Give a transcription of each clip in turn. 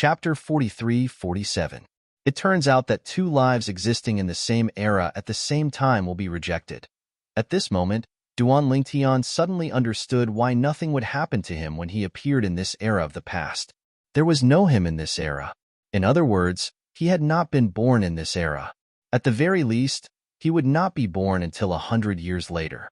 Chapter 43-47. It turns out that two lives existing in the same era at the same time will be rejected. At this moment, Duan Lingtian suddenly understood why nothing would happen to him when he appeared in this era of the past. There was no him in this era. In other words, he had not been born in this era. At the very least, he would not be born until 100 years later.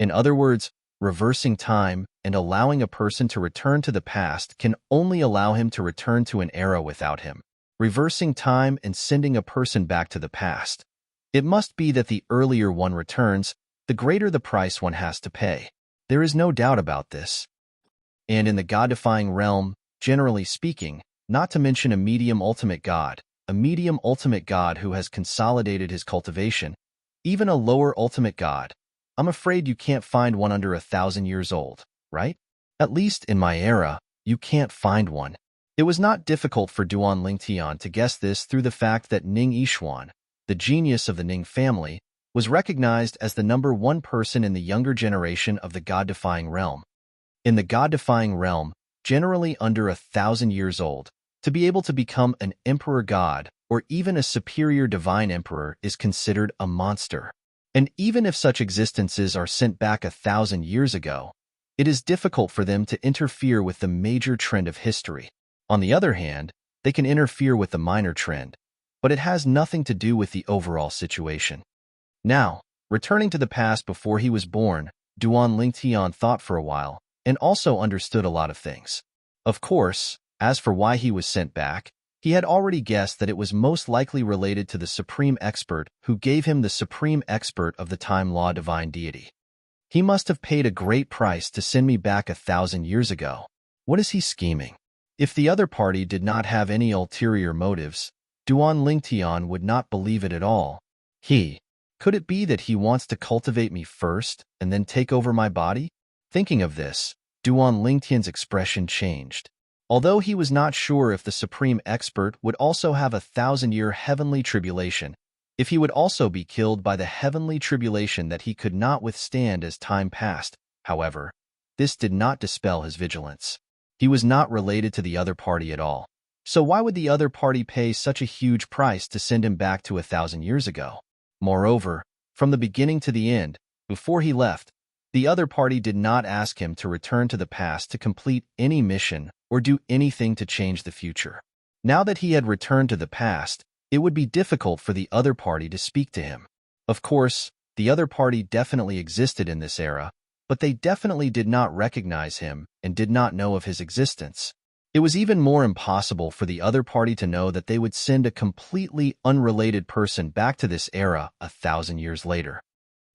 In other words, reversing time and allowing a person to return to the past can only allow him to return to an era without him. Reversing time and sending a person back to the past. It must be that the earlier one returns, the greater the price one has to pay. There is no doubt about this. And in the God-defying realm, generally speaking, not to mention a medium ultimate God who has consolidated his cultivation, even a lower ultimate God, I'm afraid you can't find one under 1,000 years old, right? At least in my era, you can't find one. It was not difficult for Duan Lingtian to guess this through the fact that Ning Yishuan, the genius of the Ning family, was recognized as the #1 person in the younger generation of the God-defying realm. In the God-defying realm, generally under 1,000 years old, to be able to become an emperor god or even a superior divine emperor is considered a monster. And even if such existences are sent back 1,000 years ago, it is difficult for them to interfere with the major trend of history. On the other hand, they can interfere with the minor trend, but it has nothing to do with the overall situation. Now, returning to the past before he was born, Duan Lingtian thought for a while and also understood a lot of things. Of course, as for why he was sent back, he had already guessed that it was most likely related to the supreme expert who gave him the supreme expert of the time law divine deity. He must have paid a great price to send me back 1,000 years ago. What is he scheming? If the other party did not have any ulterior motives, Duan Lingtian would not believe it at all. Could it be that he wants to cultivate me first and then take over my body? Thinking of this, Duan Lingtian's expression changed. Although he was not sure if the supreme expert would also have 1,000-year heavenly tribulation, if he would also be killed by the heavenly tribulation that he could not withstand as time passed, however, this did not dispel his vigilance. He was not related to the other party at all. So why would the other party pay such a huge price to send him back to 1,000 years ago? Moreover, from the beginning to the end, before he left, the other party did not ask him to return to the past to complete any mission or do anything to change the future. Now that he had returned to the past, it would be difficult for the other party to speak to him. Of course, the other party definitely existed in this era, but they definitely did not recognize him and did not know of his existence. It was even more impossible for the other party to know that they would send a completely unrelated person back to this era 1,000 years later.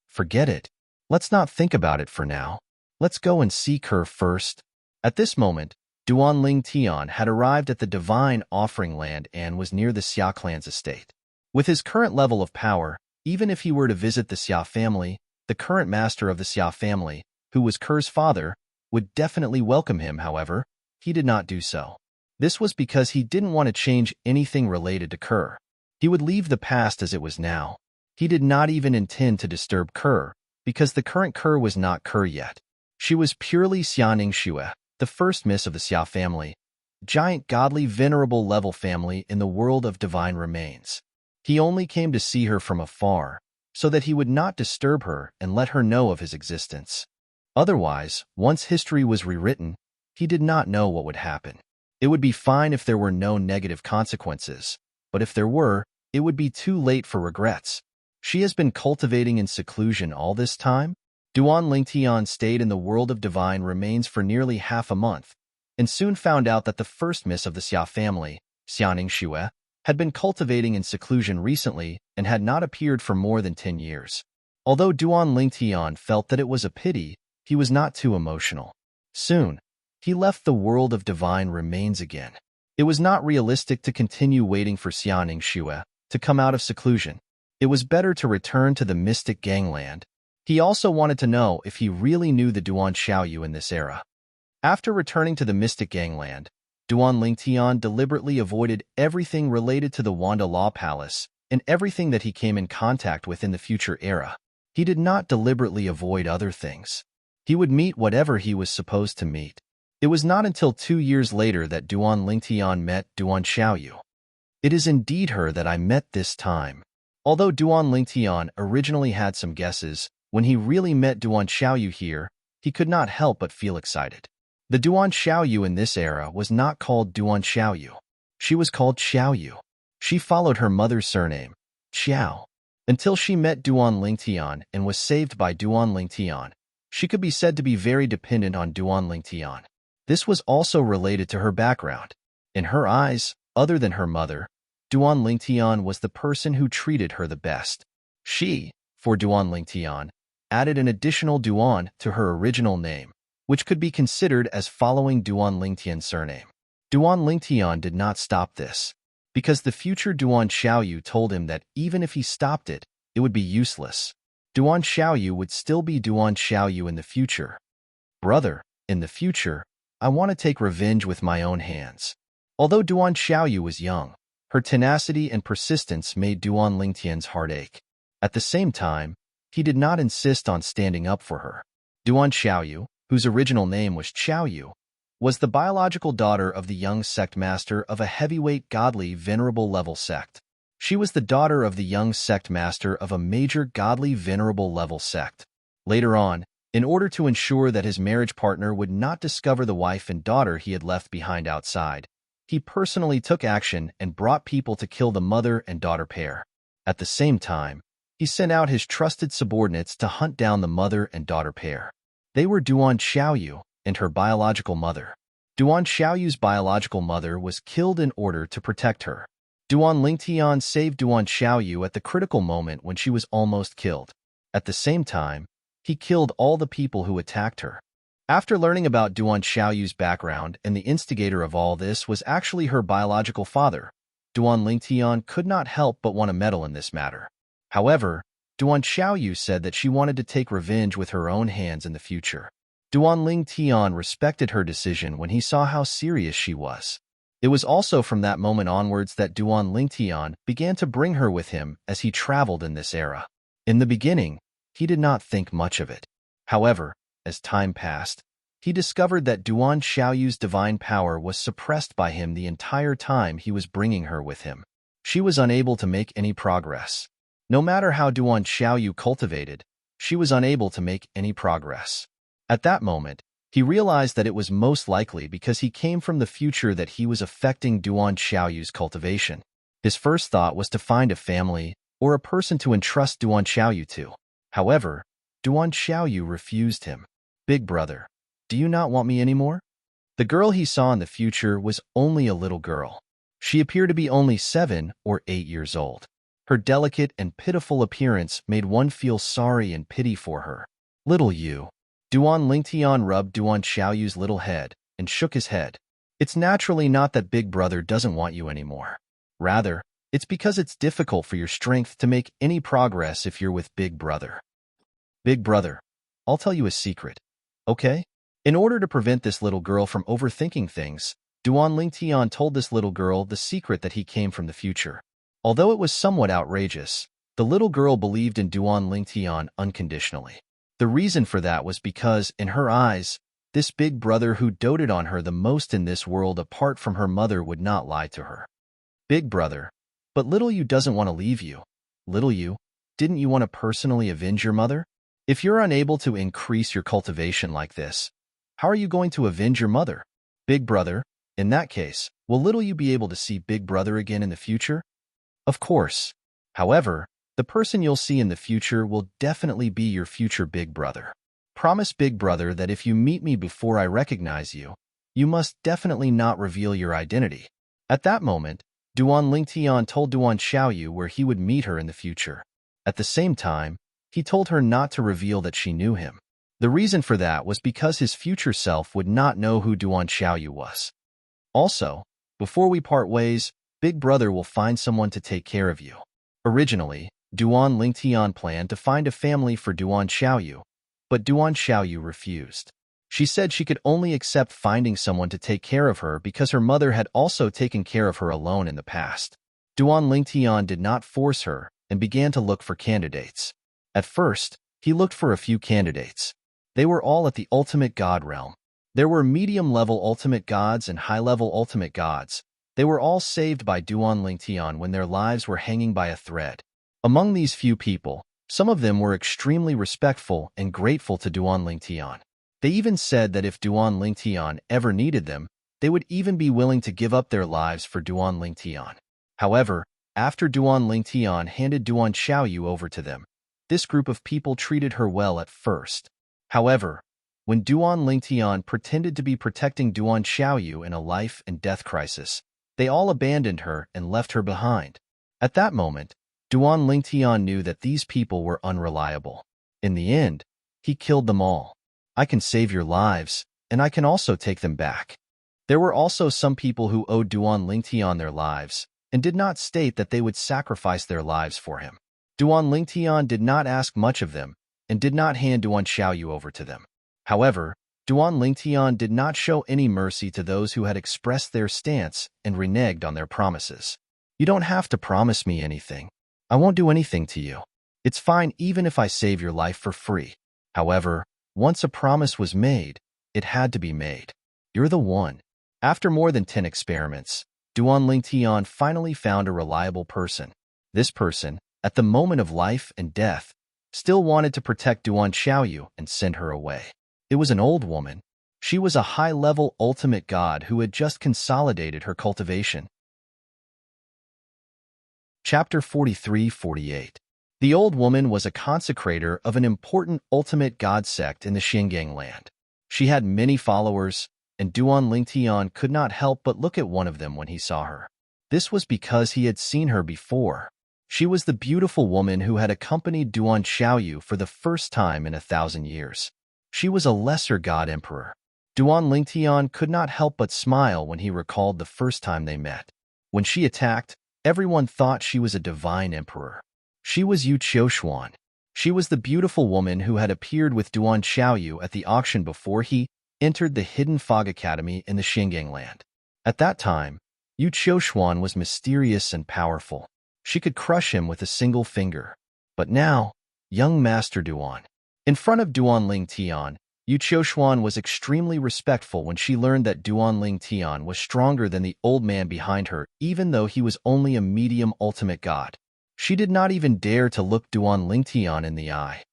Forget it. Let's not think about it for now. Let's go and seek her first. At this moment, Duan Lingtian had arrived at the divine offering land and was near the Xia clan's estate. With his current level of power, even if he were to visit the Xia family, the current master of the Xia family, who was Ker's father, would definitely welcome him. However, he did not do so. This was because he didn't want to change anything related to Ker. He would leave the past as it was now. He did not even intend to disturb Ker, because the current Ker was not Ker yet. She was purely Xianing Xue, the first miss of the Xia family, giant godly venerable level family in the world of divine remains. He only came to see her from afar, so that he would not disturb her and let her know of his existence. Otherwise, once history was rewritten, he did not know what would happen. It would be fine if there were no negative consequences, but if there were, it would be too late for regrets. She has been cultivating in seclusion all this time? Duan Lingtian stayed in the world of divine remains for nearly half a month, and soon found out that the first miss of the Xia family, Xianing Xue, had been cultivating in seclusion recently and had not appeared for more than 10 years. Although Duan Lingtian felt that it was a pity, he was not too emotional. Soon, he left the world of divine remains again. It was not realistic to continue waiting for Xianing Xue to come out of seclusion. It was better to return to the mystic gangland. He also wanted to know if he really knew the Duan Xiaoyu in this era. After returning to the mystic gangland, Duan Lingtian deliberately avoided everything related to the Wanda Law Palace and everything that he came in contact with in the future era. He did not deliberately avoid other things. He would meet whatever he was supposed to meet. It was not until 2 years later that Duan Lingtian met Duan Xiaoyu. It is indeed her that I met this time. Although Duan Lingtian originally had some guesses, when he really met Duan Xiaoyu here, he could not help but feel excited. The Duan Xiaoyu in this era was not called Duan Xiaoyu. She was called Xiaoyu. She followed her mother's surname, Xiao. Until she met Duan Lingtian and was saved by Duan Lingtian, she could be said to be very dependent on Duan Lingtian. This was also related to her background. In her eyes, other than her mother, Duan Lingtian was the person who treated her the best. She, for Duan Lingtian, added an additional Duan to her original name, which could be considered as following Duan Lingtian's surname. Duan Lingtian did not stop this, because the future Duan Xiaoyu told him that even if he stopped it, it would be useless. Duan Xiaoyu would still be Duan Xiaoyu in the future. Brother, in the future, I want to take revenge with my own hands. Although Duan Xiaoyu was young, her tenacity and persistence made Duan Lingtian's heart ache. At the same time, he did not insist on standing up for her. Duan Xiaoyu, whose original name was Xiaoyu, was the biological daughter of the young sect master of a heavyweight godly venerable level sect. She was the daughter of the young sect master of a major godly venerable level sect. Later on, in order to ensure that his marriage partner would not discover the wife and daughter he had left behind outside, he personally took action and brought people to kill the mother and daughter pair. At the same time, he sent out his trusted subordinates to hunt down the mother and daughter pair. They were Duan Xiaoyu and her biological mother. Duan Xiaoyu's biological mother was killed in order to protect her. Duan Lingtian saved Duan Xiaoyu at the critical moment when she was almost killed. At the same time, he killed all the people who attacked her. After learning about Duan Xiaoyu's background and the instigator of all this was actually her biological father, Duan Lingtian could not help but want to meddle in this matter. However, Duan Xiaoyu said that she wanted to take revenge with her own hands in the future. Duan Lingtian respected her decision when he saw how serious she was. It was also from that moment onwards that Duan Lingtian began to bring her with him as he traveled in this era. In the beginning, he did not think much of it. However, as time passed, he discovered that Duan Xiaoyu's divine power was suppressed by him the entire time he was bringing her with him. She was unable to make any progress. No matter how Duan Xiaoyu cultivated, she was unable to make any progress. At that moment, he realized that it was most likely because he came from the future that he was affecting Duan Xiaoyu's cultivation. His first thought was to find a family or a person to entrust Duan Xiaoyu to. However, Duan Xiaoyu refused him. Big brother, do you not want me anymore? The girl he saw in the future was only a little girl. She appeared to be only 7 or 8 years old. Her delicate and pitiful appearance made one feel sorry and pity for her. Little you. Duan Lingtian rubbed Duan Xiaoyu's little head and shook his head. It's naturally not that Big Brother doesn't want you anymore. Rather, it's because it's difficult for your strength to make any progress if you're with Big Brother. Big Brother, I'll tell you a secret, okay? In order to prevent this little girl from overthinking things, Duan Lingtian told this little girl the secret that he came from the future. Although it was somewhat outrageous, the little girl believed in Duan Lingtian unconditionally. The reason for that was because, in her eyes, this Big Brother who doted on her the most in this world apart from her mother would not lie to her. Big Brother, but little you doesn't want to leave you. Little you, didn't you want to personally avenge your mother? If you're unable to increase your cultivation like this, how are you going to avenge your mother? Big Brother, in that case, will little you be able to see Big Brother again in the future? Of course. However, the person you'll see in the future will definitely be your future Big Brother. Promise Big Brother that if you meet me before I recognize you, you must definitely not reveal your identity. At that moment, Duan Lingtian told Duan Xiaoyu where he would meet her in the future. At the same time, he told her not to reveal that she knew him. The reason for that was because his future self would not know who Duan Xiaoyu was. Also, before we part ways, Big Brother will find someone to take care of you. Originally, Duan Lingtian planned to find a family for Duan Xiaoyu, but Duan Xiaoyu refused. She said she could only accept finding someone to take care of her because her mother had also taken care of her alone in the past. Duan Lingtian did not force her and began to look for candidates. At first, he looked for a few candidates. They were all at the ultimate god realm. There were medium-level ultimate gods and high-level ultimate gods. They were all saved by Duan Lingtian when their lives were hanging by a thread. Among these few people, some of them were extremely respectful and grateful to Duan Lingtian. They even said that if Duan Lingtian ever needed them, they would even be willing to give up their lives for Duan Lingtian. However, after Duan Lingtian handed Duan Xiaoyu over to them, this group of people treated her well at first. However, when Duan Lingtian pretended to be protecting Duan Xiaoyu in a life and death crisis, they all abandoned her and left her behind. At that moment, Duan Lingtian knew that these people were unreliable. In the end, he killed them all. I can save your lives, and I can also take them back. There were also some people who owed Duan Lingtian their lives, and did not state that they would sacrifice their lives for him. Duan Lingtian did not ask much of them, and did not hand Duan Xiaoyu over to them. However, Duan Lingtian did not show any mercy to those who had expressed their stance and reneged on their promises. You don't have to promise me anything. I won't do anything to you. It's fine even if I save your life for free. However, once a promise was made, it had to be made. You're the one. After more than 10 experiments, Duan Lingtian finally found a reliable person. This person, at the moment of life and death, still wanted to protect Duan Xiaoyu and send her away. It was an old woman. She was a high-level ultimate god who had just consolidated her cultivation. Chapter 43-48. The old woman was a consecrator of an important ultimate god sect in the Xinjiang land. She had many followers, and Duan Lingtian could not help but look at one of them when he saw her. This was because he had seen her before. She was the beautiful woman who had accompanied Duan Xiaoyu for the first time in 1,000 years. She was a lesser god emperor. Duan Lingtian could not help but smile when he recalled the first time they met. When she attacked, everyone thought she was a divine emperor. She was Yu Qiuxuan. She was the beautiful woman who had appeared with Duan Xiaoyu at the auction before he entered the Hidden Fog Academy in the Xinjiang land. At that time, Yu Qiuxuan was mysterious and powerful. She could crush him with a single finger. But now, young Master Duan. In front of Duan Lingtian, Yu Qiuxuan was extremely respectful when she learned that Duan Lingtian was stronger than the old man behind her, even though he was only a medium ultimate god. She did not even dare to look Duan Lingtian in the eye.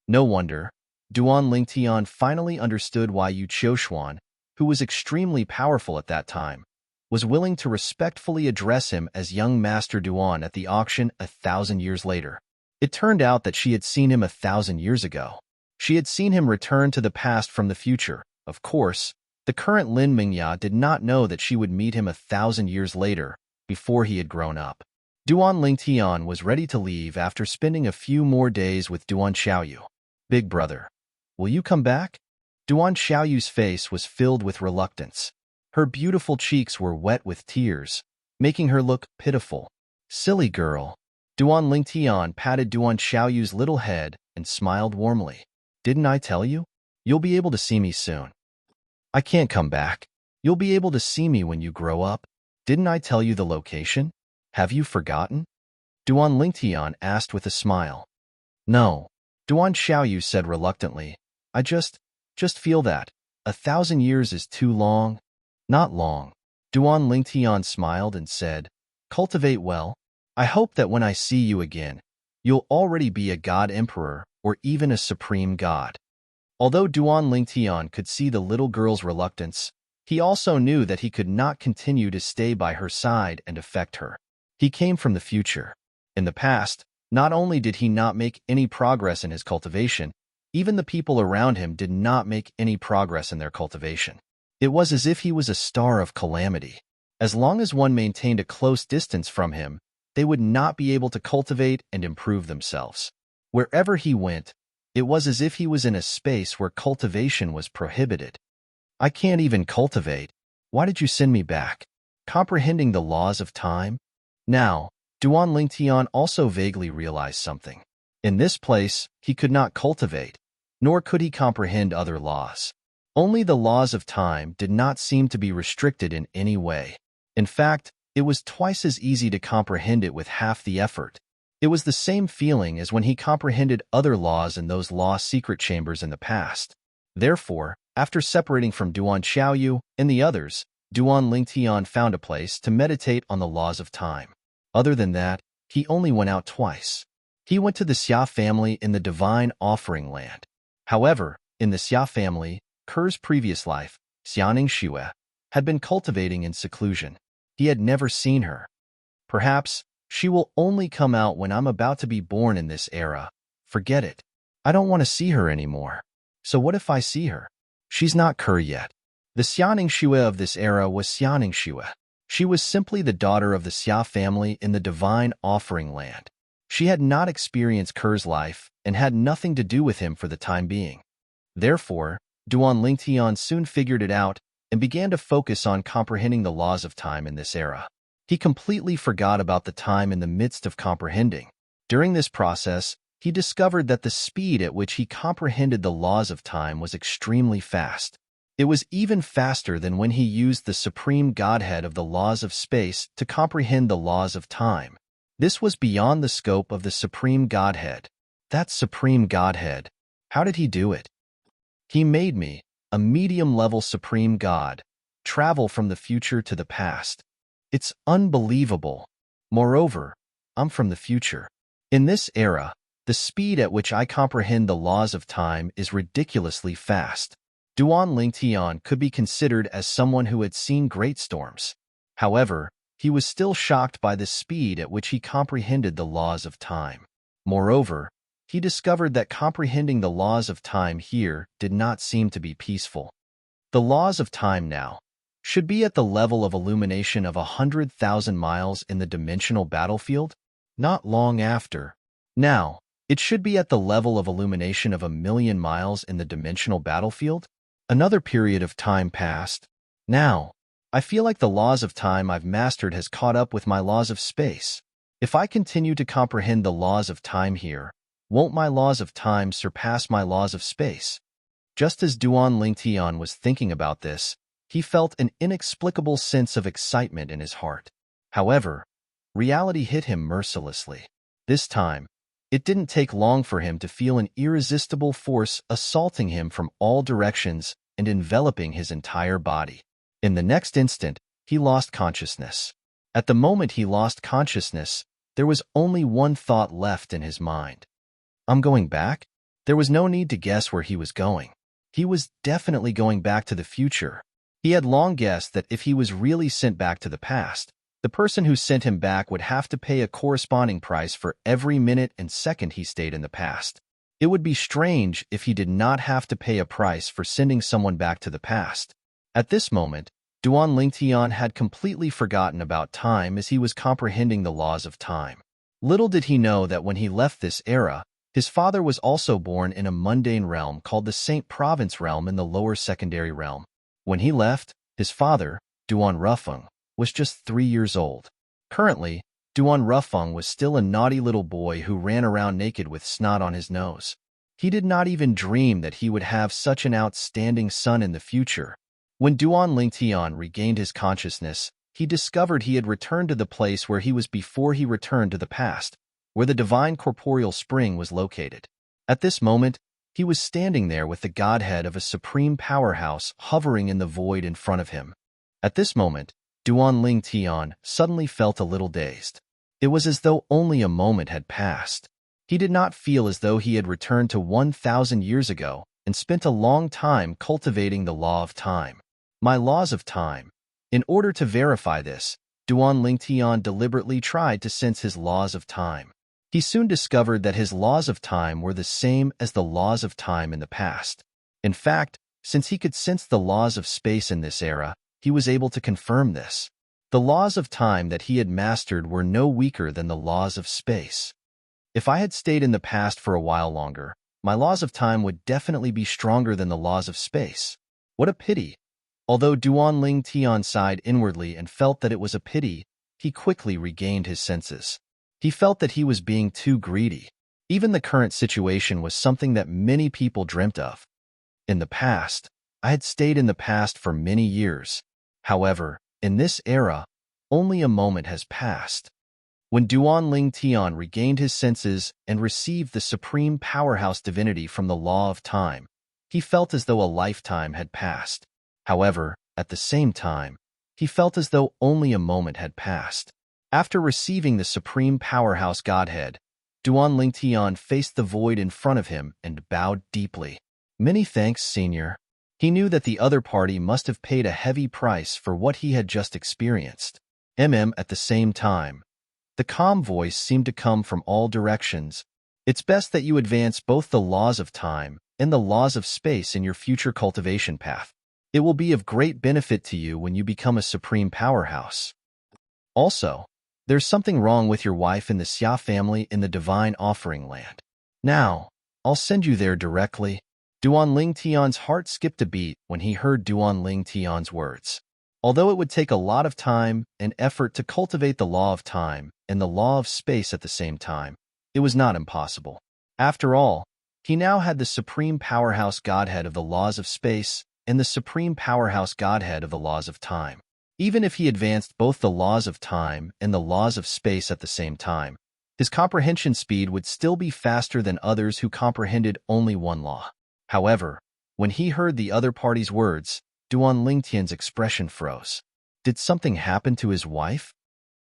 No wonder, Duan Lingtian finally understood why Yu Qiuxuan, who was extremely powerful at that time, was willing to respectfully address him as young Master Duan at the auction 1,000 years later. It turned out that she had seen him 1,000 years ago. She had seen him return to the past from the future. Of course, the current Lin Mingya did not know that she would meet him 1,000 years later, before he had grown up. Duan Lingtian was ready to leave after spending a few more days with Duan Xiaoyu. Big brother, will you come back? Duan Xiaoyu's face was filled with reluctance. Her beautiful cheeks were wet with tears, making her look pitiful. Silly girl. Duan Lingtian patted Duan Xiaoyu's little head and smiled warmly. Didn't I tell you? You'll be able to see me soon. I can't come back. You'll be able to see me when you grow up. Didn't I tell you the location? Have you forgotten? Duan Lingtian asked with a smile. No. Duan Xiaoyu said reluctantly. I just feel that 1,000 years is too long. Not long. Duan Lingtian smiled and said, cultivate well. I hope that when I see you again, you'll already be a god emperor or even a supreme god. Although Duan Lingtian could see the little girl's reluctance, he also knew that he could not continue to stay by her side and affect her. He came from the future. In the past, not only did he not make any progress in his cultivation, even the people around him did not make any progress in their cultivation. It was as if he was a star of calamity. As long as one maintained a close distance from him, they would not be able to cultivate and improve themselves. Wherever he went, it was as if he was in a space where cultivation was prohibited. I can't even cultivate. Why did you send me back? Comprehending the laws of time? Now, Duan Lingtian also vaguely realized something. In this place, he could not cultivate, nor could he comprehend other laws. Only the laws of time did not seem to be restricted in any way. In fact, it was twice as easy to comprehend it with half the effort. It was the same feeling as when he comprehended other laws in those lost secret chambers in the past. Therefore, After separating from Duan Xiaoyu and the others, Duan Lingtian found a place to meditate on the laws of time. Other than that, he only went out twice. He went to the Xia family in the Divine Offering Land. However, in the Xia family, Ker's previous life, Xianing Xue, had been cultivating in seclusion. He had never seen her. Perhaps she will only come out when I'm about to be born in this era. Forget it. I don't want to see her anymore. So what if I see her? She's not Ker yet. The Xianing Xue of this era was Xianing Xue. She was simply the daughter of the Xia family in the Divine Offering Land. She had not experienced Ker's life and had nothing to do with him for the time being. Therefore, Duan Lingtian soon figured it out and began to focus on comprehending the laws of time in this era. He completely forgot about the time in the midst of comprehending. During this process, he discovered that the speed at which he comprehended the laws of time was extremely fast. It was even faster than when he used the supreme godhead of the laws of space to comprehend the laws of time. This was beyond the scope of the supreme godhead. That supreme godhead, how did he do it? He made me, a medium-level supreme god, travel from the future to the past. It's unbelievable. Moreover, I'm from the future. In this era, the speed at which I comprehend the laws of time is ridiculously fast. Duan Lingtian could be considered as someone who had seen great storms. However, he was still shocked by the speed at which he comprehended the laws of time. Moreover, he discovered that comprehending the laws of time here did not seem to be peaceful. The laws of time now should be at the level of illumination of 100,000 miles in the dimensional battlefield, not long after. Now, it should be at the level of illumination of 1,000,000 miles in the dimensional battlefield. Another period of time passed. Now, I feel like the laws of time I've mastered has caught up with my laws of space. If I continue to comprehend the laws of time here, won't my laws of time surpass my laws of space? Just as Duan Lingtian was thinking about this, he felt an inexplicable sense of excitement in his heart. However, reality hit him mercilessly. This time, it didn't take long for him to feel an irresistible force assaulting him from all directions and enveloping his entire body. In the next instant, he lost consciousness. At the moment he lost consciousness, there was only one thought left in his mind. I'm going back? There was no need to guess where he was going. He was definitely going back to the future. He had long guessed that if he was really sent back to the past, the person who sent him back would have to pay a corresponding price for every minute and second he stayed in the past. It would be strange if he did not have to pay a price for sending someone back to the past. At this moment, Duan Lingtian had completely forgotten about time as he was comprehending the laws of time. Little did he know that when he left this era, his father was also born in a mundane realm called the Saint Province realm in the lower secondary realm. When he left, his father, Duan Rufeng, was just 3 years old. Currently, Duan Rufeng was still a naughty little boy who ran around naked with snot on his nose. He did not even dream that he would have such an outstanding son in the future. When Duan Lingtian regained his consciousness, he discovered he had returned to the place where he was before he returned to the past, where the divine corporeal spring was located. At this moment, he was standing there with the godhead of a supreme powerhouse hovering in the void in front of him. At this moment, Duan Lingtian suddenly felt a little dazed. It was as though only a moment had passed. He did not feel as though he had returned to 1,000 years ago and spent a long time cultivating the law of time. My laws of time. In order to verify this, Duan Lingtian deliberately tried to sense his laws of time. He soon discovered that his laws of time were the same as the laws of time in the past. In fact, since he could sense the laws of space in this era, he was able to confirm this. The laws of time that he had mastered were no weaker than the laws of space. If I had stayed in the past for a while longer, my laws of time would definitely be stronger than the laws of space. What a pity. Although Duan Lingtian sighed inwardly and felt that it was a pity, he quickly regained his senses. He felt that he was being too greedy. Even the current situation was something that many people dreamt of. In the past, I had stayed in the past for many years. However, in this era, only a moment has passed. When Duan Lingtian regained his senses and received the supreme powerhouse divinity from the law of time, he felt as though a lifetime had passed. However, at the same time, he felt as though only a moment had passed. After receiving the supreme powerhouse Godhead, Duan Lingtian faced the void in front of him and bowed deeply. Many thanks, Senior. He knew that the other party must have paid a heavy price for what he had just experienced. At the same time, the calm voice seemed to come from all directions. It's best that you advance both the laws of time and the laws of space in your future cultivation path. It will be of great benefit to you when you become a supreme powerhouse. Also, there's something wrong with your wife and the Xia family in the Divine Offering Land. Now, I'll send you there directly. Duan Lingtian's heart skipped a beat when he heard Duan Lingtian's words. Although it would take a lot of time and effort to cultivate the law of time and the law of space at the same time, it was not impossible. After all, he now had the supreme powerhouse Godhead of the laws of space and the supreme powerhouse Godhead of the laws of time. Even if he advanced both the laws of time and the laws of space at the same time, his comprehension speed would still be faster than others who comprehended only one law. However, when he heard the other party's words, Duan Lingtian's expression froze. Did something happen to his wife?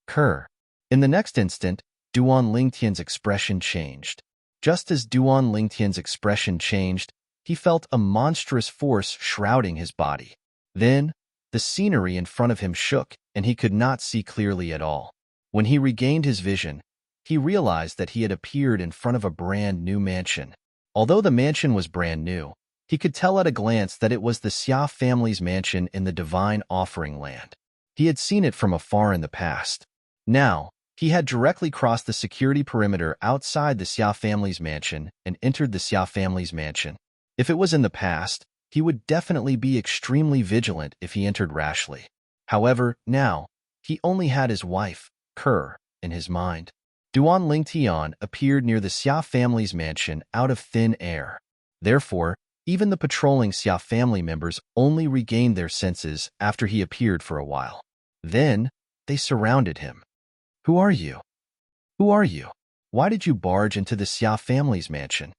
Kerr. In the next instant, Duan Lingtian's expression changed. Just as Duan Lingtian's expression changed, he felt a monstrous force shrouding his body. Then, the scenery in front of him shook, and he could not see clearly at all. When he regained his vision, he realized that he had appeared in front of a brand new mansion. Although the mansion was brand new, he could tell at a glance that it was the Xia family's mansion in the Divine Offering Land. He had seen it from afar in the past. Now, he had directly crossed the security perimeter outside the Xia family's mansion and entered the Xia family's mansion. If it was in the past, he would definitely be extremely vigilant if he entered rashly. However, now, he only had his wife, Kerr, in his mind. Duan Lingtian appeared near the Xia family's mansion out of thin air. Therefore, even the patrolling Xia family members only regained their senses after he appeared for a while. Then, they surrounded him. Who are you? Who are you? Why did you barge into the Xia family's mansion?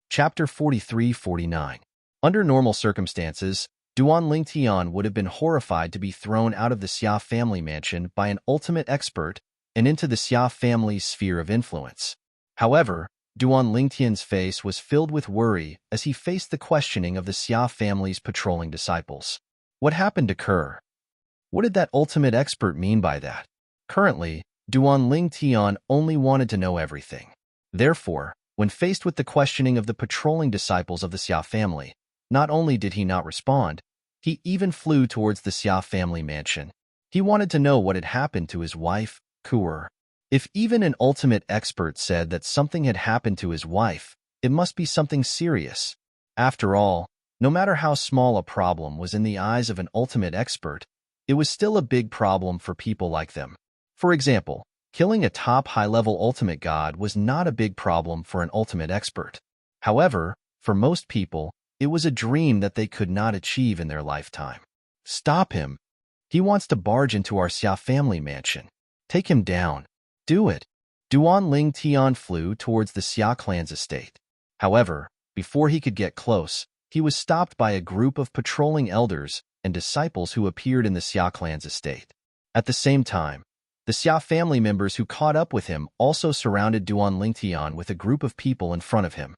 Chapter 43-49. Under normal circumstances, Duan Lingtian would have been horrified to be thrown out of the Xia family mansion by an ultimate expert and into the Xia family's sphere of influence. However, Duan Lingtian's face was filled with worry as he faced the questioning of the Xia family's patrolling disciples. What happened to Kerr? What did that ultimate expert mean by that? Currently, Duan Lingtian only wanted to know everything. Therefore, when faced with the questioning of the patrolling disciples of the Xia family, not only did he not respond, he even flew towards the Xia family mansion. He wanted to know what had happened to his wife, Kerr. If even an ultimate expert said that something had happened to his wife, it must be something serious. After all, no matter how small a problem was in the eyes of an ultimate expert, it was still a big problem for people like them. For example, killing a top high-level ultimate god was not a big problem for an ultimate expert. However, for most people, it was a dream that they could not achieve in their lifetime. Stop him. He wants to barge into our Xia family mansion. Take him down. Do it. Duan Lingtian flew towards the Xia clan's estate. However, before he could get close, he was stopped by a group of patrolling elders and disciples who appeared in the Xia clan's estate. At the same time, the Xia family members who caught up with him also surrounded Duan Lingtian with a group of people in front of him.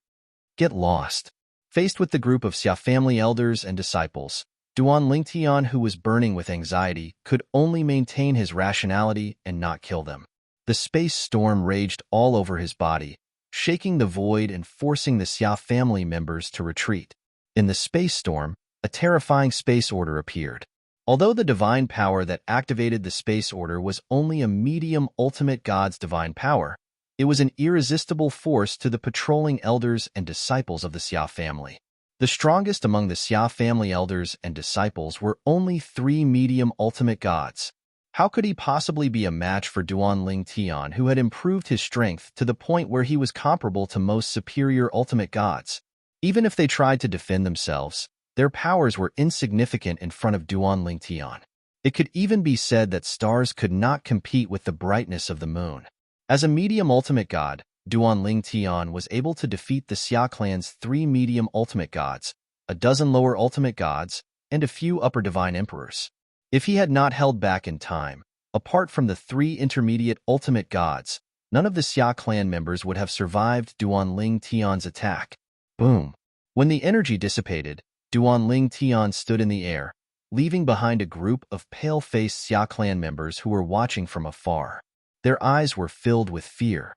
Get lost. Faced with the group of Xia family elders and disciples, Duan Lingtian, who was burning with anxiety, could only maintain his rationality and not kill them. The space storm raged all over his body, shaking the void and forcing the Xia family members to retreat. In the space storm, a terrifying space order appeared. Although the divine power that activated the space order was only a medium ultimate god's divine power, it was an irresistible force to the patrolling elders and disciples of the Xia family. The strongest among the Xia family elders and disciples were only 3 medium ultimate gods. How could he possibly be a match for Duan Lingtian, who had improved his strength to the point where he was comparable to most superior ultimate gods? Even if they tried to defend themselves, their powers were insignificant in front of Duan Lingtian. It could even be said that stars could not compete with the brightness of the moon. As a medium ultimate god, Duan Ling Tian was able to defeat the Xia clan's 3 medium ultimate gods, a dozen lower ultimate gods, and a few upper divine emperors. If he had not held back in time, apart from the 3 intermediate ultimate gods, none of the Xia clan members would have survived Duan Ling Tian's attack. Boom! When the energy dissipated, Duan Ling Tian stood in the air, leaving behind a group of pale-faced Xia clan members who were watching from afar. Their eyes were filled with fear.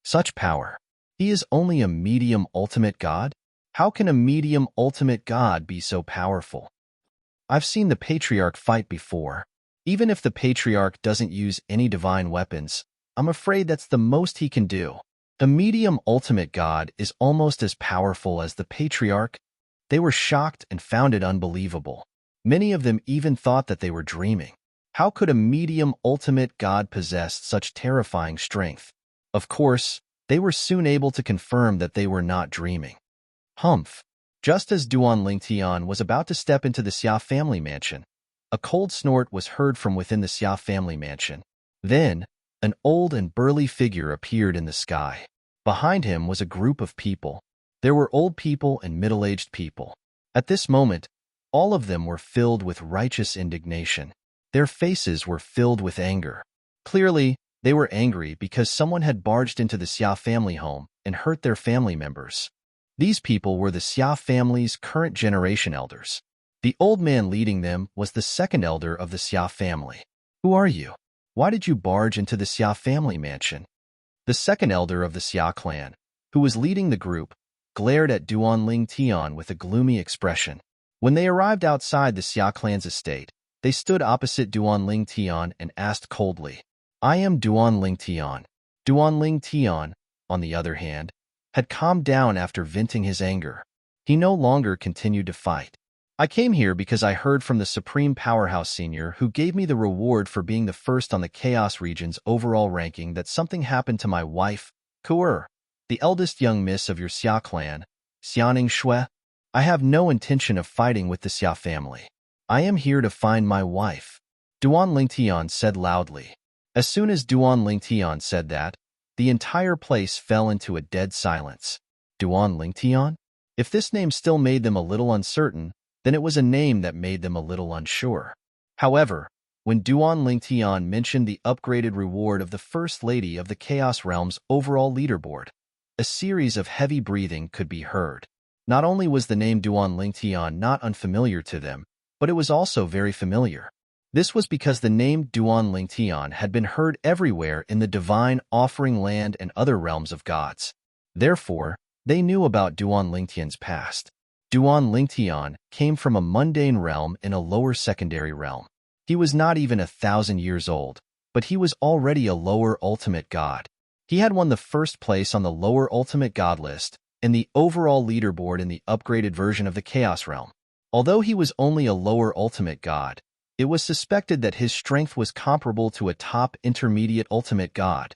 Such power. He is only a medium ultimate god? How can a medium ultimate god be so powerful? I've seen the Patriarch fight before. Even if the Patriarch doesn't use any divine weapons, I'm afraid that's the most he can do. A medium ultimate god is almost as powerful as the Patriarch. They were shocked and found it unbelievable. Many of them even thought that they were dreaming. How could a medium ultimate god possess such terrifying strength? Of course, they were soon able to confirm that they were not dreaming. Humph! Just as Duan Ling Tian was about to step into the Xia family mansion, a cold snort was heard from within the Xia family mansion. Then, an old and burly figure appeared in the sky. Behind him was a group of people. There were old people and middle-aged people. At this moment, all of them were filled with righteous indignation. Their faces were filled with anger. Clearly, they were angry because someone had barged into the Xia family home and hurt their family members. These people were the Xia family's current generation elders. The old man leading them was the second elder of the Xia family. Who are you? Why did you barge into the Xia family mansion? The second elder of the Xia clan, who was leading the group, glared at Duan Ling Tian with a gloomy expression. When they arrived outside the Xia clan's estate, they stood opposite Duan Ling Tian and asked coldly, "I am Duan Ling Tian." Duan Ling Tian, on the other hand, had calmed down after venting his anger. He no longer continued to fight. "I came here because I heard from the Supreme Powerhouse Senior, who gave me the reward for being the first on the Chaos Region's overall ranking, that something happened to my wife, Kuer, the eldest young miss of your Xia clan, Xianing Shui. I have no intention of fighting with the Xia family. I am here to find my wife," Duan Ling Tian said loudly. As soon as Duan Ling Tian said that, the entire place fell into a dead silence. Duan Ling Tian? If this name still made them a little uncertain, then it was a name that made them a little unsure. However, when Duan Ling Tian mentioned the upgraded reward of the First Lady of the Chaos Realm's overall leaderboard, a series of heavy breathing could be heard. Not only was the name Duan Ling Tian not unfamiliar to them, but it was also very familiar. This was because the name Duan Ling Tian had been heard everywhere in the divine offering land and other realms of gods. Therefore, they knew about Duan Ling Tian's past. Duan Ling Tian came from a mundane realm in a lower secondary realm. He was not even 1,000 years old, but he was already a lower ultimate god. He had won the first place on the lower ultimate god list and the overall leaderboard in the upgraded version of the Chaos Realm. Although he was only a lower ultimate god, it was suspected that his strength was comparable to a top intermediate ultimate god.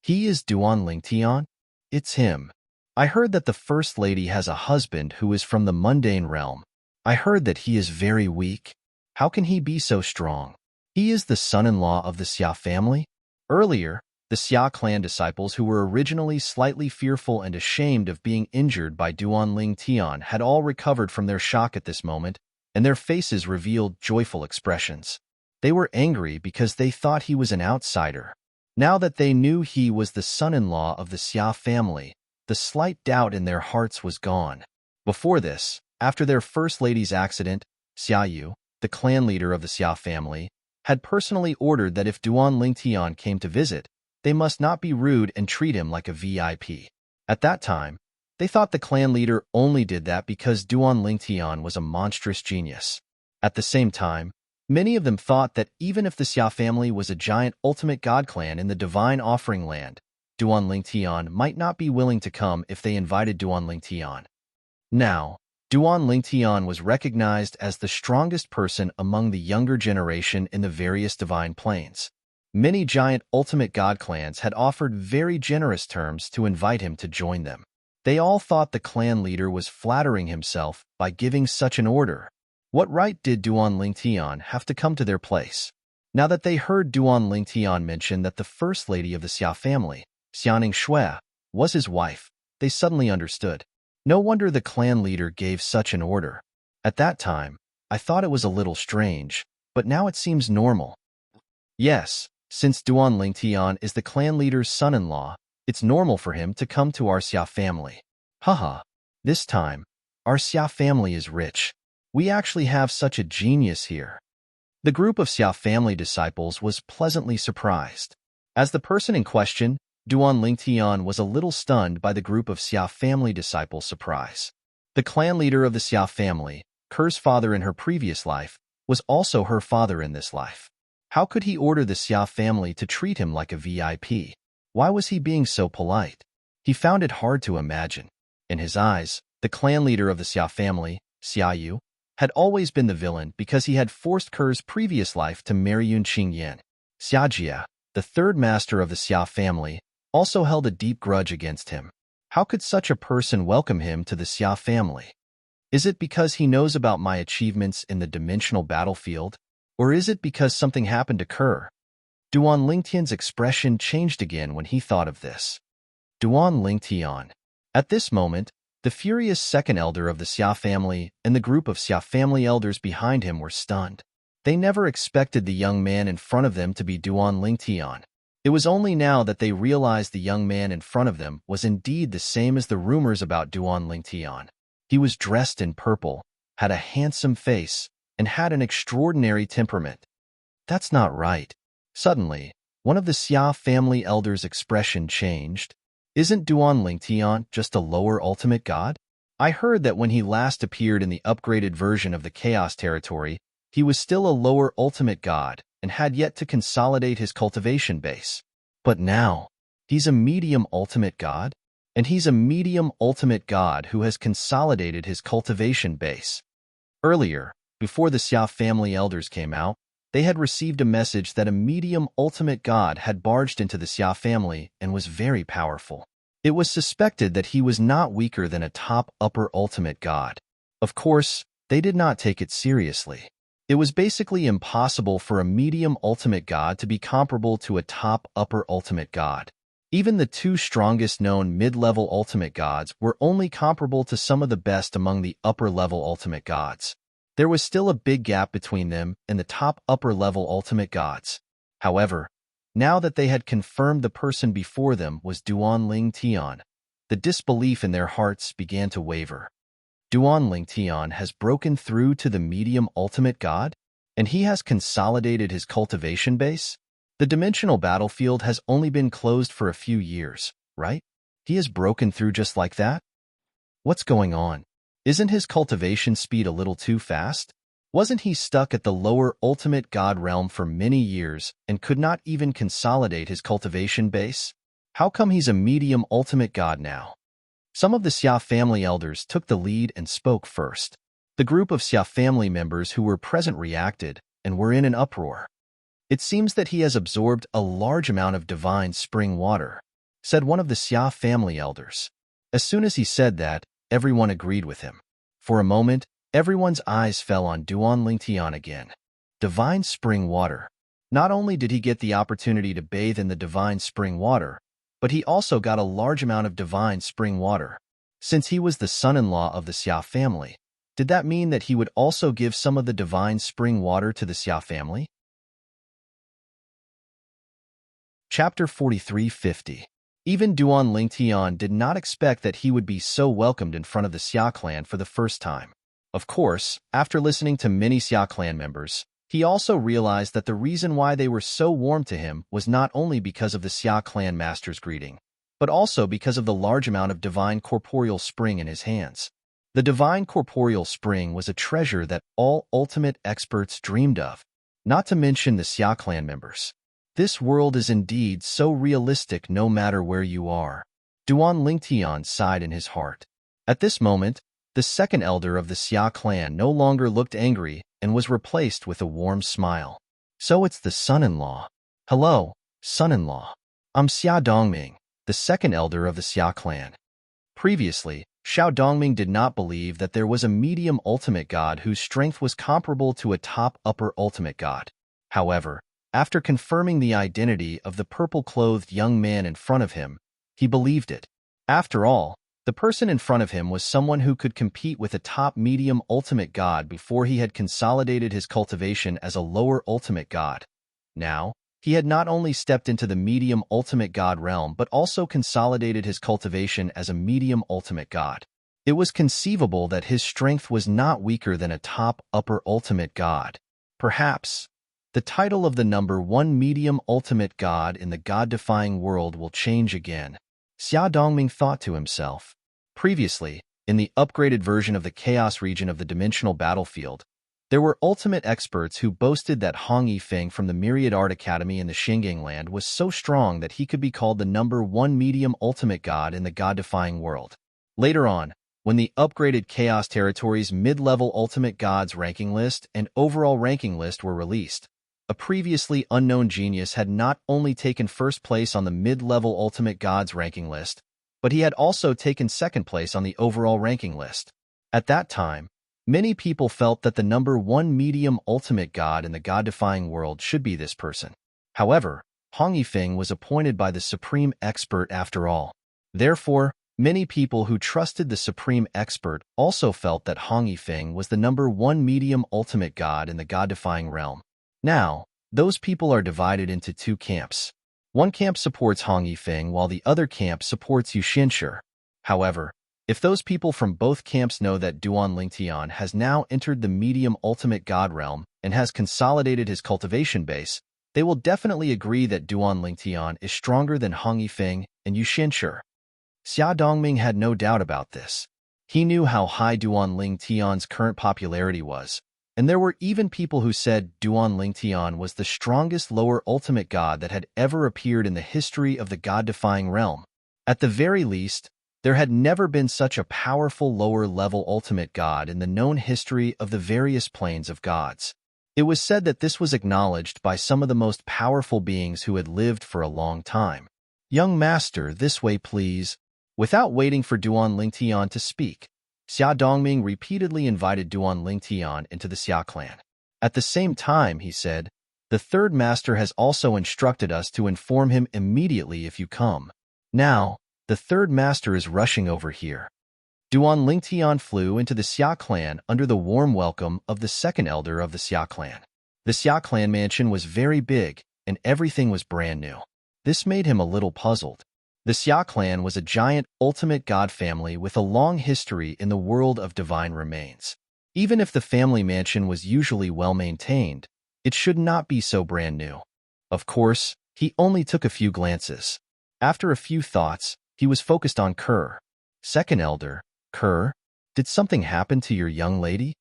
He is Duan Ling Tian? It's him. I heard that the First Lady has a husband who is from the mundane realm. I heard that he is very weak. How can he be so strong? He is the son-in-law of the Xia family? Earlier, the Xia clan disciples who were originally slightly fearful and ashamed of being injured by Duan Ling Tian had all recovered from their shock at this moment, and their faces revealed joyful expressions. They were angry because they thought he was an outsider. Now that they knew he was the son-in-law of the Xia family, the slight doubt in their hearts was gone. Before this, after their First Lady's accident, Xia Yu, the clan leader of the Xia family, had personally ordered that if Duan Ling Tian came to visit, they must not be rude and treat him like a VIP. At that time, they thought the clan leader only did that because Duan Ling Tian was a monstrous genius. At the same time, many of them thought that even if the Xia family was a giant ultimate god clan in the divine offering land, Duan Ling Tian might not be willing to come if they invited Duan Ling Tian. Now, Duan Ling Tian was recognized as the strongest person among the younger generation in the various divine planes. Many giant ultimate god clans had offered very generous terms to invite him to join them. They all thought the clan leader was flattering himself by giving such an order. What right did Duan Ling Tian have to come to their place? Now that they heard Duan Ling Tian mention that the First Lady of the Xia family, Xianing Shui, was his wife. They suddenly understood. No wonder the clan leader gave such an order. At that time, I thought it was a little strange, but now it seems normal. Yes, since Duan Lingtian is the clan leader's son-in-law, it's normal for him to come to our Xia family. Haha, this time, our Xia family is rich. We actually have such a genius here. The group of Xia family disciples was pleasantly surprised. As the person in question, Duan Lingtian was a little stunned by the group of Xia family disciples' surprise. The clan leader of the Xia family, Ker's father in her previous life, was also her father in this life. How could he order the Xia family to treat him like a VIP? Why was he being so polite? He found it hard to imagine. In his eyes, the clan leader of the Xia family, Xia Yu, had always been the villain because he had forced Ker's previous life to marry Yun Qingyan. Xia Jia, the third master of the Xia family, also held a deep grudge against him. How could such a person welcome him to the Xia family? Is it because he knows about my achievements in the dimensional battlefield? Or is it because something happened to Ker? Duan Lingtian's expression changed again when he thought of this. Duan Lingtian. At this moment, the furious second elder of the Xia family and the group of Xia family elders behind him were stunned. They never expected the young man in front of them to be Duan Lingtian. It was only now that they realized the young man in front of them was indeed the same as the rumors about Duan Lingtian. He was dressed in purple, had a handsome face, and had an extraordinary temperament. That's not right. Suddenly, one of the Xia family elders' expression changed. Isn't Duan Lingtian just a lower ultimate god? I heard that when he last appeared in the upgraded version of the Chaos Territory, he was still a lower ultimate god and had yet to consolidate his cultivation base. But now, he's a medium ultimate god? And he's a medium ultimate god who has consolidated his cultivation base. Earlier, before the Xia family elders came out, they had received a message that a medium ultimate god had barged into the Xia family and was very powerful. It was suspected that he was not weaker than a top upper ultimate god. Of course, they did not take it seriously. It was basically impossible for a medium ultimate god to be comparable to a top upper ultimate god. Even the two strongest known mid-level ultimate gods were only comparable to some of the best among the upper-level ultimate gods. There was still a big gap between them and the top upper-level ultimate gods. However, now that they had confirmed the person before them was Duan Lingtian, the disbelief in their hearts began to waver. Duan Lingtian has broken through to the medium ultimate god, and he has consolidated his cultivation base? The dimensional battlefield has only been closed for a few years, right? He has broken through just like that? What's going on? Isn't his cultivation speed a little too fast? Wasn't he stuck at the lower ultimate god realm for many years and could not even consolidate his cultivation base? How come he's a medium ultimate god now? Some of the Xia family elders took the lead and spoke first. The group of Xia family members who were present reacted and were in an uproar. It seems that he has absorbed a large amount of divine spring water, said one of the Xia family elders. As soon as he said that, everyone agreed with him. For a moment, everyone's eyes fell on Duan Lingtian again. Divine spring water. Not only did he get the opportunity to bathe in the divine spring water, but he also got a large amount of divine spring water. Since he was the son-in-law of the Xia family, did that mean that he would also give some of the divine spring water to the Xia family? Chapter 4350. Even Duan Lingtian did not expect that he would be so welcomed in front of the Xia clan for the first time. Of course, after listening to many Xia clan members, he also realized that the reason why they were so warm to him was not only because of the Xia clan master's greeting, but also because of the large amount of divine corporeal spring in his hands. The divine corporeal spring was a treasure that all ultimate experts dreamed of, not to mention the Xia clan members. This world is indeed so realistic no matter where you are. Duan Lingtian sighed in his heart. At this moment, the second elder of the Xia clan no longer looked angry and was replaced with a warm smile. So it's the son-in-law. Hello, son-in-law. I'm Xia Dongming, the second elder of the Xia clan. Previously, Xiao Dongming did not believe that there was a medium ultimate god whose strength was comparable to a top upper ultimate god. However, after confirming the identity of the purple-clothed young man in front of him, he believed it. After all, the person in front of him was someone who could compete with a top medium ultimate god before he had consolidated his cultivation as a lower ultimate god. Now, he had not only stepped into the medium ultimate god realm but also consolidated his cultivation as a medium ultimate god. It was conceivable that his strength was not weaker than a top upper ultimate god. Perhaps, the title of the number 1 medium ultimate god in the god-defying world will change again, Xia Dongming thought to himself. Previously, in the upgraded version of the Chaos region of the dimensional battlefield, there were ultimate experts who boasted that Hong Yifeng from the Myriad Art Academy in the Xingang land was so strong that he could be called the number 1 medium ultimate god in the god-defying world. Later on, when the upgraded Chaos Territories mid-level ultimate gods ranking list and overall ranking list were released, a previously unknown genius had not only taken first place on the mid-level ultimate gods ranking list, but he had also taken second place on the overall ranking list. At that time, many people felt that the number 1 medium ultimate god in the god-defying world should be this person. However, Hong Yifeng was appointed by the supreme expert after all. Therefore, many people who trusted the supreme expert also felt that Hong Yifeng was the number 1 medium ultimate god in the god-defying realm. Now, those people are divided into 2 camps. One camp supports Hong Yifeng while the other camp supports Yu Xinshe. However, if those people from both camps know that Duan Lingtian has now entered the medium ultimate god realm and has consolidated his cultivation base, they will definitely agree that Duan Lingtian is stronger than Hong Yifeng and Yu Xinshe. Xia Dongming had no doubt about this. He knew how high Duan Lingtian's current popularity was, and there were even people who said Duan Lingtian was the strongest lower ultimate god that had ever appeared in the history of the god-defying realm. At the very least, there had never been such a powerful lower-level ultimate god in the known history of the various planes of gods. It was said that this was acknowledged by some of the most powerful beings who had lived for a long time. "Young master, this way please." Without waiting for Duan Lingtian to speak, Xia Dongming repeatedly invited Duan Lingtian into the Xia clan. At the same time, he said, "The third master has also instructed us to inform him immediately if you come. Now, the third master is rushing over here." Duan Lingtian flew into the Xia clan under the warm welcome of the second elder of the Xia clan. The Xia clan mansion was very big, and everything was brand new. This made him a little puzzled. The Xia clan was a giant ultimate god family with a long history in the world of divine remains. Even if the family mansion was usually well-maintained, it should not be so brand new. Of course, he only took a few glances. After a few thoughts, he was focused on Kerr. "Second elder, Kerr, did something happen to your young lady?"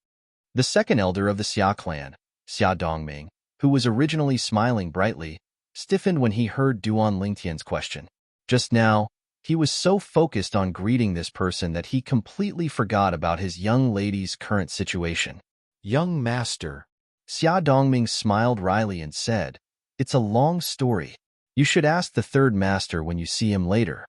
The second elder of the Xia clan, Xia Dongming, who was originally smiling brightly, stiffened when he heard Duan Lingtian's question. Just now, he was so focused on greeting this person that he completely forgot about his young lady's current situation. "Young master." Xia Dongming smiled wryly and said, "It's a long story. You should ask the third master when you see him later."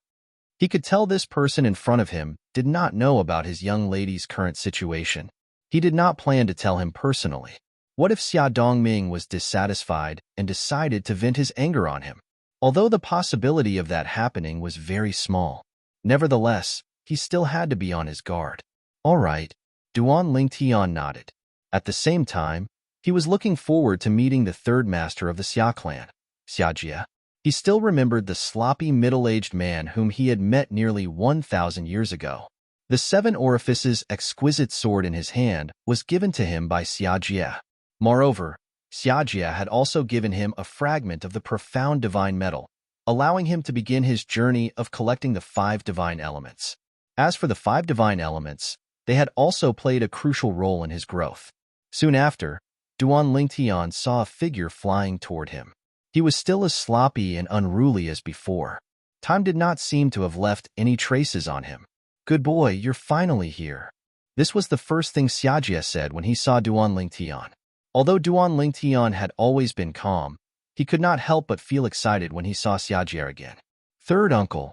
He could tell this person in front of him did not know about his young lady's current situation. He did not plan to tell him personally. What if Xia Dongming was dissatisfied and decided to vent his anger on him? Although the possibility of that happening was very small, nevertheless, he still had to be on his guard. "All right," Duan Lingtian nodded. At the same time, he was looking forward to meeting the third master of the Xia clan, Xia Jie. He still remembered the sloppy middle-aged man whom he had met nearly 1,000 years ago. The 7 orifices exquisite sword in his hand was given to him by Xia Jie. Moreover, Xia Jie had also given him a fragment of the profound divine metal, allowing him to begin his journey of collecting the 5 divine elements. As for the 5 divine elements, they had also played a crucial role in his growth. Soon after, Duan Lingtian saw a figure flying toward him. He was still as sloppy and unruly as before. Time did not seem to have left any traces on him. "Good boy, you're finally here." This was the first thing Xia Jie said when he saw Duan Lingtian. Although Duan Lingtian had always been calm, he could not help but feel excited when he saw Xia Jie again. "Third uncle.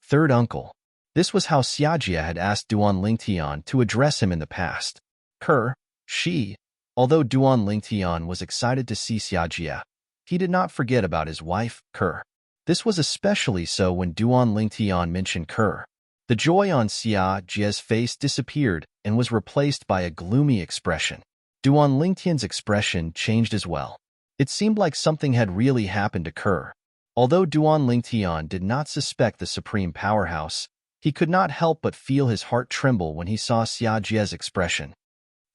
Third uncle." This was how Xia Jie had asked Duan Lingtian to address him in the past. Kerr, she. Although Duan Lingtian was excited to see Xia Jie, he did not forget about his wife, Kerr. This was especially so when Duan Lingtian mentioned Kerr. The joy on Xia Jie's face disappeared and was replaced by a gloomy expression. Duan Lingtian's expression changed as well. It seemed like something had really happened to Kerr. Although Duan Lingtian did not suspect the supreme powerhouse, he could not help but feel his heart tremble when he saw Xia Jie's expression.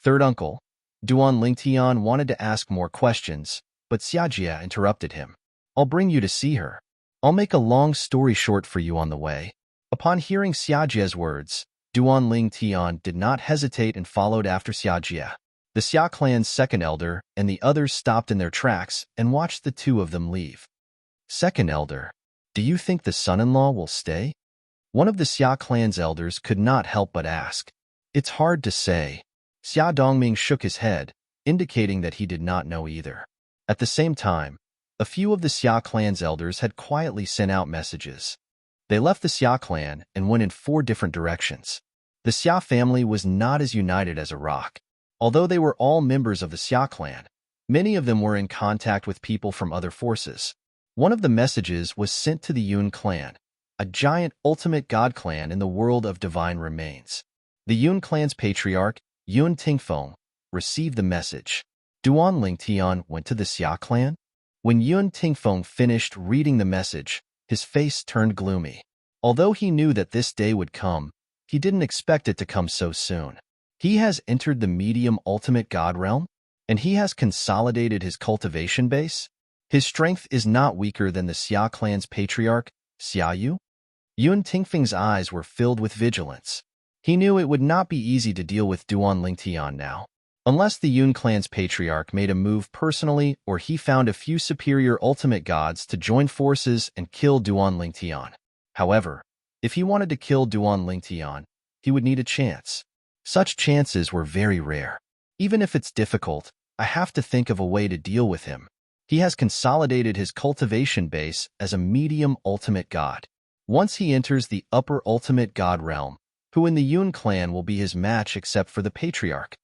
Third uncle, Duan Lingtian wanted to ask more questions, but Xia Jie interrupted him. I'll bring you to see her. I'll make a long story short for you on the way. Upon hearing Xia Jie's words, Duan Lingtian did not hesitate and followed after Xia Jie. The Xia clan's second elder and the others stopped in their tracks and watched the two of them leave. Second elder, do you think the son-in-law will stay? One of the Xia clan's elders could not help but ask. It's hard to say. Xia Dongming shook his head, indicating that he did not know either. At the same time, a few of the Xia clan's elders had quietly sent out messages. They left the Xia clan and went in 4 different directions. The Xia family was not as united as a rock. Although they were all members of the Xia clan, many of them were in contact with people from other forces. One of the messages was sent to the Yun clan, a giant ultimate god clan in the world of divine remains. The Yun clan's patriarch, Yun Tingfeng, received the message. Duan Lingtian went to the Xia clan? When Yun Tingfeng finished reading the message, his face turned gloomy. Although he knew that this day would come, he didn't expect it to come so soon. He has entered the medium ultimate god realm, and he has consolidated his cultivation base. His strength is not weaker than the Xia clan's patriarch, Xia Yu. Yun Tingfeng's eyes were filled with vigilance. He knew it would not be easy to deal with Duan Lingtian now, unless the Yun clan's patriarch made a move personally or he found a few superior ultimate gods to join forces and kill Duan Lingtian. However, if he wanted to kill Duan Lingtian, he would need a chance. Such chances were very rare. Even if it's difficult, I have to think of a way to deal with him. He has consolidated his cultivation base as a medium ultimate god. Once he enters the upper ultimate god realm, who in the Yun clan will be his match except for the patriarch?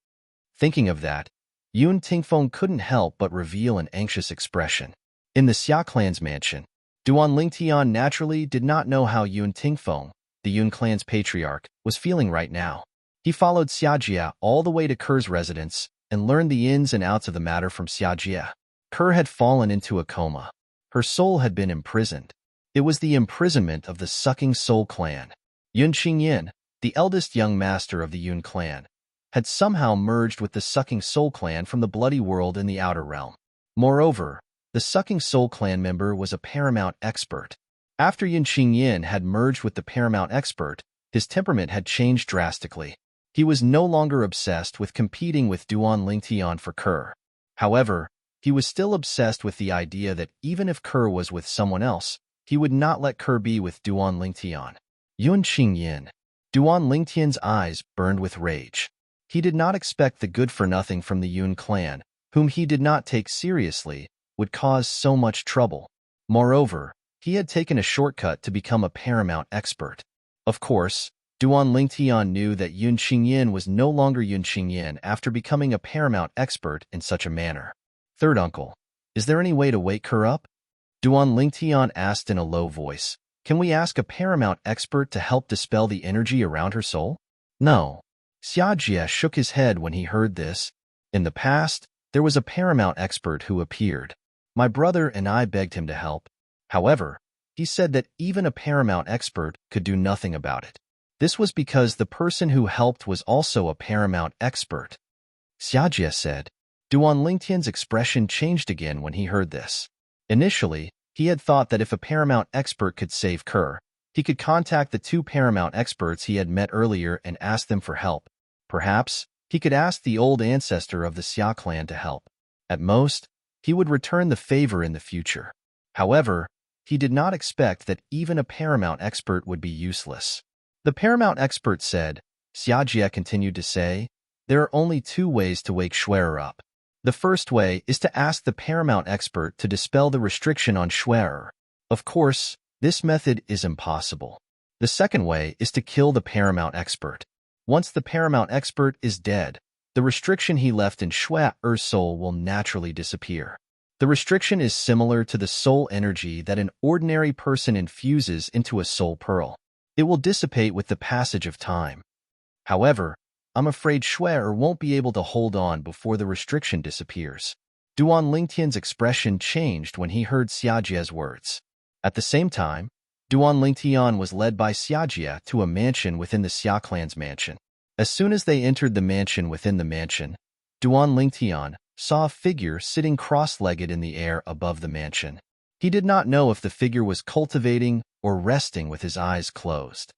Thinking of that, Yun Tingfeng couldn't help but reveal an anxious expression. In the Xia clan's mansion, Duan Lingtian naturally did not know how Yun Tingfeng, the Yun clan's patriarch, was feeling right now. He followed Xia Jie all the way to Kerr's residence and learned the ins and outs of the matter from Xia Jie. Kerr had fallen into a coma. Her soul had been imprisoned. It was the imprisonment of the Sucking Soul clan. Yun Qingyin, the eldest young master of the Yun clan, had somehow merged with the Sucking Soul clan from the bloody world in the outer realm. Moreover, the Sucking Soul clan member was a paramount expert. After Yun Qingyin had merged with the paramount expert, his temperament had changed drastically. He was no longer obsessed with competing with Duan Lingtian for Kerr. However, he was still obsessed with the idea that even if Kerr was with someone else, he would not let Kerr be with Duan Lingtian. Yun Qingyin. Duan Lingtian's eyes burned with rage. He did not expect the good-for-nothing from the Yun clan, whom he did not take seriously, would cause so much trouble. Moreover, he had taken a shortcut to become a paramount expert. Of course, Duan Lingtian knew that Yun Qingyin was no longer Yun Qingyin after becoming a paramount expert in such a manner. Third uncle, is there any way to wake her up? Duan Lingtian asked in a low voice. Can we ask a paramount expert to help dispel the energy around her soul? No. Xia Jie shook his head when he heard this. In the past, there was a paramount expert who appeared. My brother and I begged him to help. However, he said that even a paramount expert could do nothing about it. This was because the person who helped was also a paramount expert. Xia Jie said. Duan Lingtian's expression changed again when he heard this. Initially, he had thought that if a paramount expert could save Kerr, he could contact the 2 paramount experts he had met earlier and ask them for help. Perhaps, he could ask the old ancestor of the Xia clan to help. At most, he would return the favor in the future. However, he did not expect that even a paramount expert would be useless. The paramount expert said, Xia Jie continued to say, there are only 2 ways to wake Schwerer up. The first way is to ask the paramount expert to dispel the restriction on Schwerer. Of course, this method is impossible. The second way is to kill the paramount expert. Once the paramount expert is dead, the restriction he left in Schwerer's soul will naturally disappear. The restriction is similar to the soul energy that an ordinary person infuses into a soul pearl. It will dissipate with the passage of time. However, I'm afraid Shuer won't be able to hold on before the restriction disappears. Duan Lingtian's expression changed when he heard Xiaojie's words. At the same time, Duan Lingtian was led by Xiaojie to a mansion within the Xia clan's mansion. As soon as they entered the mansion within the mansion, Duan Lingtian saw a figure sitting cross-legged in the air above the mansion. He did not know if the figure was cultivating or resting with his eyes closed.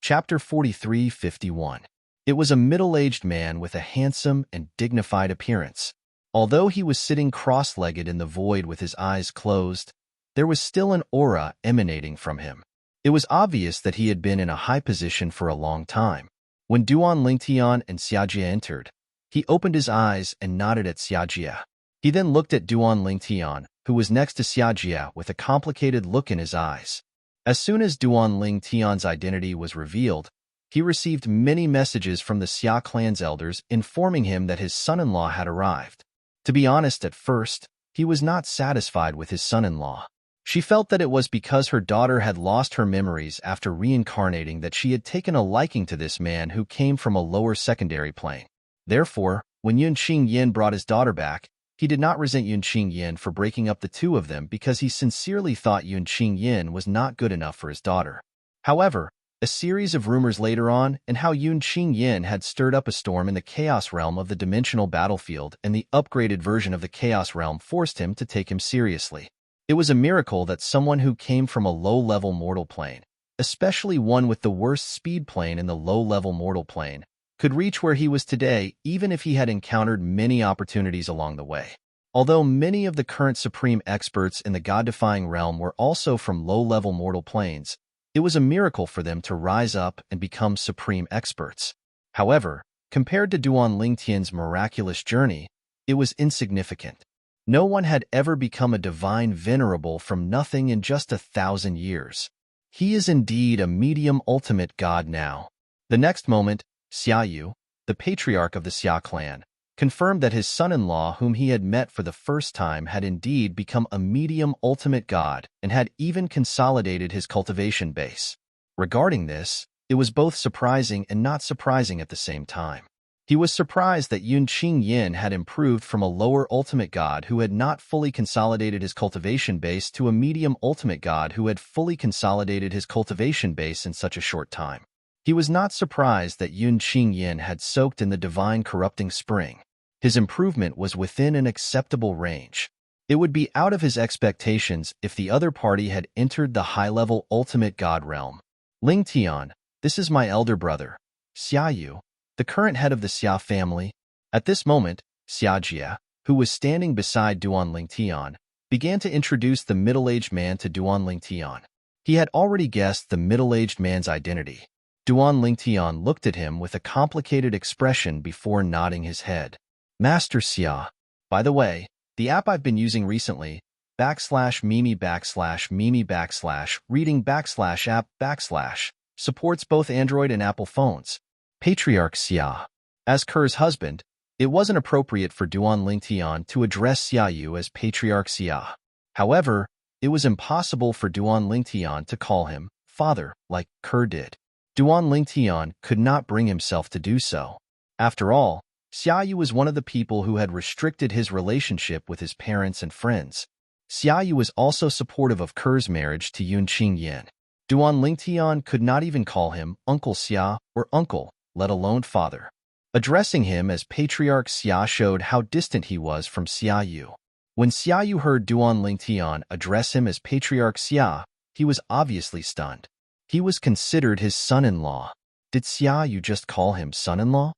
Chapter 43:51. It was a middle-aged man with a handsome and dignified appearance. Although he was sitting cross-legged in the void with his eyes closed, there was still an aura emanating from him. It was obvious that he had been in a high position for a long time. When Duan Lingtian and Xiaojie entered, he opened his eyes and nodded at Xiaojie. He then looked at Duan Lingtian, who was next to Xiaojie with a complicated look in his eyes. As soon as Duan Lingtian's identity was revealed, he received many messages from the Xia clan's elders informing him that his son-in-law had arrived. To be honest, at first, he was not satisfied with his son-in-law. She felt that it was because her daughter had lost her memories after reincarnating that she had taken a liking to this man who came from a lower secondary plane. Therefore, when Yun Qingyin brought his daughter back, he did not resent Yun Qingyin for breaking up the two of them because he sincerely thought Yun Qingyin was not good enough for his daughter. However, a series of rumors later on and how Yun Qingyin had stirred up a storm in the Chaos Realm of the dimensional battlefield and the upgraded version of the Chaos Realm forced him to take him seriously. It was a miracle that someone who came from a low-level mortal plane, especially one with the worst speed plane in the low-level mortal plane, could reach where he was today even if he had encountered many opportunities along the way. Although many of the current supreme experts in the god-defying realm were also from low-level mortal planes, it was a miracle for them to rise up and become supreme experts. However, compared to Duan Lingtian's miraculous journey, it was insignificant. No one had ever become a divine venerable from nothing in just 1,000 years. He is indeed a medium ultimate god now. The next moment, Xiaoyu, the patriarch of the Xia clan, confirmed that his son-in-law, whom he had met for the first time, had indeed become a medium ultimate god and had even consolidated his cultivation base. Regarding this, it was both surprising and not surprising at the same time. He was surprised that Yun Qingyin had improved from a lower ultimate god who had not fully consolidated his cultivation base to a medium ultimate god who had fully consolidated his cultivation base in such a short time. He was not surprised that Yun Qingyin had soaked in the divine corrupting spring. His improvement was within an acceptable range. It would be out of his expectations if the other party had entered the high-level ultimate god realm. Lingtian, this is my elder brother, Xiaoyu, the current head of the Xia family. At this moment, Xiaojie, who was standing beside Duan Lingtian, began to introduce the middle-aged man to Duan Lingtian. He had already guessed the middle-aged man's identity. Duan Lingtian looked at him with a complicated expression before nodding his head. Master Xia. By the way, the app I've been using recently, /Mimi/reading/app/, supports both Android and Apple phones. Patriarch Xia. As Ker's husband, it wasn't appropriate for Duan Lingtian to address Xiaoyu as Patriarch Xia. However, it was impossible for Duan Lingtian to call him father like Ker did. Duan Lingtian could not bring himself to do so. After all, Xiaoyu was one of the people who had restricted his relationship with his parents and friends. Xiaoyu was also supportive of Ker's marriage to Yun Qingyin. Duan Lingtian could not even call him Uncle Xia or uncle, let alone father. Addressing him as Patriarch Xia showed how distant he was from Xiaoyu. When Xiaoyu heard Duan Lingtian address him as Patriarch Xia, he was obviously stunned. He was considered his son-in-law. Did Xiaoyu just call him son-in-law?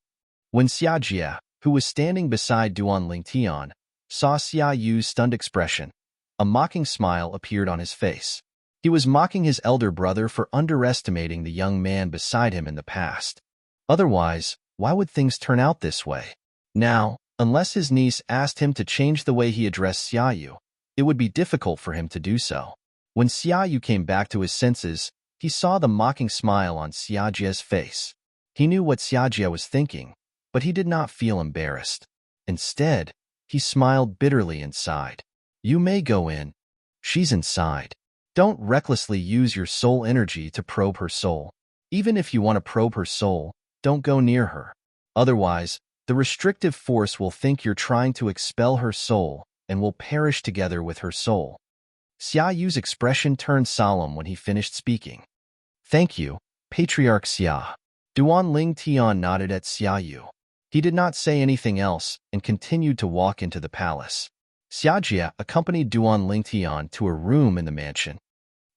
When Xiaojie, who was standing beside Duan Lingtian, saw Xiaoyu's stunned expression, a mocking smile appeared on his face. He was mocking his elder brother for underestimating the young man beside him in the past. Otherwise, why would things turn out this way? Now, unless his niece asked him to change the way he addressed Xiaoyu, it would be difficult for him to do so. When Xiaoyu came back to his senses, he saw the mocking smile on Xiaojie's face. He knew what Xiaojie was thinking, but he did not feel embarrassed. Instead, he smiled bitterly and sighed. You may go in. She's inside. Don't recklessly use your soul energy to probe her soul. Even if you want to probe her soul, don't go near her. Otherwise, the restrictive force will think you're trying to expel her soul and will perish together with her soul. Xia Yu's expression turned solemn when he finished speaking. Thank you, Patriarch Xia. Duan Ling Tian nodded at Xia Yu. He did not say anything else and continued to walk into the palace. Xia Jia accompanied Duan Ling Tian to a room in the mansion.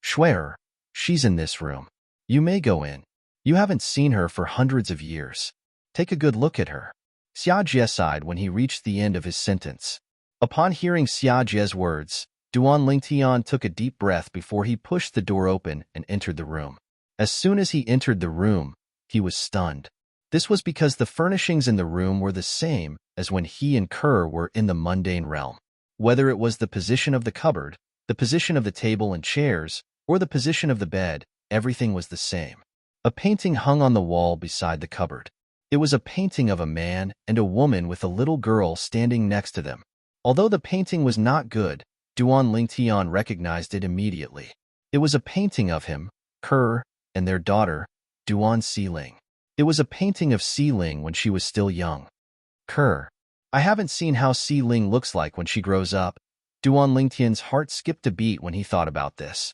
Shuer, she's in this room. You may go in. You haven't seen her for hundreds of years. Take a good look at her. Xia Jia sighed when he reached the end of his sentence. Upon hearing Xia Jia's words, Duan Ling Tian took a deep breath before he pushed the door open and entered the room. As soon as he entered the room, he was stunned. This was because the furnishings in the room were the same as when he and Kerr were in the mundane realm. Whether it was the position of the cupboard, the position of the table and chairs, or the position of the bed, everything was the same. A painting hung on the wall beside the cupboard. It was a painting of a man and a woman with a little girl standing next to them. Although the painting was not good, Duan Ling Tian recognized it immediately. It was a painting of him, Kerr, and their daughter, Duan Xiling. It was a painting of Xiling when she was still young. Kerr. I haven't seen how Xiling looks like when she grows up. Duan Lingtian's heart skipped a beat when he thought about this.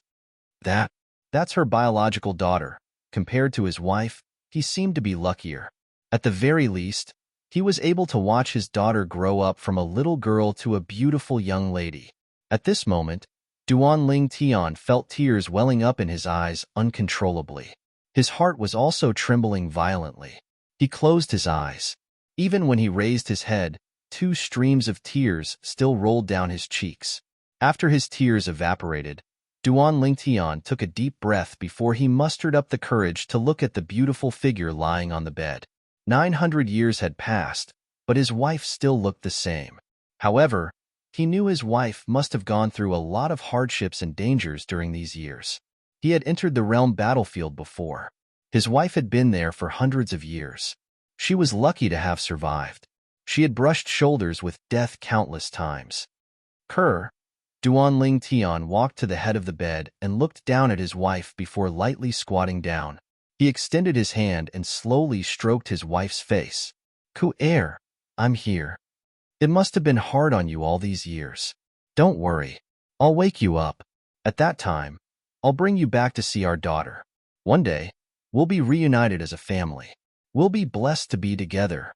That's her biological daughter. Compared to his wife, he seemed to be luckier. At the very least, he was able to watch his daughter grow up from a little girl to a beautiful young lady. At this moment, Duan Ling Tian felt tears welling up in his eyes uncontrollably. His heart was also trembling violently. He closed his eyes. Even when he raised his head, 2 streams of tears still rolled down his cheeks. After his tears evaporated, Duan Ling Tian took a deep breath before he mustered up the courage to look at the beautiful figure lying on the bed. 900 years had passed, but his wife still looked the same. However, he knew his wife must have gone through a lot of hardships and dangers during these years. He had entered the realm battlefield before. His wife had been there for hundreds of years. She was lucky to have survived. She had brushed shoulders with death countless times. Kerr. Duan Ling Tian walked to the head of the bed and looked down at his wife before lightly squatting down. He extended his hand and slowly stroked his wife's face. Ku-er, I'm here. It must have been hard on you all these years. Don't worry. I'll wake you up. At that time, I'll bring you back to see our daughter. One day, we'll be reunited as a family. We'll be blessed to be together.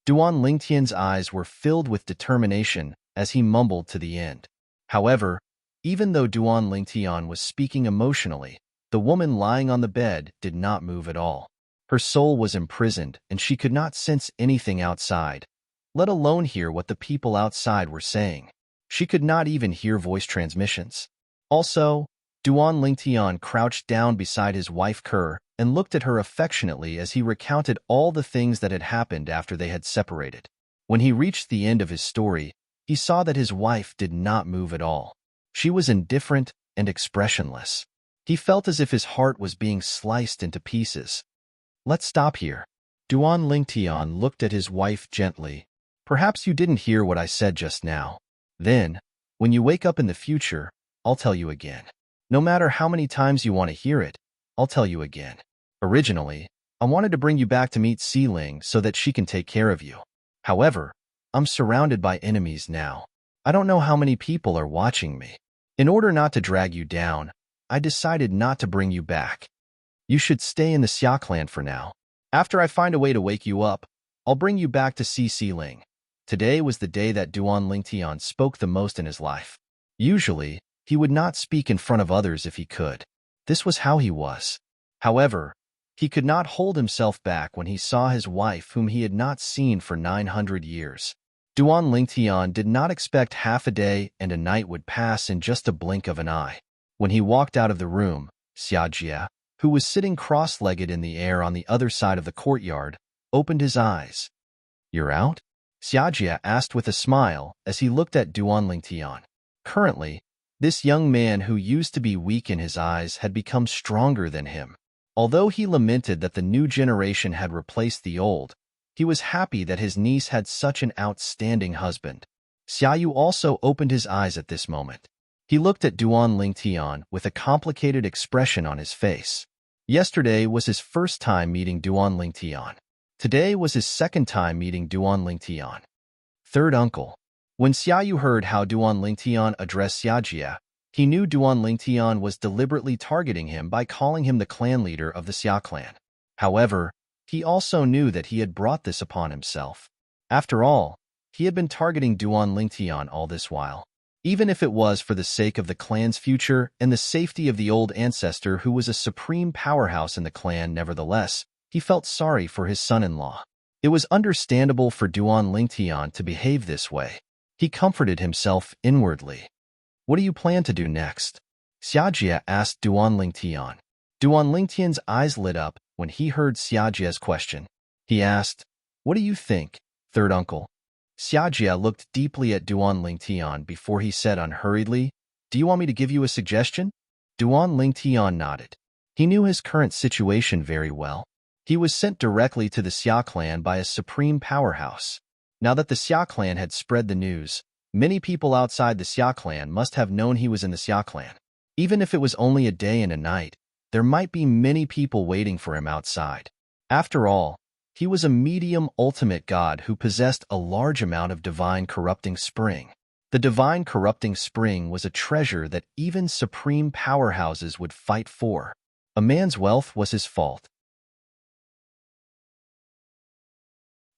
Duan Lingtian's eyes were filled with determination as he mumbled to the end. However, even though Duan Lingtian was speaking emotionally, the woman lying on the bed did not move at all. Her soul was imprisoned and she could not sense anything outside, let alone hear what the people outside were saying. She could not even hear voice transmissions. Also, Duan Lingtian crouched down beside his wife Kerr and looked at her affectionately as he recounted all the things that had happened after they had separated. When he reached the end of his story, he saw that his wife did not move at all. She was indifferent and expressionless. He felt as if his heart was being sliced into pieces. Let's stop here. Duan Lingtian looked at his wife gently. Perhaps you didn't hear what I said just now. Then, when you wake up in the future, I'll tell you again. No matter how many times you want to hear it, I'll tell you again. Originally, I wanted to bring you back to meet Xiling so that she can take care of you. However, I'm surrounded by enemies now. I don't know how many people are watching me. In order not to drag you down, I decided not to bring you back. You should stay in the Xia clan for now. After I find a way to wake you up, I'll bring you back to see Xiling. Today was the day that Duan Lingtian spoke the most in his life. Usually, he would not speak in front of others if he could. This was how he was. However, he could not hold himself back when he saw his wife whom he had not seen for 900 years. Duan Lingtian did not expect half a day and a night would pass in just a blink of an eye. When he walked out of the room, Xia Jia, who was sitting cross-legged in the air on the other side of the courtyard, opened his eyes. You're out? Xia Jia asked with a smile as he looked at Duan Lingtian. Currently, this young man who used to be weak in his eyes had become stronger than him. Although he lamented that the new generation had replaced the old, he was happy that his niece had such an outstanding husband. Xia Yu also opened his eyes at this moment. He looked at Duan Lingtian with a complicated expression on his face. Yesterday was his first time meeting Duan Lingtian. Today was his second time meeting Duan Lingtian. Third uncle. When Xiaoyu heard how Duan Lingtian addressed Xiajia, he knew Duan Lingtian was deliberately targeting him by calling him the clan leader of the Xia clan. However, he also knew that he had brought this upon himself. After all, he had been targeting Duan Lingtian all this while. Even if it was for the sake of the clan's future and the safety of the old ancestor who was a supreme powerhouse in the clan, nevertheless, he felt sorry for his son-in-law. It was understandable for Duan Lingtian to behave this way. He comforted himself inwardly. What do you plan to do next? Xiajia asked Duan Lingtian. Duan Lingtian's eyes lit up when he heard Xiajia's question. He asked, "What do you think, third uncle?" Xiajia looked deeply at Duan Lingtian before he said unhurriedly, "Do you want me to give you a suggestion?" Duan Lingtian nodded. He knew his current situation very well. He was sent directly to the Xia clan by a supreme powerhouse. Now that the Xia clan had spread the news, many people outside the Xia clan must have known he was in the Xia clan. Even if it was only a day and a night, there might be many people waiting for him outside. After all, he was a medium ultimate god who possessed a large amount of divine corrupting spring. The divine corrupting spring was a treasure that even supreme powerhouses would fight for. A man's wealth was his fault.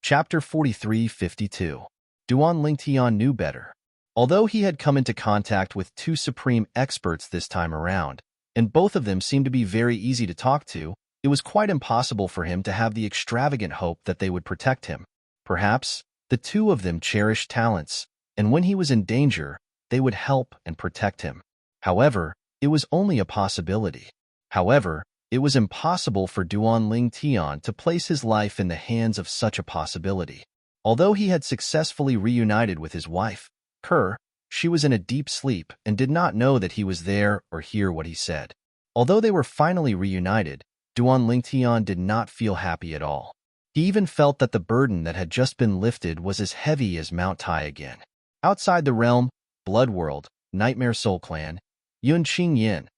Chapter 43-52. Duan Lingtian knew better. Although he had come into contact with two supreme experts this time around, and both of them seemed to be very easy to talk to, it was quite impossible for him to have the extravagant hope that they would protect him. Perhaps the two of them cherished talents, and when he was in danger, they would help and protect him. However, it was only a possibility. However, it was impossible for Duan Lingtian to place his life in the hands of such a possibility. Although he had successfully reunited with his wife, Kerr, she was in a deep sleep and did not know that he was there or hear what he said. Although they were finally reunited, Duan Lingtian did not feel happy at all. He even felt that the burden that had just been lifted was as heavy as Mount Tai again. Outside the realm, Blood World, Nightmare Soul Clan, Yun Qing Yin.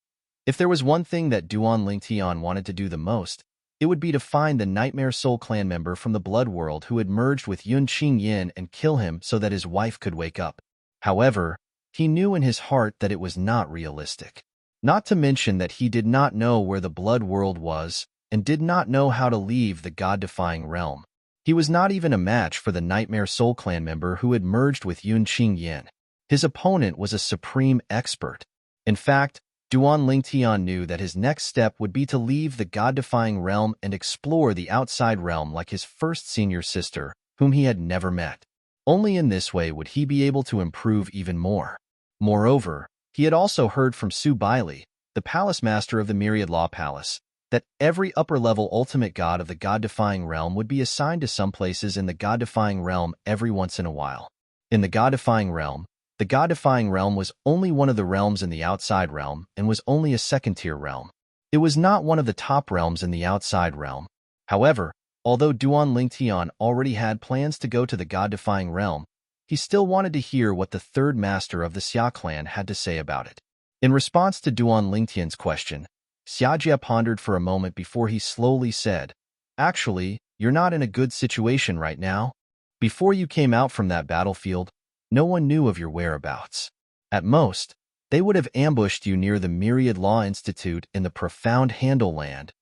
If there was one thing that Duan Lingtian wanted to do the most, it would be to find the Nightmare Soul Clan member from the Blood World who had merged with Yun Qing Yin and kill him so that his wife could wake up. However, he knew in his heart that it was not realistic. Not to mention that he did not know where the Blood World was and did not know how to leave the god-defying realm. He was not even a match for the Nightmare Soul Clan member who had merged with Yun Qing Yin. His opponent was a supreme expert. In fact, Duan Lingtian knew that his next step would be to leave the god-defying realm and explore the outside realm like his first senior sister, whom he had never met. Only in this way would he be able to improve even more. Moreover, he had also heard from Su Bailey, the palace master of the Myriad Law Palace, that every upper-level ultimate god of the god-defying realm would be assigned to some places in the god-defying realm every once in a while. In the god-defying realm, the god-defying realm was only one of the realms in the outside realm and was only a second-tier realm. It was not one of the top realms in the outside realm. However, although Duan Lingtian already had plans to go to the god-defying realm, he still wanted to hear what the third master of the Xia clan had to say about it. In response to Duan Lingtian's question, Xiajia pondered for a moment before he slowly said, "Actually, you're not in a good situation right now. Before you came out from that battlefield, no one knew of your whereabouts. At most, they would have ambushed you near the Myriad Law Institute in the profound Handle Land.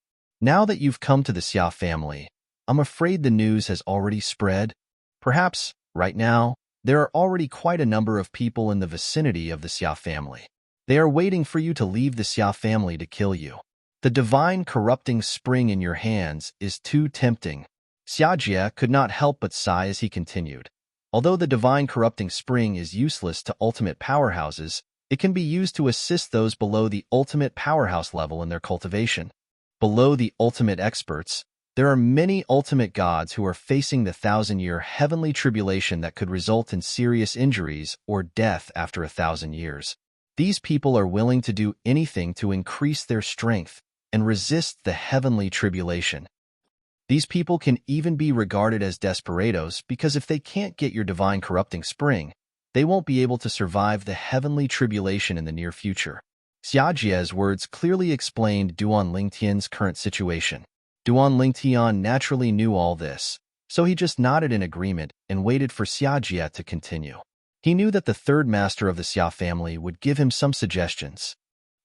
Now that you've come to the Xia family, I'm afraid the news has already spread. Perhaps, right now, there are already quite a number of people in the vicinity of the Xia family. They are waiting for you to leave the Xia family to kill you. The divine corrupting spring in your hands is too tempting." Xiajia could not help but sigh as he continued. Although the divine corrupting spring is useless to ultimate powerhouses, it can be used to assist those below the ultimate powerhouse level in their cultivation. Below the ultimate experts, there are many ultimate gods who are facing the 1,000-year heavenly tribulation that could result in serious injuries or death after 1,000 years. These people are willing to do anything to increase their strength and resist the heavenly tribulation. These people can even be regarded as desperados because if they can't get your divine corrupting spring, they won't be able to survive the heavenly tribulation in the near future. Xiaojie's words clearly explained Duan Lingtian's current situation. Duan Lingtian naturally knew all this, so he just nodded in agreement and waited for Xiaojie to continue. He knew that the third master of the Xia family would give him some suggestions.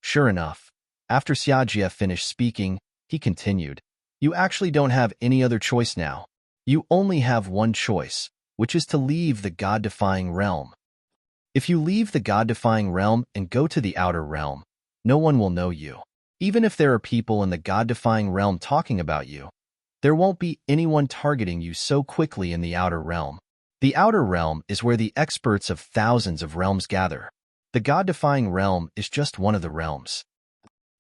Sure enough, after Xiaojie finished speaking, he continued, "You actually don't have any other choice now. You only have one choice, which is to leave the God-defying realm. If you leave the God-defying realm and go to the outer realm, no one will know you. Even if there are people in the God-defying realm talking about you, there won't be anyone targeting you so quickly in the outer realm. The outer realm is where the experts of thousands of realms gather. The God-defying realm is just one of the realms.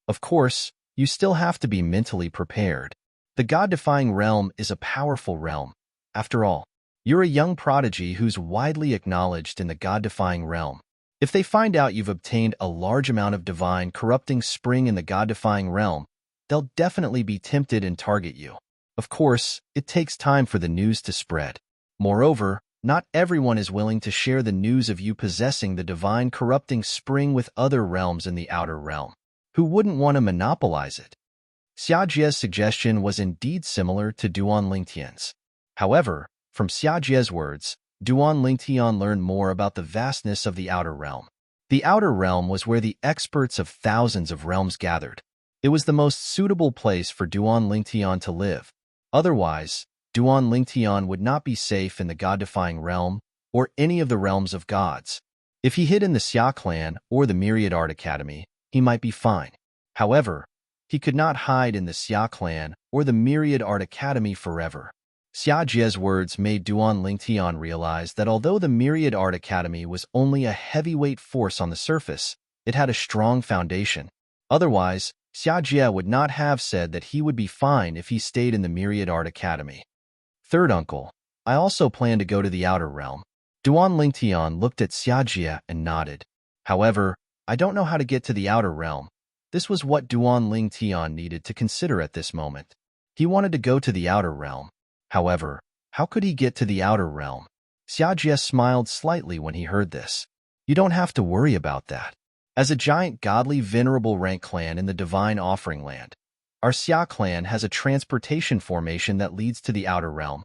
Of course, you still have to be mentally prepared. The God-defying realm is a powerful realm. After all, you're a young prodigy who's widely acknowledged in the God-defying realm. If they find out you've obtained a large amount of divine corrupting spring in the God-defying realm, they'll definitely be tempted and target you. Of course, it takes time for the news to spread. Moreover, not everyone is willing to share the news of you possessing the divine corrupting spring with other realms in the outer realm. Who wouldn't want to monopolize it? Xiaojie's suggestion was indeed similar to Duan Lingtian's. However, from Xiaojie's words, Duan Lingtian learned more about the vastness of the outer realm. The outer realm was where the experts of thousands of realms gathered. It was the most suitable place for Duan Lingtian to live. Otherwise, Duan Lingtian would not be safe in the God-defying realm or any of the realms of gods. If he hid in the Xia clan or the Myriad Art Academy, he might be fine. However, he could not hide in the Xia clan or the Myriad Art Academy forever. Xiaojie's words made Duan Lingtian realize that although the Myriad Art Academy was only a heavyweight force on the surface, it had a strong foundation. Otherwise, Xiaojie would not have said that he would be fine if he stayed in the Myriad Art Academy. Third uncle, I also plan to go to the outer realm. Duan Lingtian looked at Xiaojie and nodded. However, I don't know how to get to the outer realm. This was what Duan Lingtian needed to consider at this moment. He wanted to go to the outer realm. However, how could he get to the outer realm? Xiaojie smiled slightly when he heard this. You don't have to worry about that. As a giant godly venerable rank clan in the divine offering land, our Xia clan has a transportation formation that leads to the outer realm.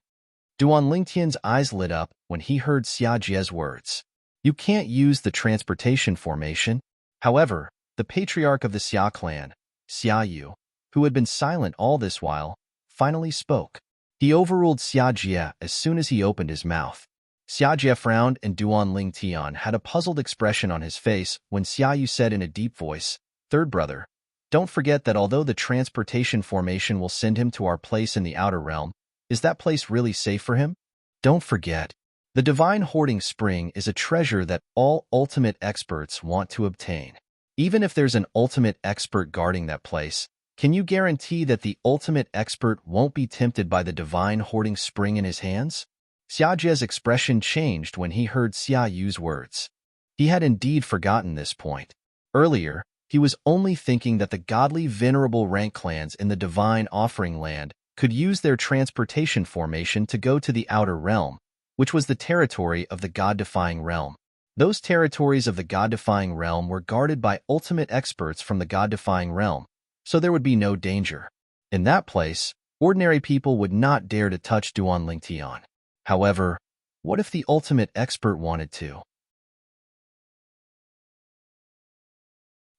Duan Lingtian's eyes lit up when he heard Xiaojie's words. You can't use the transportation formation. However, the patriarch of the Xia clan, Xia Yu, who had been silent all this while, finally spoke. He overruled Xiaojie as soon as he opened his mouth. Xiaojie frowned and Duan Lingtian had a puzzled expression on his face when Xia Yu said in a deep voice, "Third brother, don't forget that although the transportation formation will send him to our place in the outer realm, is that place really safe for him? Don't forget, the divine hoarding spring is a treasure that all ultimate experts want to obtain. Even if there's an ultimate expert guarding that place, can you guarantee that the ultimate expert won't be tempted by the divine hoarding spring in his hands?" Xiaojie's expression changed when he heard Xia Yu's words. He had indeed forgotten this point. Earlier, he was only thinking that the godly venerable rank clans in the divine offering land could use their transportation formation to go to the outer realm, which was the territory of the God-defying realm. Those territories of the God-defying realm were guarded by ultimate experts from the God-defying realm, so there would be no danger. In that place, ordinary people would not dare to touch Duan Lingtian. However, what if the ultimate expert wanted to?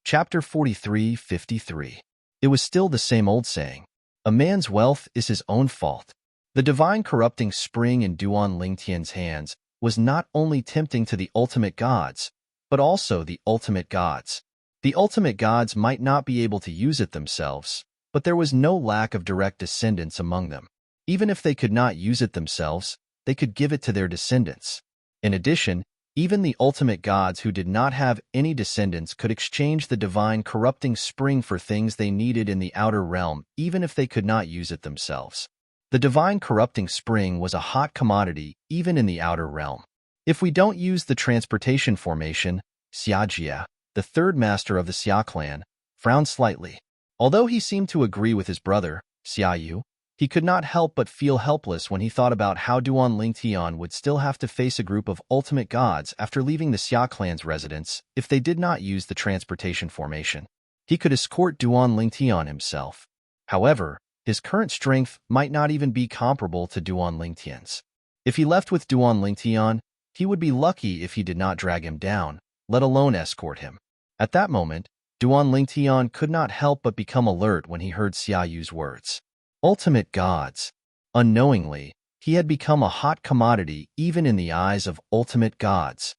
Chapter 43:53. It was still the same old saying. A man's wealth is his own fault. The divine corrupting spring in Duan Lingtian's hands was not only tempting to the ultimate gods, but also the ultimate gods. The ultimate gods might not be able to use it themselves, but there was no lack of direct descendants among them. Even if they could not use it themselves, they could give it to their descendants. In addition, even the ultimate gods who did not have any descendants could exchange the divine corrupting spring for things they needed in the outer realm, even if they could not use it themselves. The divine corrupting spring was a hot commodity even in the outer realm. If we don't use the transportation formation, Xiaojie, the third master of the Xia clan, frowned slightly. Although he seemed to agree with his brother, Xia Yu, He could not help but feel helpless when he thought about how Duan Lingtian would still have to face a group of ultimate gods after leaving the Xia clan's residence if they did not use the transportation formation. He could escort Duan Lingtian himself. However, his current strength might not even be comparable to Duan Lingtian's. If he left with Duan Lingtian, he would be lucky if he did not drag him down, let alone escort him. At that moment, Duan Lingtian could not help but become alert when he heard Xia Yu's words. Ultimate gods. Unknowingly, he had become a hot commodity even in the eyes of ultimate gods.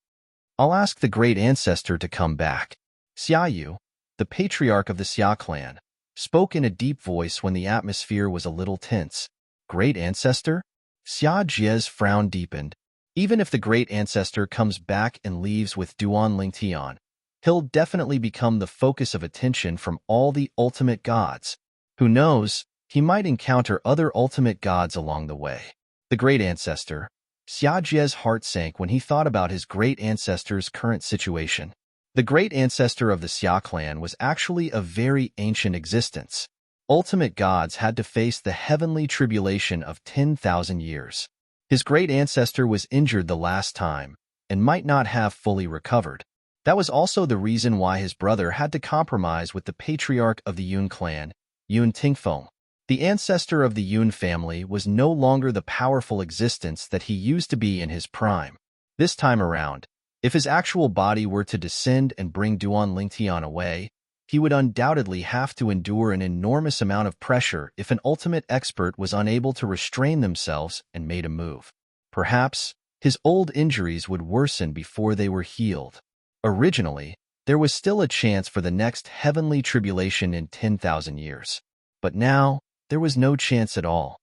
I'll ask the great ancestor to come back. Xia Yu, the patriarch of the Xia clan, spoke in a deep voice when the atmosphere was a little tense. Great ancestor? Xia Jie's frown deepened. Even if the great ancestor comes back and leaves with Duan Lingtian, he'll definitely become the focus of attention from all the ultimate gods. Who knows? He might encounter other ultimate gods along the way. The great ancestor. Xia Jie's heart sank when he thought about his great ancestor's current situation. The great ancestor of the Xia clan was actually a very ancient existence. Ultimate gods had to face the heavenly tribulation of 10,000 years. His great ancestor was injured the last time and might not have fully recovered. That was also the reason why his brother had to compromise with the patriarch of the Yun clan, Yun Tingfeng. The ancestor of the Yun family was no longer the powerful existence that he used to be in his prime. This time around, if his actual body were to descend and bring Duan Lingtian away, he would undoubtedly have to endure an enormous amount of pressure if an ultimate expert was unable to restrain themselves and made a move. Perhaps, his old injuries would worsen before they were healed. Originally, there was still a chance for the next heavenly tribulation in 10,000 years. But now, there was no chance at all.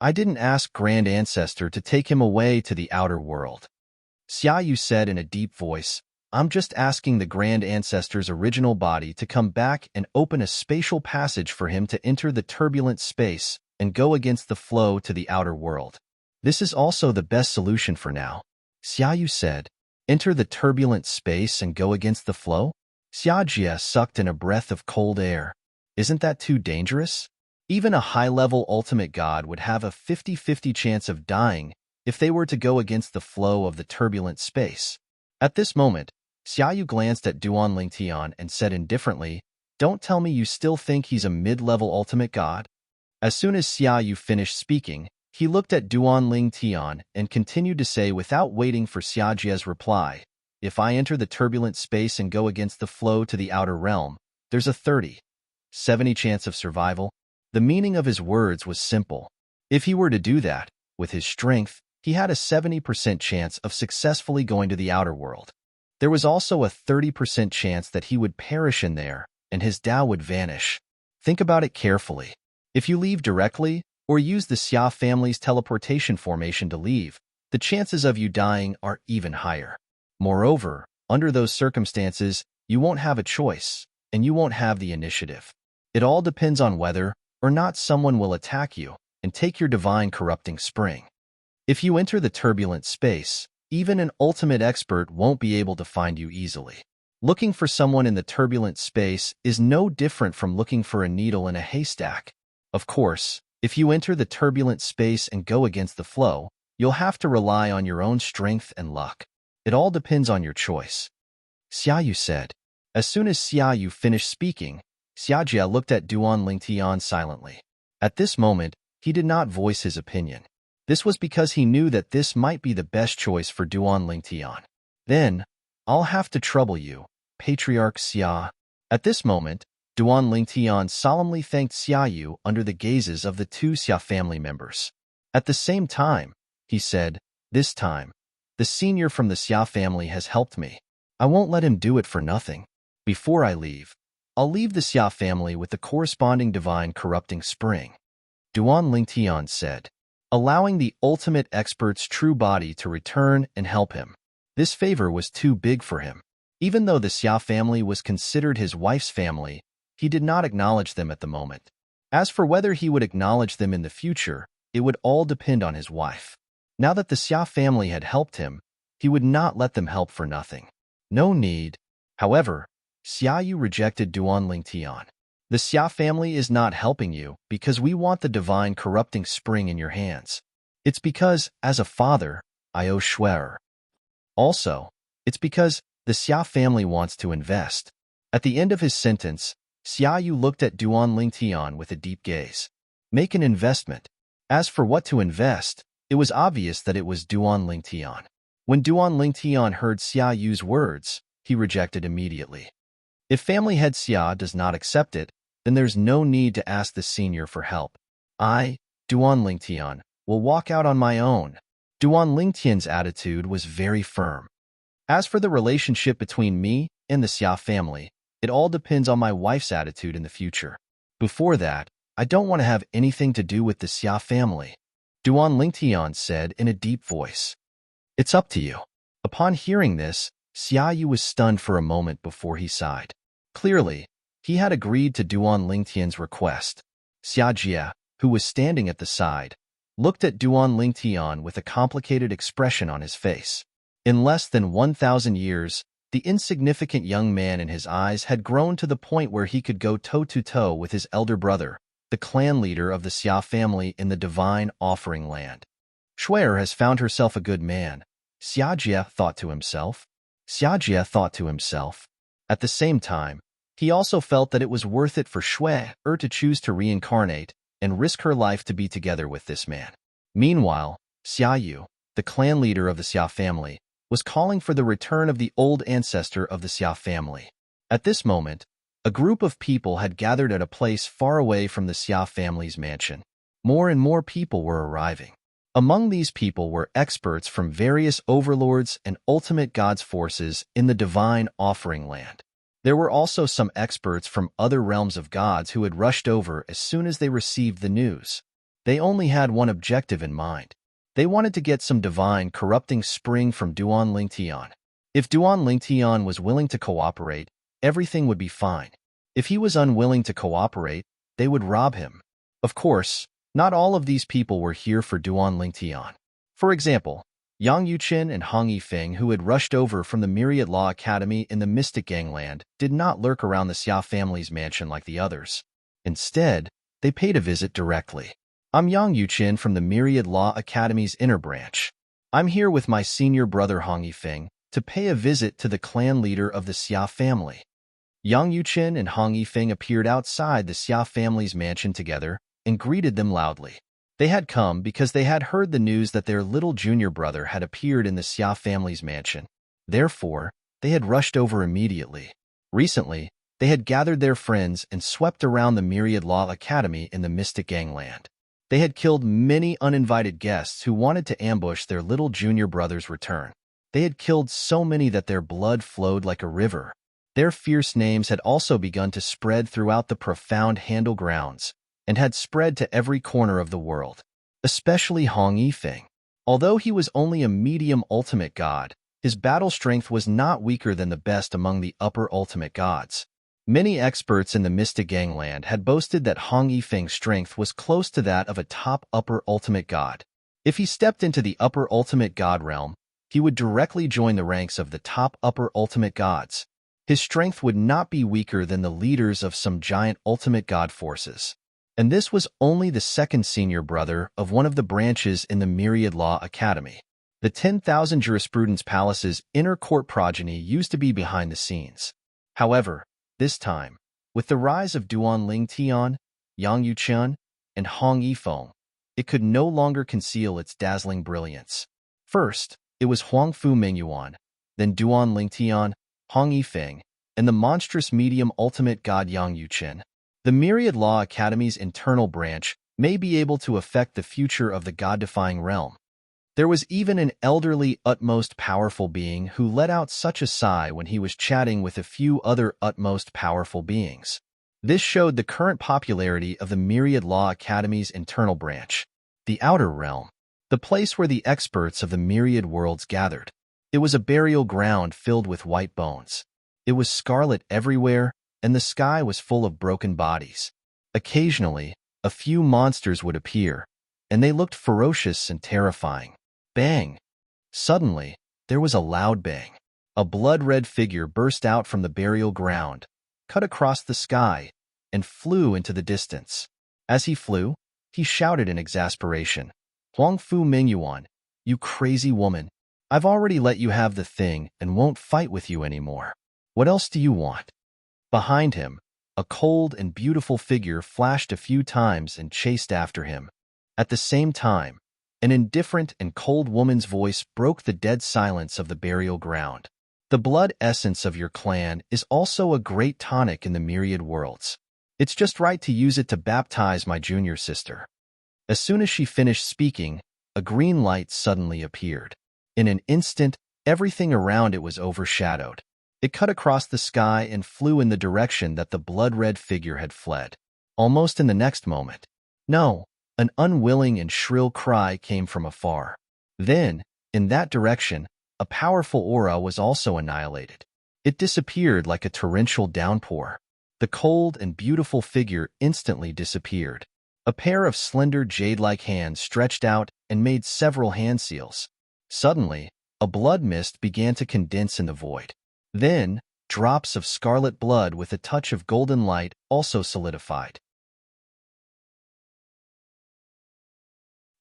I didn't ask Grand Ancestor to take him away to the outer world. Xia Yu said in a deep voice, I'm just asking the Grand Ancestor's original body to come back and open a spatial passage for him to enter the turbulent space and go against the flow to the outer world. This is also the best solution for now. Xia Yu said, enter the turbulent space and go against the flow? Xia Jie sucked in a breath of cold air. Isn't that too dangerous? Even a high-level ultimate god would have a 50-50 chance of dying if they were to go against the flow of the turbulent space. At this moment, Xia Yu glanced at Duan Lingtian and said indifferently, don't tell me you still think he's a mid-level ultimate god? As soon as Xia Yu finished speaking, he looked at Duan Lingtian and continued to say without waiting for Xia Jie's reply, if I enter the turbulent space and go against the flow to the outer realm, there's a 30-70 chance of survival. The meaning of his words was simple. If he were to do that, with his strength, he had a 70% chance of successfully going to the outer world. There was also a 30% chance that he would perish in there, and his Tao would vanish. Think about it carefully. If you leave directly, or use the Xia family's teleportation formation to leave, the chances of you dying are even higher. Moreover, under those circumstances, you won't have a choice, and you won't have the initiative. It all depends on whether or not someone will attack you and take your divine corrupting spring. If you enter the turbulent space, even an ultimate expert won't be able to find you easily. Looking for someone in the turbulent space is no different from looking for a needle in a haystack. Of course, if you enter the turbulent space and go against the flow, you'll have to rely on your own strength and luck. It all depends on your choice. Xia Yu said. As soon as Xia Yu finished speaking, Xia Jie looked at Duan Lingtian silently. At this moment, he did not voice his opinion. This was because he knew that this might be the best choice for Duan Lingtian. Then, I'll have to trouble you, Patriarch Xia. At this moment, Duan Lingtian solemnly thanked Xia Yu under the gazes of the two Xia family members. At the same time, he said, this time, the senior from the Xia family has helped me. I won't let him do it for nothing. Before I leave, I'll leave the Xia family with the corresponding divine corrupting spring. Duan Lingtian said, allowing the ultimate expert's true body to return and help him. This favor was too big for him. Even though the Xia family was considered his wife's family, he did not acknowledge them at the moment. As for whether he would acknowledge them in the future, it would all depend on his wife. Now that the Xia family had helped him, he would not let them help for nothing. No need. However, Xia Yu rejected Duan Lingtian. The Xia family is not helping you because we want the divine corrupting spring in your hands. It's because, as a father, I owe swear. Also, it's because the Xia family wants to invest. At the end of his sentence, Xia Yu looked at Duan Lingtian with a deep gaze. Make an investment. As for what to invest, it was obvious that it was Duan Lingtian. When Duan Lingtian heard Xia Yu's words, he rejected immediately. If family head Xia does not accept it, then there's no need to ask the senior for help. I, Duan Lingtian, will walk out on my own. Duan Lingtian's attitude was very firm. As for the relationship between me and the Xia family, it all depends on my wife's attitude in the future. Before that, I don't want to have anything to do with the Xia family, Duan Lingtian said in a deep voice. It's up to you. Upon hearing this, Xia Yu was stunned for a moment before he sighed. Clearly, he had agreed to Duan Lingtian's request. Xia Jie, who was standing at the side, looked at Duan Lingtian with a complicated expression on his face. In less than 1,000 years, the insignificant young man in his eyes had grown to the point where he could go toe-to-toe with his elder brother, the clan leader of the Xia family in the divine offering land. Shui'er has found herself a good man, Xia Jie thought to himself. At the same time, he also felt that it was worth it for Shui'er to choose to reincarnate and risk her life to be together with this man. Meanwhile, Xia Yu, the clan leader of the Xia family, was calling for the return of the old ancestor of the Xia family. At this moment, a group of people had gathered at a place far away from the Xia family's mansion. More and more people were arriving. Among these people were experts from various overlords and ultimate gods' forces in the divine offering land. There were also some experts from other realms of gods who had rushed over as soon as they received the news. They only had one objective in mind. They wanted to get some divine corrupting spring from Duan Lingtian. If Duan Lingtian was willing to cooperate, everything would be fine. If he was unwilling to cooperate, they would rob him. Of course, not all of these people were here for Duan Lingtian. For example, Yang Yuqin and Hong Yifeng, who had rushed over from the Myriad Law Academy in the Mystic Gangland, did not lurk around the Xia family's mansion like the others. Instead, they paid a visit directly. I'm Yang Yuqin from the Myriad Law Academy's inner branch. I'm here with my senior brother Hong Yifeng to pay a visit to the clan leader of the Xia family. Yang Yuqin and Hong Yifeng appeared outside the Xia family's mansion together and greeted them loudly. They had come because they had heard the news that their little junior brother had appeared in the Xia family's mansion. Therefore, they had rushed over immediately. Recently, they had gathered their friends and swept around the Myriad Law Academy in the Mystic Gangland. They had killed many uninvited guests who wanted to ambush their little junior brother's return. They had killed so many that their blood flowed like a river. Their fierce names had also begun to spread throughout the profound Handle grounds, and had spread to every corner of the world, especially Hong Yifeng. Although he was only a medium ultimate god, his battle strength was not weaker than the best among the upper ultimate gods. Many experts in the Mystic Gangland had boasted that Hong Yifeng's strength was close to that of a top upper ultimate god. If he stepped into the upper ultimate god realm, he would directly join the ranks of the top upper ultimate gods. His strength would not be weaker than the leaders of some giant ultimate god forces. And this was only the second senior brother of one of the branches in the Myriad Law Academy. The 10,000 Jurisprudence Palace's inner court progeny used to be behind the scenes. However, this time, with the rise of Duan Lingtian, Yang Yuqian, and Hong Yifeng, it could no longer conceal its dazzling brilliance. First, it was Huangfu Mengyuan, then Duan Lingtian, Hong Yifeng, and the monstrous medium ultimate god Yang Yuqin. The Myriad Law Academy's internal branch may be able to affect the future of the god-defying realm. There was even an elderly, utmost powerful being who let out such a sigh when he was chatting with a few other utmost powerful beings. This showed the current popularity of the Myriad Law Academy's internal branch, the Outer Realm, the place where the experts of the myriad worlds gathered. It was a burial ground filled with white bones. It was scarlet everywhere, and the sky was full of broken bodies. Occasionally, a few monsters would appear, and they looked ferocious and terrifying. Bang! Suddenly, there was a loud bang. A blood-red figure burst out from the burial ground, cut across the sky, and flew into the distance. As he flew, he shouted in exasperation, "Huang Fu Mingyuan, you crazy woman. I've already let you have the thing and won't fight with you anymore. What else do you want?" Behind him, a cold and beautiful figure flashed a few times and chased after him. At the same time, an indifferent and cold woman's voice broke the dead silence of the burial ground. "The blood essence of your clan is also a great tonic in the myriad worlds. It's just right to use it to baptize my junior sister." As soon as she finished speaking, a green light suddenly appeared. In an instant, everything around it was overshadowed. It cut across the sky and flew in the direction that the blood-red figure had fled. Almost in the next moment, no, an unwilling and shrill cry came from afar. Then, in that direction, a powerful aura was also annihilated. It disappeared like a torrential downpour. The cold and beautiful figure instantly disappeared. A pair of slender jade-like hands stretched out and made several hand seals. Suddenly, a blood mist began to condense in the void. Then, drops of scarlet blood with a touch of golden light also solidified.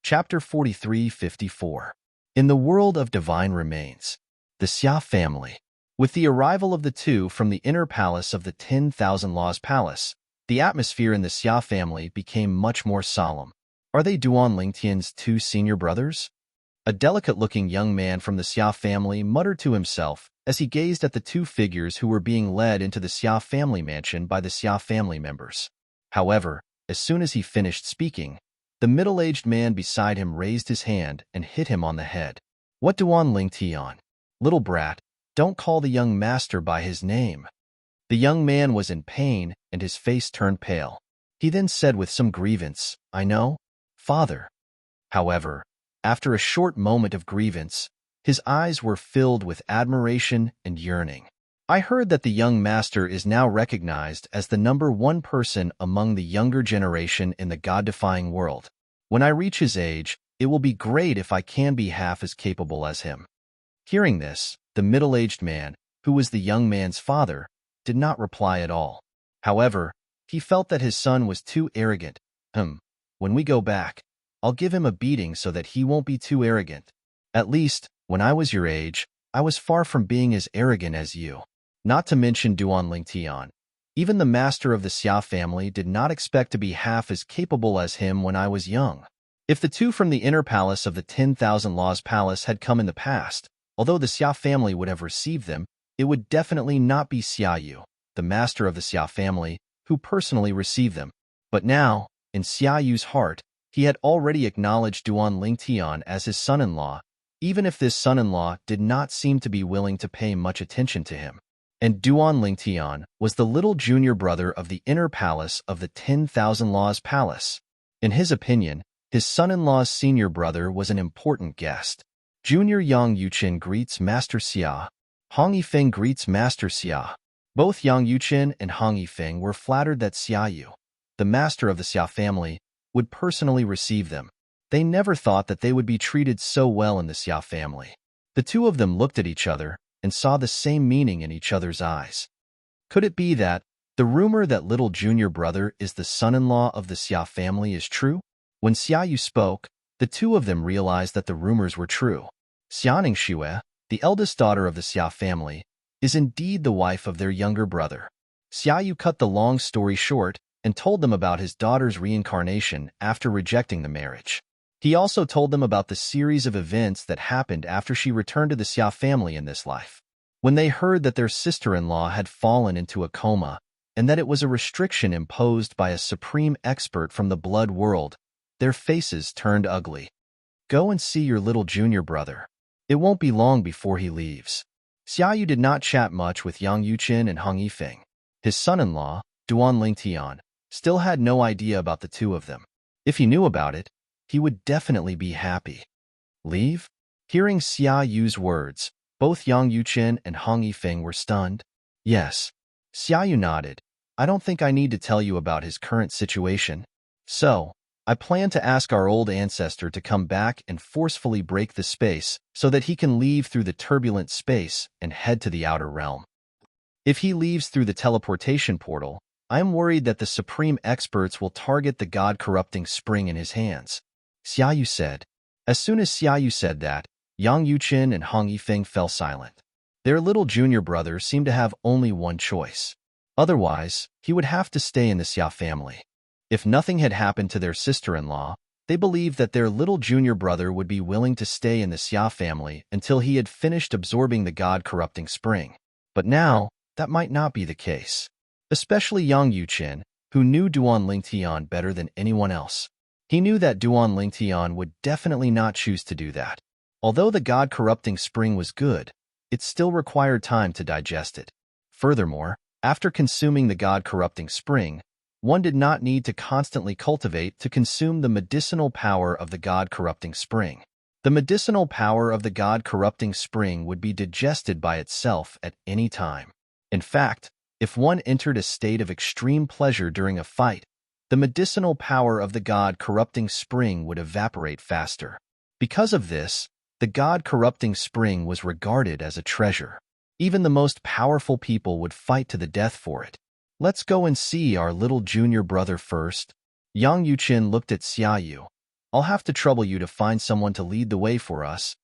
Chapter 43-54. In the world of divine remains, the Xia family. With the arrival of the two from the inner palace of the 10,000 Laws Palace, the atmosphere in the Xia family became much more solemn. Are they Duan Lingtian's two senior brothers? A delicate-looking young man from the Xia family muttered to himself as he gazed at the two figures who were being led into the Xia family mansion by the Xia family members. However, as soon as he finished speaking, the middle-aged man beside him raised his hand and hit him on the head. "What Duan Lingtian? Little brat, don't call the young master by his name." The young man was in pain and his face turned pale. He then said with some grievance, "I know, father." However, after a short moment of grievance, his eyes were filled with admiration and yearning. "I heard that the young master is now recognized as the #1 person among the younger generation in the god-defying world. When I reach his age, it will be great if I can be half as capable as him." Hearing this, the middle-aged man, who was the young man's father, did not reply at all. However, he felt that his son was too arrogant. When we go back, I'll give him a beating so that he won't be too arrogant. At least, when I was your age, I was far from being as arrogant as you." Not to mention Duan Lingtian. Even the master of the Xia family did not expect to be half as capable as him when I was young. If the two from the inner palace of the 10,000 Laws Palace had come in the past, although the Xia family would have received them, it would definitely not be Xia Yu, the master of the Xia family, who personally received them. But now, in Xia Yu's heart, he had already acknowledged Duan Lingtian as his son-in-law, even if this son-in-law did not seem to be willing to pay much attention to him. And Duan Lingtian was the little junior brother of the inner palace of the 10,000 Laws Palace. In his opinion, his son-in-law's senior brother was an important guest. Junior Yang Yuqin greets Master Xia. Hong Yifeng greets Master Xia. Both Yang Yuqin and Hong Yifeng were flattered that Xia Yu, the master of the Xia family, would personally receive them. They never thought that they would be treated so well in the Xia family. The two of them looked at each other and saw the same meaning in each other's eyes. Could it be that the rumor that little junior brother is the son-in-law of the Xia family is true? When Xia Yu spoke, the two of them realized that the rumors were true. Xianing Xue, the eldest daughter of the Xia family, is indeed the wife of their younger brother. Xia Yu cut the long story short and told them about his daughter's reincarnation after rejecting the marriage. He also told them about the series of events that happened after she returned to the Xia family in this life. When they heard that their sister-in-law had fallen into a coma and that it was a restriction imposed by a supreme expert from the blood world, their faces turned ugly. "Go and see your little junior brother. It won't be long before he leaves." Xia Yu did not chat much with Yang Yuqin and Hong Yifeng. His son-in-law, Duan Lingtian, still had no idea about the two of them. If he knew about it, he would definitely be happy. "Leave?" Hearing Xia Yu's words, both Yang Yuqin and Hong Yifeng were stunned. "Yes." Xia Yu nodded. "I don't think I need to tell you about his current situation. So, I plan to ask our old ancestor to come back and forcefully break the space so that he can leave through the turbulent space and head to the outer realm. If he leaves through the teleportation portal, I am worried that the supreme experts will target the god-corrupting spring in his hands, Xiaoyu said. As soon as Xiaoyu said that, Yang Yuqin and Hong Yifeng fell silent. Their little junior brother seemed to have only one choice. Otherwise, he would have to stay in the Xia family. If nothing had happened to their sister-in-law, they believed that their little junior brother would be willing to stay in the Xia family until he had finished absorbing the god-corrupting spring. But now, that might not be the case. Especially Yang Yuqin, who knew Duan Lingtian better than anyone else. He knew that Duan Lingtian would definitely not choose to do that. Although the god-corrupting spring was good, it still required time to digest it. Furthermore, after consuming the god-corrupting spring, one did not need to constantly cultivate to consume the medicinal power of the god-corrupting spring. The medicinal power of the god-corrupting spring would be digested by itself at any time. In fact, if one entered a state of extreme pleasure during a fight, the medicinal power of the god-corrupting spring would evaporate faster. Because of this, the god-corrupting spring was regarded as a treasure. Even the most powerful people would fight to the death for it. Let's go and see our little junior brother first. Yang Yuqin looked at Xiaoyu. I'll have to trouble you to find someone to lead the way for us.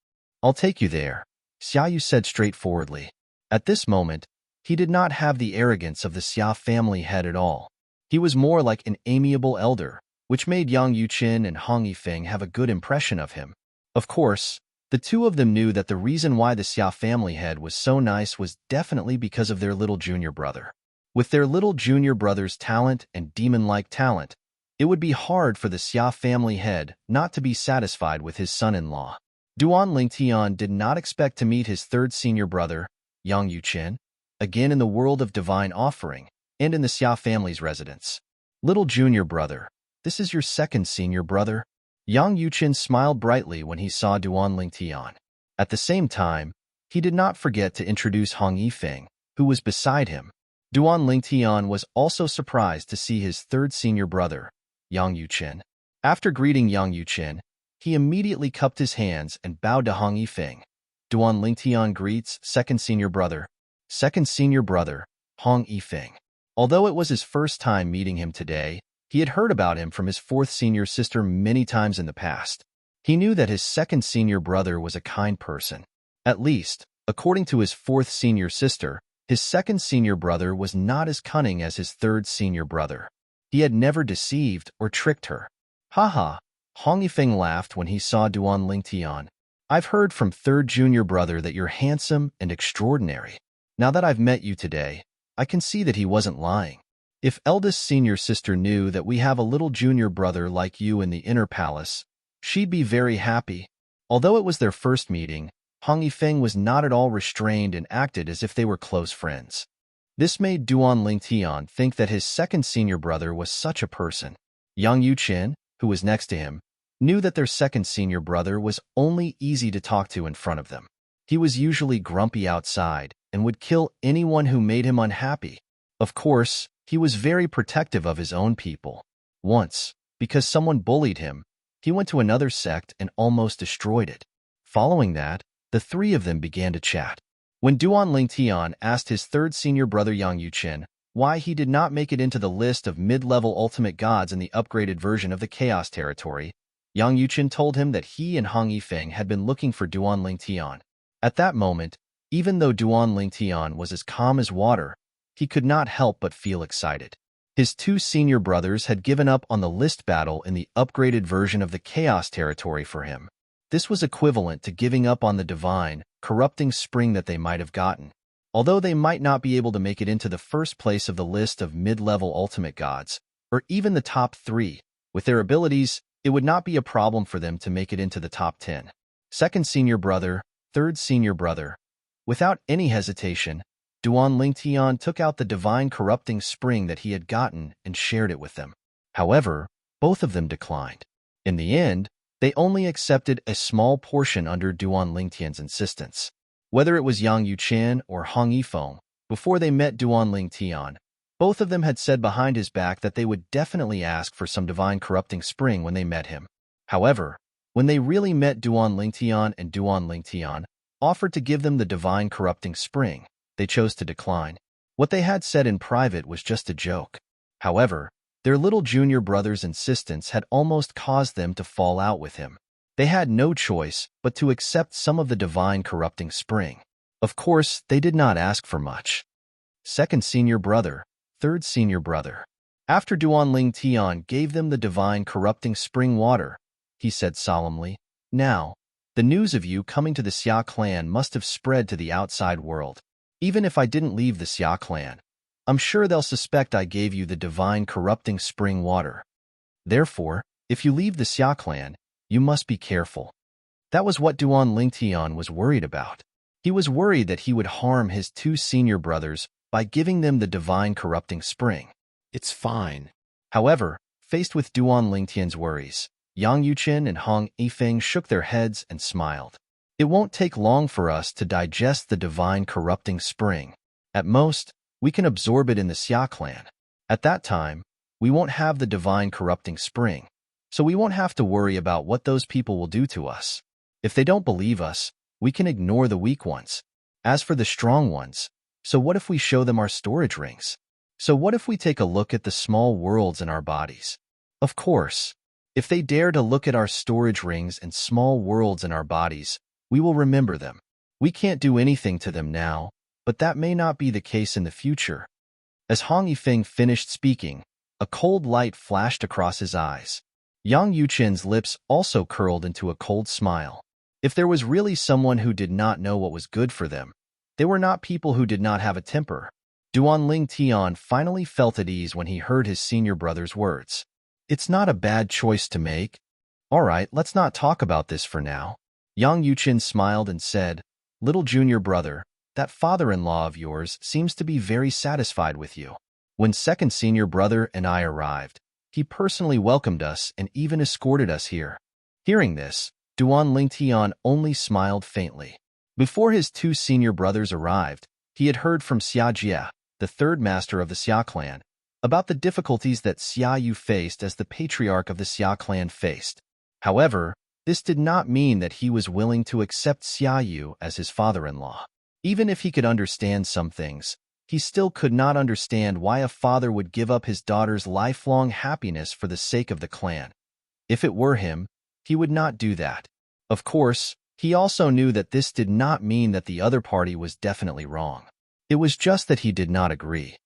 I'll take you there, Xiaoyu said straightforwardly. At this moment, he did not have the arrogance of the Xia family head at all. He was more like an amiable elder, which made Yang Yuqin and Hong Yifeng have a good impression of him. Of course, the two of them knew that the reason why the Xia family head was so nice was definitely because of their little junior brother. With their little junior brother's talent and demon-like talent, it would be hard for the Xia family head not to be satisfied with his son-in-law. Duan Lingtian did not expect to meet his third senior brother, Yang Yuqin, again in the world of divine offering and in the Xia family's residence. Little junior brother, this is your second senior brother? Yang Yuqin smiled brightly when he saw Duan Lingtian. At the same time, he did not forget to introduce Hong Yifeng, who was beside him. Duan Lingtian was also surprised to see his third senior brother, Yang Yuqin. After greeting Yang Yuqin, he immediately cupped his hands and bowed to Hong Yifeng. Duan Lingtian greets second senior brother, Hong Yifeng. Although it was his first time meeting him today, he had heard about him from his fourth senior sister many times in the past. He knew that his second senior brother was a kind person. At least, according to his fourth senior sister, his second senior brother was not as cunning as his third senior brother. He had never deceived or tricked her. Haha, Hong Yifeng laughed when he saw Duan Lingtian. I've heard from third junior brother that you're handsome and extraordinary. Now that I've met you today, I can see that he wasn't lying. If eldest senior sister knew that we have a little junior brother like you in the inner palace, she'd be very happy. Although it was their first meeting, Hong Yifeng was not at all restrained and acted as if they were close friends. This made Duan Lingtian think that his second senior brother was such a person. Yang Yuqin, who was next to him, knew that their second senior brother was only easy to talk to in front of them. He was usually grumpy outside and would kill anyone who made him unhappy. Of course, he was very protective of his own people. Once, because someone bullied him, he went to another sect and almost destroyed it. Following that, the three of them began to chat. When Duan Lingtian asked his third senior brother Yang Yuqin why he did not make it into the list of mid-level ultimate gods in the upgraded version of the Chaos Territory, Yang Yuqin told him that he and Hong Yifeng had been looking for Duan Lingtian. At that moment, even though Duan Lingtian was as calm as water, he could not help but feel excited. His two senior brothers had given up on the list battle in the upgraded version of the Chaos Territory for him. This was equivalent to giving up on the divine, corrupting spring that they might have gotten. Although they might not be able to make it into the first place of the list of mid-level ultimate gods, or even the top 3, with their abilities, it would not be a problem for them to make it into the top 10. Second senior brother, third senior brother. Without any hesitation, Duan Lingtian took out the divine corrupting spring that he had gotten and shared it with them. However, both of them declined. In the end, they only accepted a small portion under Duan Lingtian's insistence. Whether it was Yang Yuqin or Hong Yifeng, before they met Duan Lingtian, both of them had said behind his back that they would definitely ask for some divine corrupting spring when they met him. However, when they really met Duan Lingtian and Duan Lingtian offered to give them the divine corrupting spring, they chose to decline. What they had said in private was just a joke. However, their little junior brother's insistence had almost caused them to fall out with him. They had no choice but to accept some of the divine corrupting spring. Of course, they did not ask for much. Second senior brother, third senior brother. After Duanling Tian gave them the divine corrupting spring water, he said solemnly, "Now, the news of you coming to the Xia clan must have spread to the outside world. Even if I didn't leave the Xia clan, I'm sure they'll suspect I gave you the divine corrupting spring water. Therefore, if you leave the Xia clan, you must be careful." That was what Duanling Tian was worried about. He was worried that he would harm his two senior brothers by giving them the divine corrupting spring. It's fine. However, faced with Duanling Tian's worries, Yang Yuqin and Hong Yifeng shook their heads and smiled. It won't take long for us to digest the divine corrupting spring. At most, we can absorb it in the Xia clan. At that time, we won't have the divine corrupting spring, so we won't have to worry about what those people will do to us. If they don't believe us, we can ignore the weak ones. As for the strong ones, so what if we show them our storage rings? So what if we take a look at the small worlds in our bodies? Of course, if they dare to look at our storage rings and small worlds in our bodies, we will remember them. We can't do anything to them now, but that may not be the case in the future. As Hong Yifeng finished speaking, a cold light flashed across his eyes. Yang Yuqin's lips also curled into a cold smile. If there was really someone who did not know what was good for them, they were not people who did not have a temper. Duanling Tian finally felt at ease when he heard his senior brother's words. It's not a bad choice to make. All right, let's not talk about this for now. Yang Yuqin smiled and said, "Little junior brother, that father-in-law of yours seems to be very satisfied with you. When second senior brother and I arrived, he personally welcomed us and even escorted us here." Hearing this, Duanling Tian only smiled faintly. Before his two senior brothers arrived, he had heard from Xia Jie, the third master of the Xia clan, about the difficulties that Xia Yu faced as the patriarch of the Xia clan faced. However, this did not mean that he was willing to accept Xia Yu as his father-in-law. Even if he could understand some things, he still could not understand why a father would give up his daughter's lifelong happiness for the sake of the clan. If it were him, he would not do that. Of course, he also knew that this did not mean that the other party was definitely wrong. It was just that he did not agree.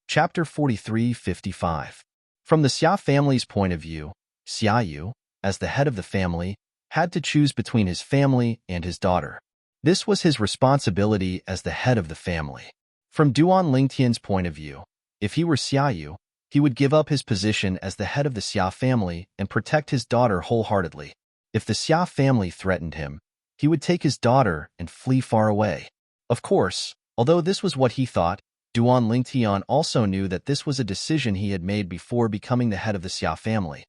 Chapter 43-55. From the Xia family's point of view, Xia Yu, as the head of the family, had to choose between his family and his daughter. This was his responsibility as the head of the family. From Duanling Tian's point of view, if he were Xia Yu, he would give up his position as the head of the Xia family and protect his daughter wholeheartedly. If the Xia family threatened him, he would take his daughter and flee far away. Of course, although this was what he thought, Duanling Tian also knew that this was a decision he had made before becoming the head of the Xia family.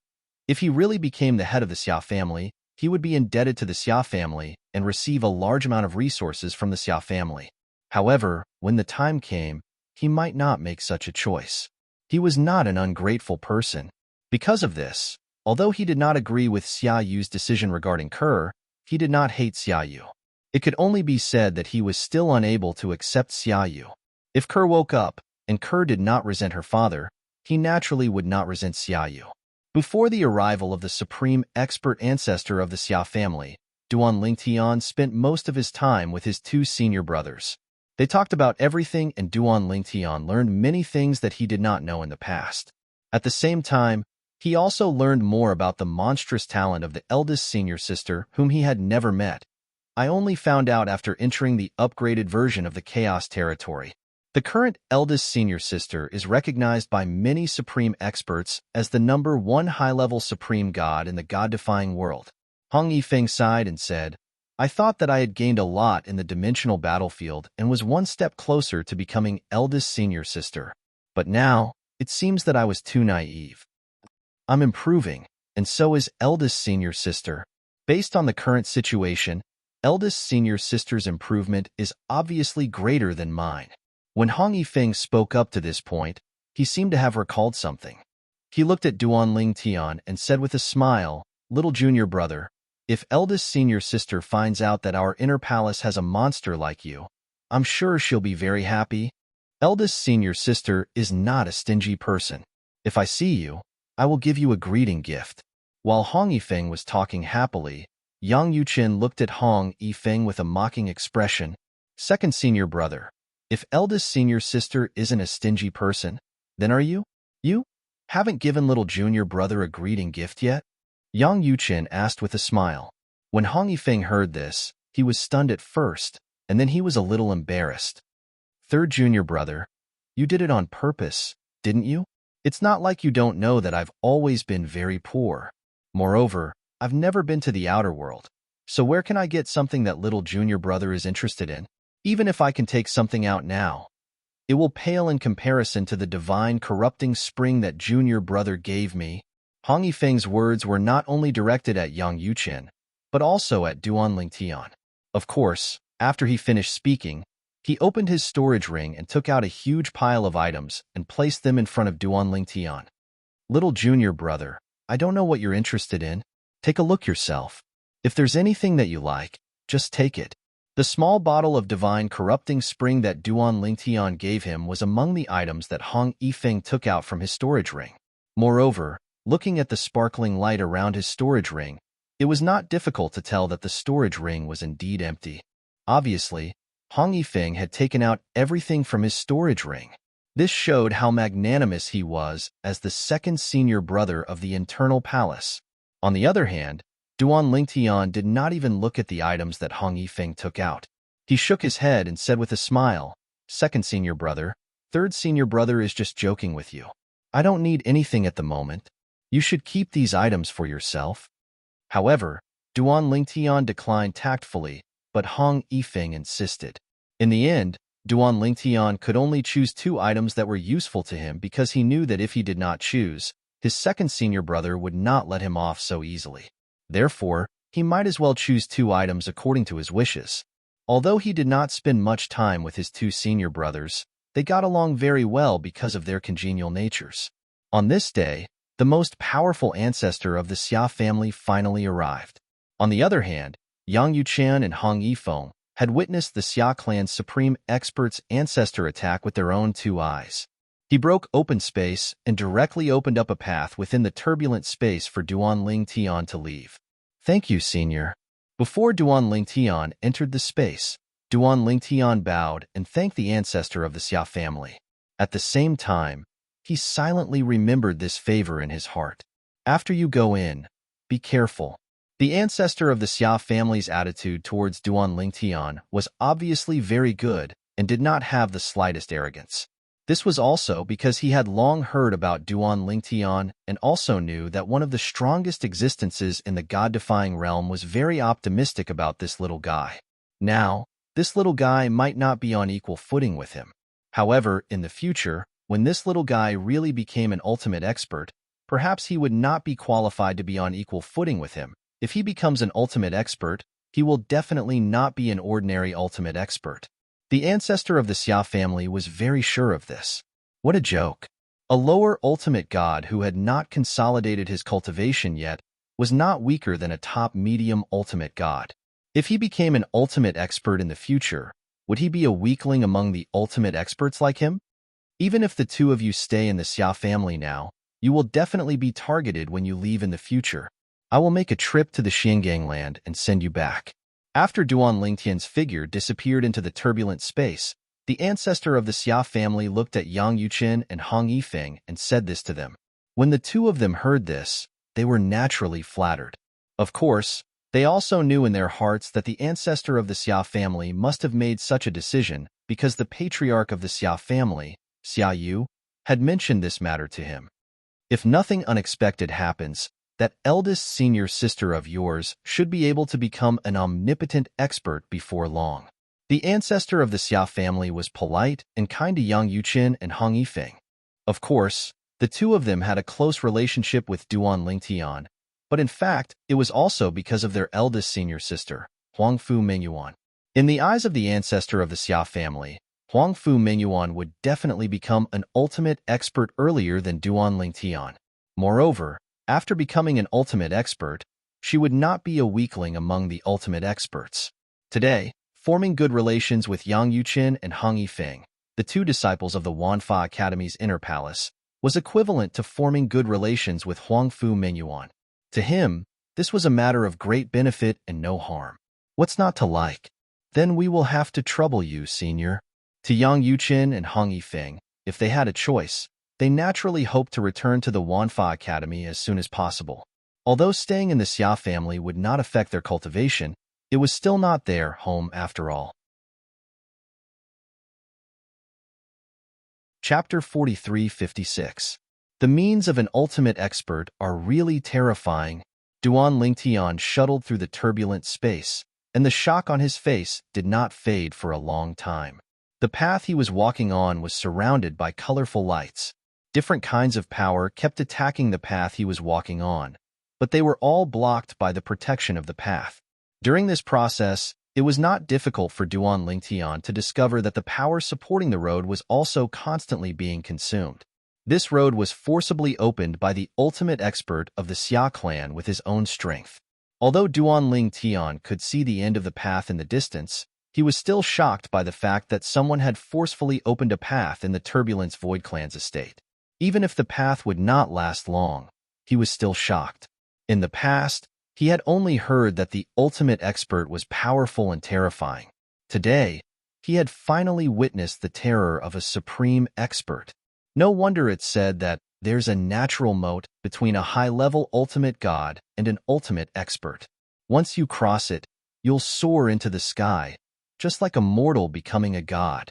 If he really became the head of the Xia family, he would be indebted to the Xia family and receive a large amount of resources from the Xia family. However, when the time came, he might not make such a choice. He was not an ungrateful person. Because of this, although he did not agree with Xia Yu's decision regarding Kerr, he did not hate Xia Yu. It could only be said that he was still unable to accept Xia Yu. If Kerr woke up, and Kerr did not resent her father, he naturally would not resent Xia Yu. Before the arrival of the supreme expert ancestor of the Xia family, Duanling Tian spent most of his time with his two senior brothers. They talked about everything, and Duanling Tian learned many things that he did not know in the past. At the same time, he also learned more about the monstrous talent of the eldest senior sister, whom he had never met. I only found out after entering the upgraded version of the Chaos Territory. The current eldest senior sister is recognized by many supreme experts as the #1 high-level supreme god in the god-defying world. Hong Yifeng sighed and said, "I thought that I had gained a lot in the dimensional battlefield and was one step closer to becoming eldest senior sister. But now, it seems that I was too naive. I'm improving, and so is eldest senior sister. Based on the current situation, eldest senior sister's improvement is obviously greater than mine." When Hong Yifeng spoke up to this point, he seemed to have recalled something. He looked at Duanling Tian and said with a smile, "Little junior brother, if eldest senior sister finds out that our inner palace has a monster like you, I'm sure she'll be very happy." Eldest senior sister is not a stingy person. If I see you, I will give you a greeting gift. While Hong Yifeng was talking happily, Yang Yuqin looked at Hong Yifeng with a mocking expression. Second senior brother, if eldest senior sister isn't a stingy person, then are you? You haven't given little junior brother a greeting gift yet? Yang Yuqin asked with a smile. When Hong Yifeng heard this, he was stunned at first, and then he was a little embarrassed. Third junior brother, you did it on purpose, didn't you? It's not like you don't know that I've always been very poor. Moreover, I've never been to the outer world. So where can I get something that little junior brother is interested in? Even if I can take something out now, it will pale in comparison to the divine corrupting spring that junior brother gave me. Hong Yifeng's words were not only directed at Yang Yuqin, but also at Duan Lingtian. Of course, after he finished speaking, he opened his storage ring and took out a huge pile of items and placed them in front of Duan Lingtian. Little junior brother, I don't know what you're interested in. Take a look yourself. If there's anything that you like, just take it. The small bottle of divine corrupting spring that Duan Lingtian gave him was among the items that Hong Yifeng took out from his storage ring. Moreover, looking at the sparkling light around his storage ring, it was not difficult to tell that the storage ring was indeed empty. Obviously, Hong Yifeng had taken out everything from his storage ring. This showed how magnanimous he was as the second senior brother of the internal palace. On the other hand, Duan Lingtian did not even look at the items that Hong Yifeng took out. He shook his head and said with a smile, Second senior brother, third senior brother is just joking with you. I don't need anything at the moment. You should keep these items for yourself. However, Duan Lingtian declined tactfully, but Hong Yifeng insisted. In the end, Duan Lingtian could only choose 2 items that were useful to him because he knew that if he did not choose, his second senior brother would not let him off so easily. Therefore, he might as well choose 2 items according to his wishes. Although he did not spend much time with his 2 senior brothers, they got along very well because of their congenial natures. On this day, the most powerful ancestor of the Xia family finally arrived. On the other hand, Yang Yuqian and Hong Yifeng had witnessed the Xia clan's supreme expert's ancestor attack with their own 2 eyes. He broke open space and directly opened up a path within the turbulent space for Duan Lingtian to leave. Thank you, senior. Before Duan Lingtian entered the space, Duan Lingtian bowed and thanked the ancestor of the Xia family. At the same time, he silently remembered this favor in his heart. After you go in, be careful. The ancestor of the Xia family's attitude towards Duan Lingtian was obviously very good and did not have the slightest arrogance. This was also because he had long heard about Duan Lingtian and also knew that one of the strongest existences in the god-defying realm was very optimistic about this little guy. Now, this little guy might not be on equal footing with him. However, in the future, when this little guy really became an ultimate expert, perhaps he would not be qualified to be on equal footing with him. If he becomes an ultimate expert, he will definitely not be an ordinary ultimate expert. The ancestor of the Xia family was very sure of this. What a joke. A lower ultimate god who had not consolidated his cultivation yet was not weaker than a top medium ultimate god. If he became an ultimate expert in the future, would he be a weakling among the ultimate experts like him? Even if the 2 of you stay in the Xia family now, you will definitely be targeted when you leave in the future. I will make a trip to the Xiangang land and send you back. After Duan Lingtian's figure disappeared into the turbulent space, the ancestor of the Xia family looked at Yang Yuqin and Hong Yifeng and said this to them. When the 2 of them heard this, they were naturally flattered. Of course, they also knew in their hearts that the ancestor of the Xia family must have made such a decision because the patriarch of the Xia family, Xia Yu, had mentioned this matter to him. If nothing unexpected happens, that eldest senior sister of yours should be able to become an omnipotent expert before long. The ancestor of the Xia family was polite and kind to Yang Yuqin and Hong Yifeng. Of course, the 2 of them had a close relationship with Duan Lingtian, but in fact, it was also because of their eldest senior sister, Huangfu Mingyuan. In the eyes of the ancestor of the Xia family, Huangfu Mingyuan would definitely become an ultimate expert earlier than Duan Lingtian. Moreover, after becoming an ultimate expert, she would not be a weakling among the ultimate experts. Today, forming good relations with Yang Yuqin and Hong Yifeng, the two disciples of the Wanfa Academy's inner palace, was equivalent to forming good relations with Huangfu Menyuan. To him, this was a matter of great benefit and no harm. What's not to like? Then we will have to trouble you, senior. To Yang Yuqin and Hong Yifeng, if they had a choice, they naturally hoped to return to the Wanfa Academy as soon as possible. Although staying in the Xia family would not affect their cultivation, it was still not their home after all. Chapter 43-56. The means of an ultimate expert are really terrifying. Duan Lingtian shuttled through the turbulent space, and the shock on his face did not fade for a long time. The path he was walking on was surrounded by colorful lights. Different kinds of power kept attacking the path he was walking on, but they were all blocked by the protection of the path. During this process, it was not difficult for Duan Lingtian to discover that the power supporting the road was also constantly being consumed. This road was forcibly opened by the ultimate expert of the Xia clan with his own strength. Although Duan Lingtian could see the end of the path in the distance, he was still shocked by the fact that someone had forcefully opened a path in the Turbulence Void Clan's estate. Even if the path would not last long, he was still shocked. In the past, he had only heard that the ultimate expert was powerful and terrifying. Today, he had finally witnessed the terror of a supreme expert. No wonder it said that there's a natural moat between a high-level ultimate god and an ultimate expert. Once you cross it, you'll soar into the sky, just like a mortal becoming a god.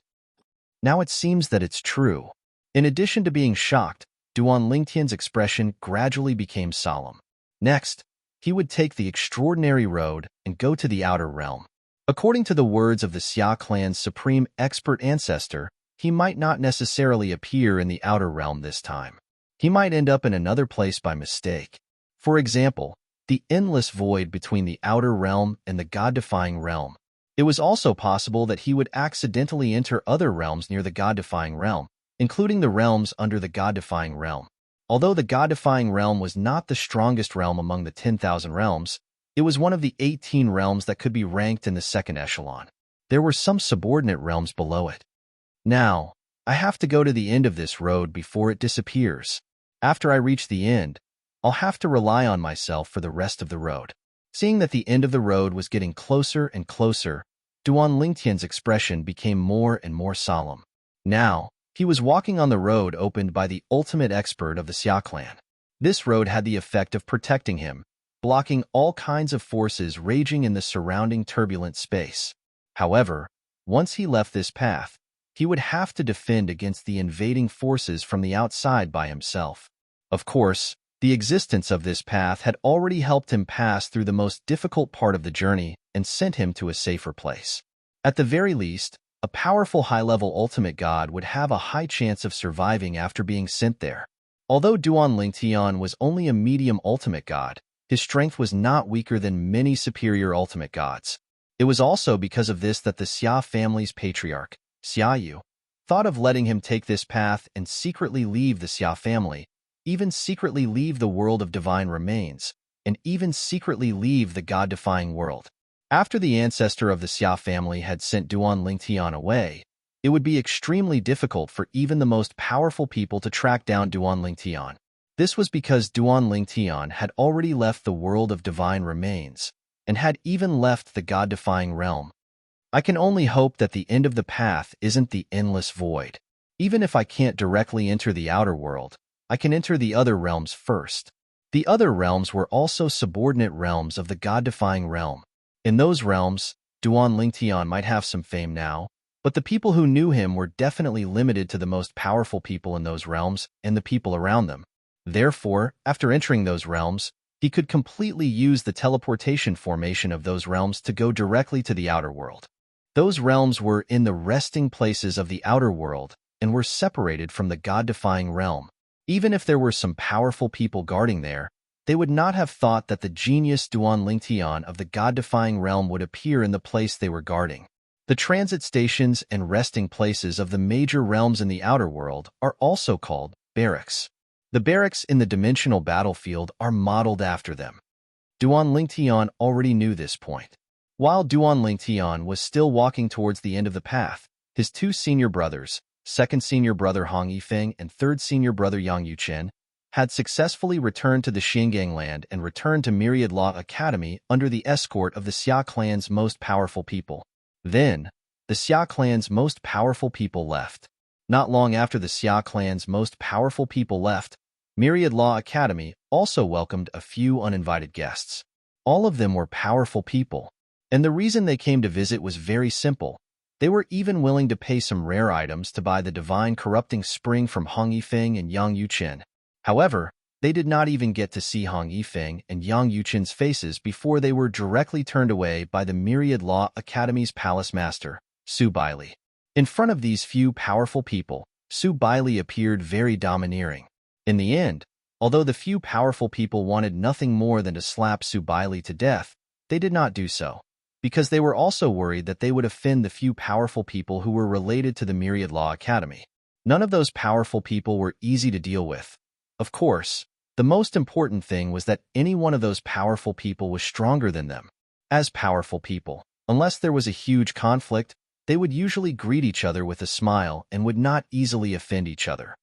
Now it seems that it's true. In addition to being shocked, Duan Lingtian's expression gradually became solemn. Next, he would take the extraordinary road and go to the outer realm. According to the words of the Xia clan's supreme expert ancestor, he might not necessarily appear in the outer realm this time. He might end up in another place by mistake. For example, the endless void between the outer realm and the god-defying realm. It was also possible that he would accidentally enter other realms near the god-defying realm, including the realms under the god-defying realm. Although the god-defying realm was not the strongest realm among the 10,000 realms, it was one of the 18 realms that could be ranked in the second echelon. There were some subordinate realms below it. Now, I have to go to the end of this road before it disappears. After I reach the end, I'll have to rely on myself for the rest of the road. Seeing that the end of the road was getting closer and closer, Duan Lingtian's expression became more and more solemn. Now, he was walking on the road opened by the ultimate expert of the Xia clan. This road had the effect of protecting him, blocking all kinds of forces raging in the surrounding turbulent space. However, once he left this path, he would have to defend against the invading forces from the outside by himself. Of course, the existence of this path had already helped him pass through the most difficult part of the journey and sent him to a safer place. At the very least, a powerful high-level ultimate god would have a high chance of surviving after being sent there. Although Duan Lingtian was only a medium ultimate god, his strength was not weaker than many superior ultimate gods. It was also because of this that the Xia family's patriarch, Xia Yu, thought of letting him take this path and secretly leave the Xia family, even secretly leave the world of divine remains, and even secretly leave the god-defying world. After the ancestor of the Xia family had sent Duan Lingtian away, it would be extremely difficult for even the most powerful people to track down Duan Lingtian. This was because Duan Lingtian had already left the world of divine remains, and had even left the god-defying realm. I can only hope that the end of the path isn't the endless void. Even if I can't directly enter the outer world, I can enter the other realms first. The other realms were also subordinate realms of the god-defying realm. In those realms, Duan Lingtian might have some fame now, but the people who knew him were definitely limited to the most powerful people in those realms and the people around them. Therefore, after entering those realms, he could completely use the teleportation formation of those realms to go directly to the outer world. Those realms were in the resting places of the outer world and were separated from the god-defying realm. Even if there were some powerful people guarding there, they would not have thought that the genius Duan Lingtian of the god-defying realm would appear in the place they were guarding. The transit stations and resting places of the major realms in the outer world are also called barracks. The barracks in the dimensional battlefield are modeled after them. Duan Lingtian already knew this point. While Duan Lingtian was still walking towards the end of the path, his two senior brothers, second senior brother Hong Yifeng, and third senior brother Yang Yuchen, had successfully returned to the Xinjiang land and returned to Myriad Law Academy under the escort of the Xia clan's most powerful people. Then, the Xia clan's most powerful people left. Not long after the Xia clan's most powerful people left, Myriad Law Academy also welcomed a few uninvited guests. All of them were powerful people, and the reason they came to visit was very simple. They were even willing to pay some rare items to buy the divine corrupting spring from Hong Yifeng and Yang Yuchen. However, they did not even get to see Hong Yifeng and Yang Yuchen's faces before they were directly turned away by the Myriad Law Academy's palace master, Su Baili. In front of these few powerful people, Su Baili appeared very domineering. In the end, although the few powerful people wanted nothing more than to slap Su Baili to death, they did not do so, because they were also worried that they would offend the few powerful people who were related to the Myriad Law Academy. None of those powerful people were easy to deal with. Of course, the most important thing was that any one of those powerful people was stronger than them. As powerful people, unless there was a huge conflict, they would usually greet each other with a smile and would not easily offend each other.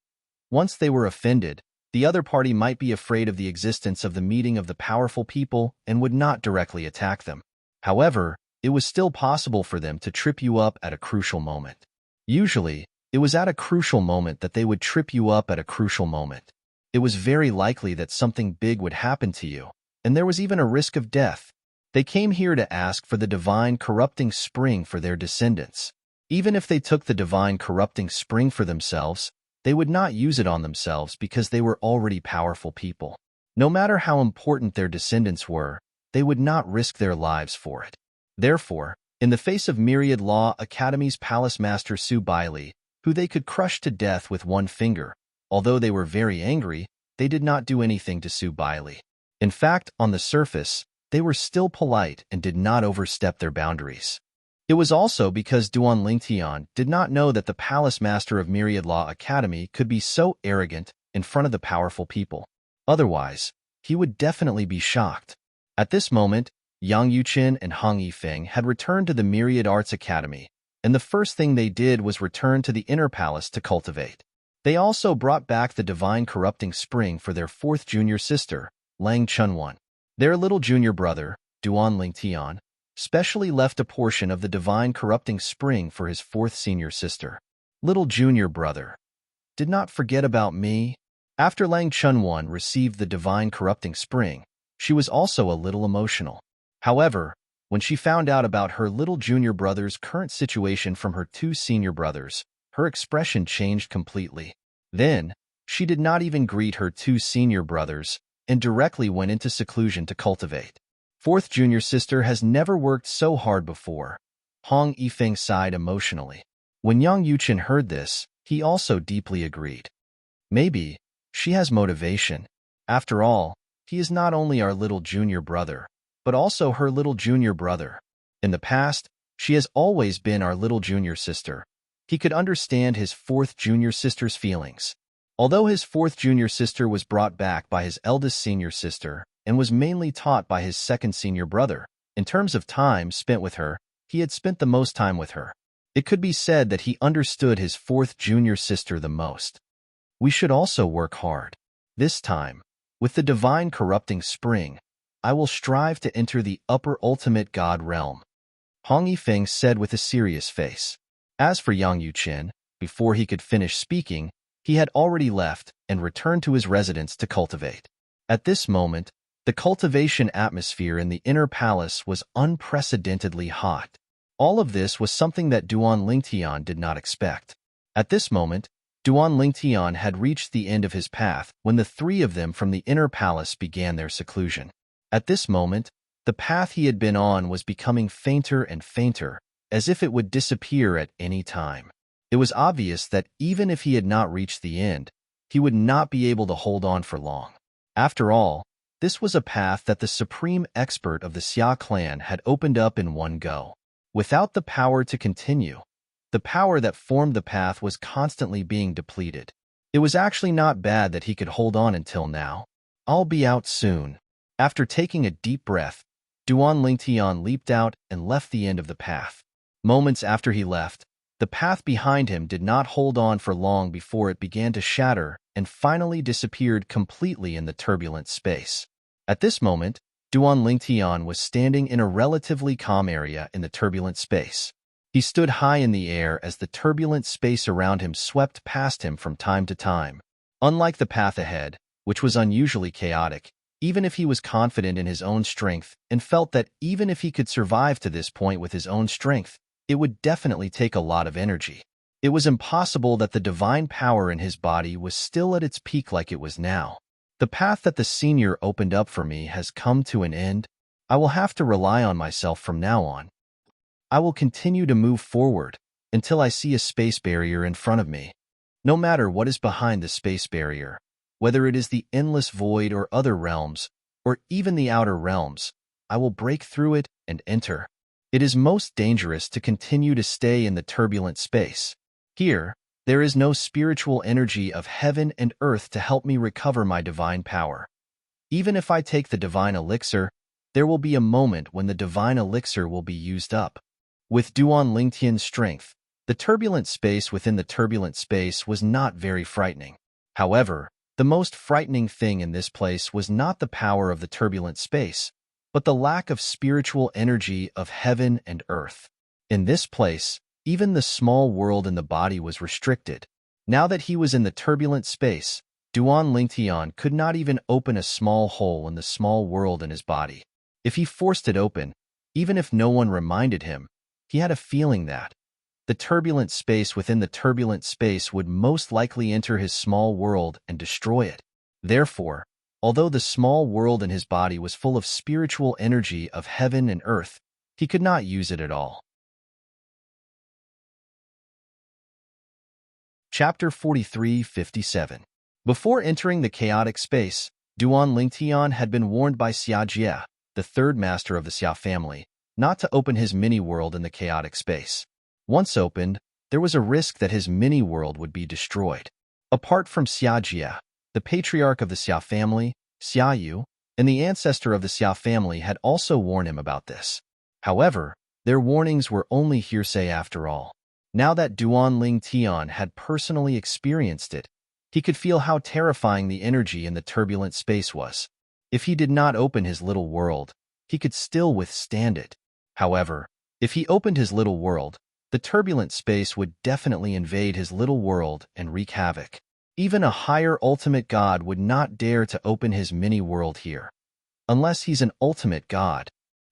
Once they were offended, the other party might be afraid of the existence of the meeting of the powerful people and would not directly attack them. However, it was still possible for them to trip you up at a crucial moment. Usually, it was at a crucial moment that they would trip you up at a crucial moment. It was very likely that something big would happen to you, and there was even a risk of death. They came here to ask for the divine corrupting spring for their descendants. Even if they took the divine corrupting spring for themselves, they would not use it on themselves because they were already powerful people. No matter how important their descendants were, they would not risk their lives for it. Therefore, in the face of Myriad Law Academy's palace master Su Baili, who they could crush to death with one finger, although they were very angry, they did not do anything to Su Baili. In fact, on the surface, they were still polite and did not overstep their boundaries. It was also because Duan Lingtian did not know that the palace master of Myriad Law Academy could be so arrogant in front of the powerful people. Otherwise, he would definitely be shocked. At this moment, Yang Yuchen and Hong Yifeng had returned to the Myriad Arts Academy, and the first thing they did was return to the inner palace to cultivate. They also brought back the divine corrupting spring for their fourth junior sister, Lang Chunwan. Their little junior brother, Duan Lingtian, specially left a portion of the divine corrupting spring for his fourth senior sister. Little junior brother, did not forget about me. After Lang Chunwan received the divine corrupting spring, she was also a little emotional. However, when she found out about her little junior brother's current situation from her two senior brothers, her expression changed completely. Then, she did not even greet her two senior brothers and directly went into seclusion to cultivate. Fourth junior sister has never worked so hard before. Hong Yifeng sighed emotionally. When Yang Yuchen heard this, he also deeply agreed. Maybe she has motivation. After all, he is not only our little junior brother, but also her little junior brother. In the past, she has always been our little junior sister. He could understand his fourth junior sister's feelings. Although his fourth junior sister was brought back by his eldest senior sister and was mainly taught by his second senior brother, in terms of time spent with her, he had spent the most time with her. It could be said that he understood his fourth junior sister the most. We should also work hard. This time, with the divine corrupting spring, I will strive to enter the upper ultimate god realm. Hong Yifeng said with a serious face. As for Yang Yuchen, before he could finish speaking, he had already left and returned to his residence to cultivate. At this moment, the cultivation atmosphere in the inner palace was unprecedentedly hot. All of this was something that Duan Lingtian did not expect. At this moment, Duan Lingtian had reached the end of his path when the three of them from the inner palace began their seclusion. At this moment, the path he had been on was becoming fainter and fainter, as if it would disappear at any time. It was obvious that even if he had not reached the end, he would not be able to hold on for long. After all, this was a path that the supreme expert of the Xia clan had opened up in one go. Without the power to continue, the power that formed the path was constantly being depleted. It was actually not bad that he could hold on until now. I'll be out soon. After taking a deep breath, Duan Lingtian leaped out and left the end of the path. Moments after he left, The path behind him did not hold on for long before it began to shatter and finally disappeared completely in the turbulent space. At this moment, Duan Lingtian was standing in a relatively calm area in the turbulent space. He stood high in the air as the turbulent space around him swept past him from time to time. Unlike the path ahead, which was unusually chaotic, even if he was confident in his own strength and felt that even if he could survive to this point with his own strength, it would definitely take a lot of energy. It was impossible that the divine power in his body was still at its peak like it was now. The path that the senior opened up for me has come to an end. I will have to rely on myself from now on. I will continue to move forward until I see a space barrier in front of me. No matter what is behind the space barrier, whether it is the endless void or other realms, or even the outer realms, I will break through it and enter. It is most dangerous to continue to stay in the turbulent space. Here, there is no spiritual energy of heaven and earth to help me recover my divine power. Even if I take the divine elixir, there will be a moment when the divine elixir will be used up. With Duan Lingtian's strength, the turbulent space within the turbulent space was not very frightening. However, the most frightening thing in this place was not the power of the turbulent space, but the lack of spiritual energy of heaven and earth. In this place, even the small world in the body was restricted. Now that he was in the turbulent space, Duan Lingtian could not even open a small hole in the small world in his body. If he forced it open, even if no one reminded him, he had a feeling that the turbulent space within the turbulent space would most likely enter his small world and destroy it. Therefore, although the small world in his body was full of spiritual energy of heaven and earth, he could not use it at all. Chapter 43:57. Before entering the chaotic space, Duan Lingtian had been warned by Xia Jie, the third master of the Xia family, not to open his mini-world in the chaotic space. Once opened, there was a risk that his mini-world would be destroyed. Apart from Xia Jie, the patriarch of the Xia family, Xia Yu, and the ancestor of the Xia family had also warned him about this. However, their warnings were only hearsay after all. Now that Duan Lingtian had personally experienced it, he could feel how terrifying the energy in the turbulent space was. If he did not open his little world, he could still withstand it. However, if he opened his little world, the turbulent space would definitely invade his little world and wreak havoc. Even a higher ultimate god would not dare to open his mini-world here, unless he's an ultimate god.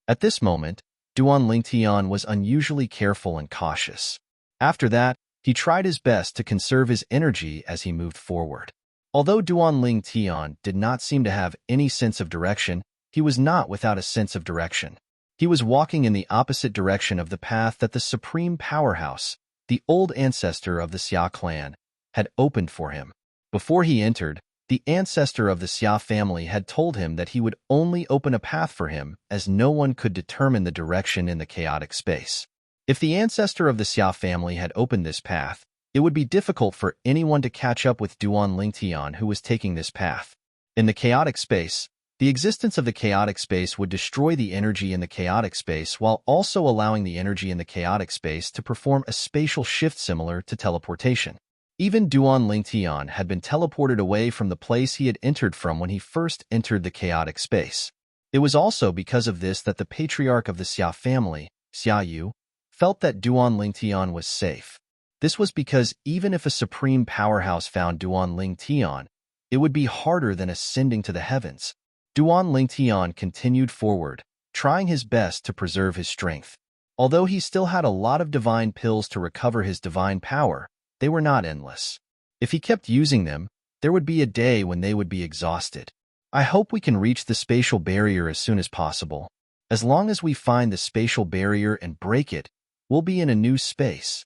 At this moment, Duan Lingtian was unusually careful and cautious. After that, he tried his best to conserve his energy as he moved forward. Although Duan Lingtian did not seem to have any sense of direction, he was not without a sense of direction. He was walking in the opposite direction of the path that the supreme powerhouse, the old ancestor of the Xia clan, had opened for him. Before he entered, the ancestor of the Xia family had told him that he would only open a path for him as no one could determine the direction in the chaotic space. If the ancestor of the Xia family had opened this path, it would be difficult for anyone to catch up with Duan Lingtian who was taking this path. In the chaotic space, the existence of the chaotic space would destroy the energy in the chaotic space while also allowing the energy in the chaotic space to perform a spatial shift similar to teleportation. Even Duan Lingtian had been teleported away from the place he had entered from when he first entered the chaotic space. It was also because of this that the patriarch of the Xia family, Xia Yu, felt that Duan Lingtian was safe. This was because even if a supreme powerhouse found Duan Lingtian, it would be harder than ascending to the heavens. Duan Lingtian continued forward, trying his best to preserve his strength. Although he still had a lot of divine pills to recover his divine power, they were not endless. If he kept using them, there would be a day when they would be exhausted. I hope we can reach the spatial barrier as soon as possible. As long as we find the spatial barrier and break it, we'll be in a new space.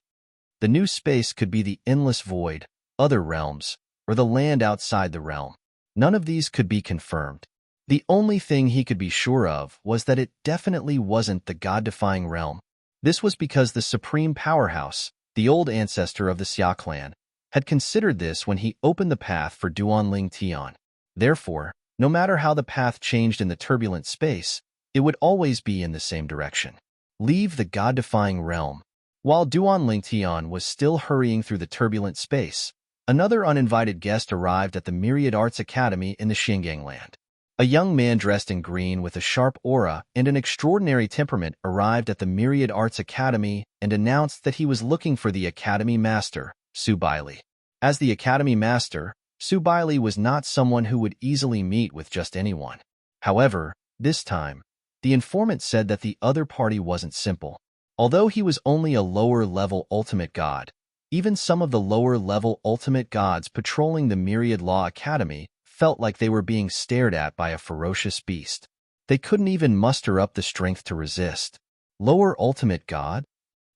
The new space could be the endless void, other realms, or the land outside the realm. None of these could be confirmed. The only thing he could be sure of was that it definitely wasn't the god-defying realm. This was because the supreme powerhouse, the old ancestor of the Xia clan, had considered this when he opened the path for Duan Lingtian. Therefore, no matter how the path changed in the turbulent space, it would always be in the same direction. Leave the god-defying realm. While Duan Lingtian was still hurrying through the turbulent space, another uninvited guest arrived at the Myriad Arts Academy in the Xinjiangland. A young man dressed in green with a sharp aura and an extraordinary temperament arrived at the Myriad Arts Academy and announced that he was looking for the Academy Master, Su Baili. As the Academy Master, Su Baili was not someone who would easily meet with just anyone. However, this time, the informant said that the other party wasn't simple. Although he was only a lower-level ultimate god, even some of the lower-level ultimate gods patrolling the Myriad Law Academy felt like they were being stared at by a ferocious beast. They couldn't even muster up the strength to resist. Lower ultimate god?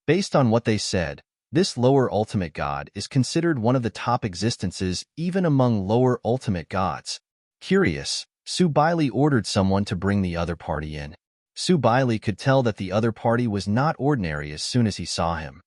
Based on what they said, this lower ultimate god is considered one of the top existences even among lower ultimate gods. Curious, Su Baili ordered someone to bring the other party in. Su Baili could tell that the other party was not ordinary as soon as he saw him.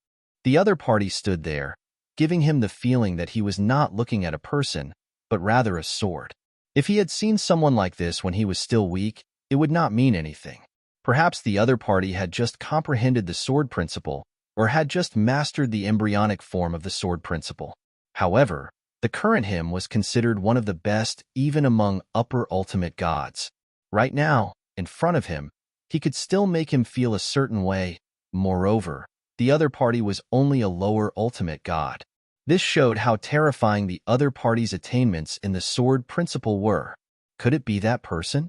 The other party stood there, giving him the feeling that he was not looking at a person, but rather a sword. If he had seen someone like this when he was still weak, it would not mean anything. Perhaps the other party had just comprehended the sword principle, or had just mastered the embryonic form of the sword principle. However, the current him was considered one of the best even among upper ultimate gods. Right now, in front of him, he could still make him feel a certain way. Moreover, the other party was only a lower ultimate god. This showed how terrifying the other party's attainments in the sword principle were. Could it be that person?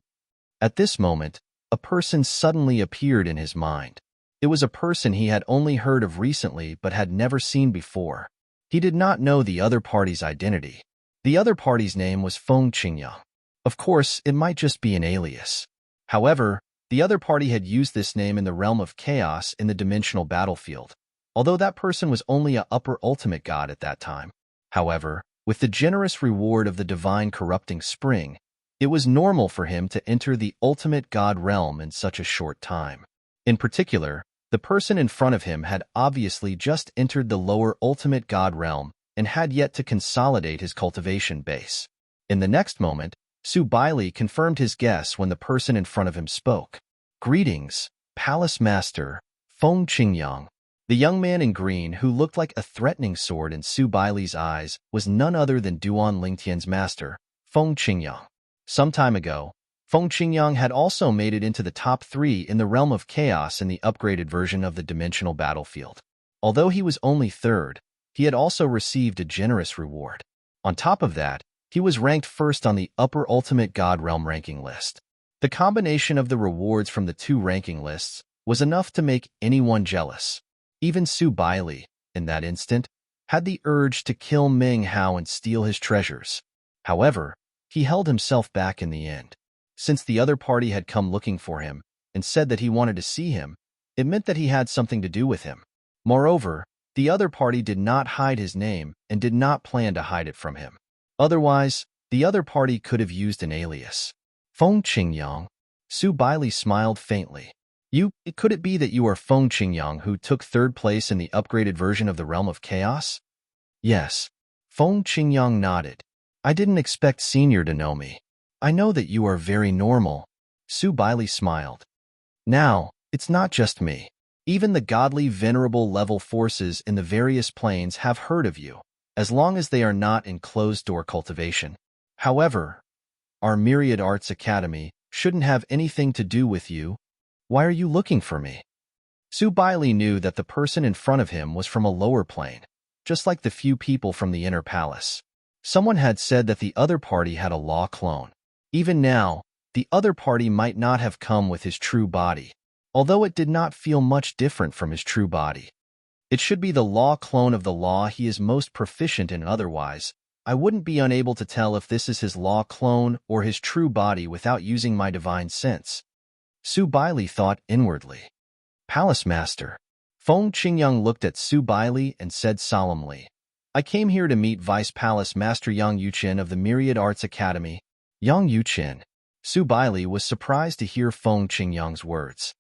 At this moment, a person suddenly appeared in his mind. It was a person he had only heard of recently but had never seen before. He did not know the other party's identity. The other party's name was Feng Qingyang. Of course, it might just be an alias. However, the other party had used this name in the realm of chaos in the dimensional battlefield, although that person was only a upper ultimate god at that time. However, with the generous reward of the divine corrupting spring, it was normal for him to enter the ultimate god realm in such a short time. In particular, the person in front of him had obviously just entered the lower ultimate god realm and had yet to consolidate his cultivation base. In the next moment, Su Baili confirmed his guess when the person in front of him spoke. "Greetings, Palace Master, Feng Qingyang." The young man in green, who looked like a threatening sword in Su Baili's eyes, was none other than Duan Lingtian's master, Feng Qingyang. Some time ago, Feng Qingyang had also made it into the top 3 in the realm of chaos in the upgraded version of the dimensional battlefield. Although he was only 3rd, he had also received a generous reward. On top of that, he was ranked 1st on the upper ultimate god realm ranking list. The combination of the rewards from the 2 ranking lists was enough to make anyone jealous. Even Su Baili, in that instant, had the urge to kill Meng Hao and steal his treasures. However, he held himself back in the end. Since the other party had come looking for him and said that he wanted to see him, it meant that he had something to do with him. Moreover, the other party did not hide his name and did not plan to hide it from him. Otherwise, the other party could have used an alias. Feng Qingyang. Su Baili smiled faintly. Could it be that you are Feng Qingyang who took 3rd place in the upgraded version of the Realm of Chaos? Yes. Feng Qingyang nodded. I didn't expect Senior to know me. I know that you are very normal. Su Baili smiled. Now, it's not just me. Even the godly venerable level forces in the various planes have heard of you, as long as they are not in closed-door cultivation. However, our Myriad Arts Academy shouldn't have anything to do with you. Why are you looking for me? Su Baili knew that the person in front of him was from a lower plane, just like the few people from the inner palace. Someone had said that the other party had a law clone. Even now, the other party might not have come with his true body, although it did not feel much different from his true body. It should be the law clone of the law he is most proficient in. Otherwise, I wouldn't be unable to tell if this is his law clone or his true body without using my divine sense. Su Baili thought inwardly. Palace Master. Feng Qingyang looked at Su Baili and said solemnly, I came here to meet Vice Palace Master Yang Yuqin of the Myriad Arts Academy. Yang Yuqin. Su Baili was surprised to hear Feng Qingyang's words.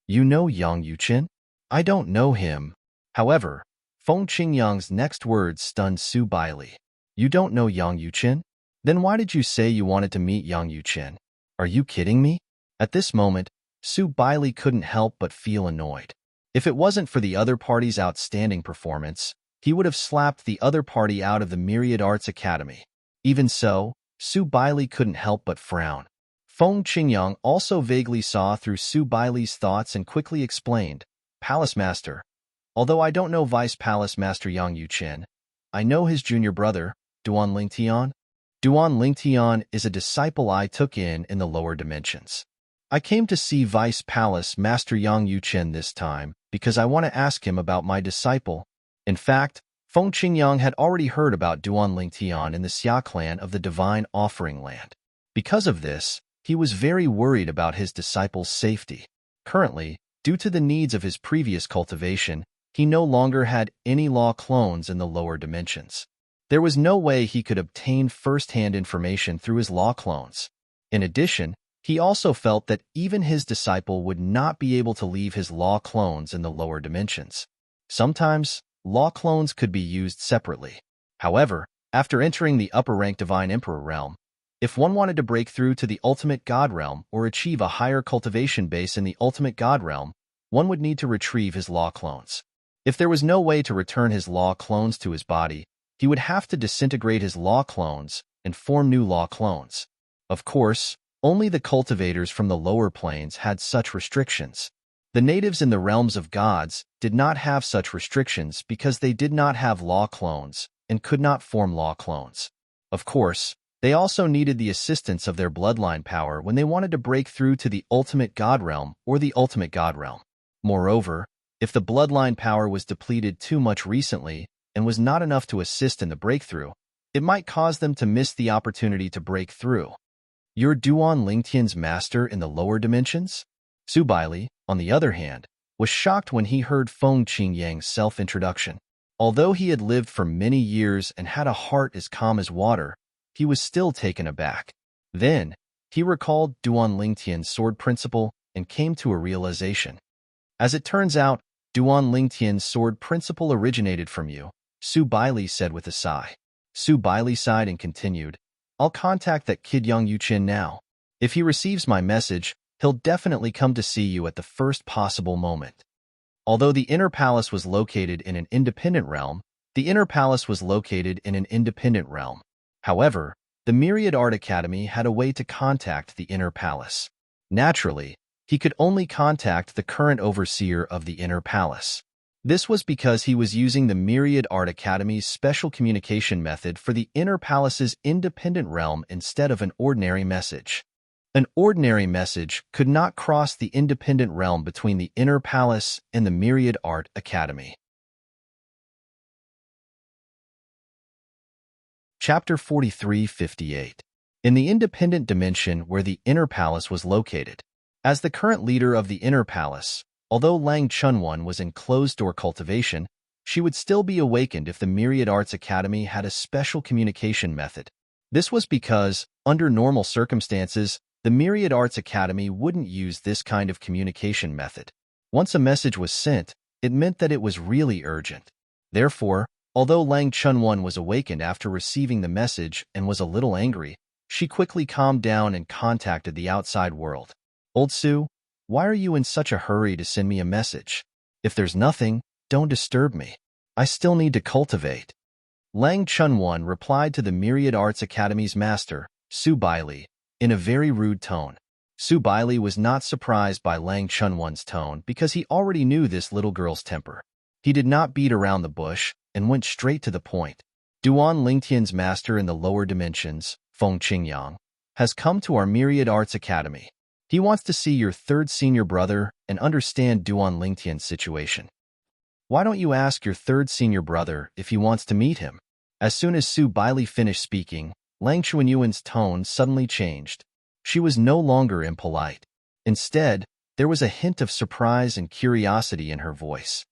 You know Yang Yuqin? I don't know him. However, Feng Qingyang's next words stunned Su Baili. You don't know Yang Yuqin? Then why did you say you wanted to meet Yang Yuqin? Are you kidding me? At this moment, Su Baili couldn't help but feel annoyed. If it wasn't for the other party's outstanding performance, he would have slapped the other party out of the Myriad Arts Academy. Even so, Su Bailey couldn't help but frown. Feng Qingyang also vaguely saw through Su Bailey's thoughts and quickly explained, Palace Master. Although I don't know Vice Palace Master Yang Yuqian, I know his junior brother, Duan Lingtian. Duan Lingtian is a disciple I took in the lower dimensions. I came to see Vice Palace Master Yang Yuqian this time because I want to ask him about my disciple. In fact, Feng Qingyang had already heard about Duan Lingtian in the Xia clan of the Divine Offering Land. Because of this, he was very worried about his disciple's safety. Currently, due to the needs of his previous cultivation, he no longer had any law clones in the lower dimensions. There was no way he could obtain first-hand information through his law clones. In addition, he also felt that even his disciple would not be able to leave his law clones in the lower dimensions. Sometimes, law clones could be used separately. However, after entering the upper-rank Divine Emperor realm, if one wanted to break through to the Ultimate God realm or achieve a higher cultivation base in the Ultimate God realm, one would need to retrieve his law clones. If there was no way to return his law clones to his body, he would have to disintegrate his law clones and form new law clones. Of course, only the cultivators from the lower planes had such restrictions. The natives in the realms of gods did not have such restrictions because they did not have law clones and could not form law clones. Of course, they also needed the assistance of their bloodline power when they wanted to break through to the Ultimate God realm or the Ultimate God realm. Moreover, if the bloodline power was depleted too much recently and was not enough to assist in the breakthrough, it might cause them to miss the opportunity to break through. You're Duan Lingtian's master in the lower dimensions? Su Bailey, on the other hand, was shocked when he heard Feng Qingyang's self-introduction. Although he had lived for many years and had a heart as calm as water, he was still taken aback. Then, he recalled Duan Lingtian's sword principle and came to a realization. As it turns out, Duan Lingtian's sword principle originated from you, Su Bailey said with a sigh. Su Bailey sighed and continued, I'll contact that kid Yang Yuqian now. If he receives my message, he'll definitely come to see you at the first possible moment. Although the inner palace was located in an independent realm, However, the Myriad Art Academy had a way to contact the inner palace. Naturally, he could only contact the current overseer of the inner palace. This was because he was using the Myriad Art Academy's special communication method for the inner palace's independent realm instead of an ordinary message. An ordinary message could not cross the independent realm between the inner palace and the Myriad Art Academy. Chapter 4358. In the independent dimension where the inner palace was located. As the current leader of the inner palace, although Lang Chunwan was in closed-door cultivation, she would still be awakened if the Myriad Arts Academy had a special communication method. This was because, under normal circumstances, the Myriad Arts Academy wouldn't use this kind of communication method. Once a message was sent, it meant that it was really urgent. Therefore, although Lang Chunwan was awakened after receiving the message and was a little angry, she quickly calmed down and contacted the outside world. Old Su, why are you in such a hurry to send me a message? If there's nothing, don't disturb me. I still need to cultivate. Lang Chunwan replied to the Myriad Arts Academy's master, Su Bailey, in a very rude tone. Su Bailey was not surprised by Lang Chunwan's tone because he already knew this little girl's temper. He did not beat around the bush and went straight to the point. Duan Lingtian's master in the lower dimensions, Feng Qingyang, has come to our Myriad Arts Academy. He wants to see your third senior brother and understand Duan Lingtian's situation. Why don't you ask your third senior brother if he wants to meet him? As soon as Su Bailey finished speaking, Lang Chuanyuan's tone suddenly changed. She was no longer impolite. Instead, there was a hint of surprise and curiosity in her voice.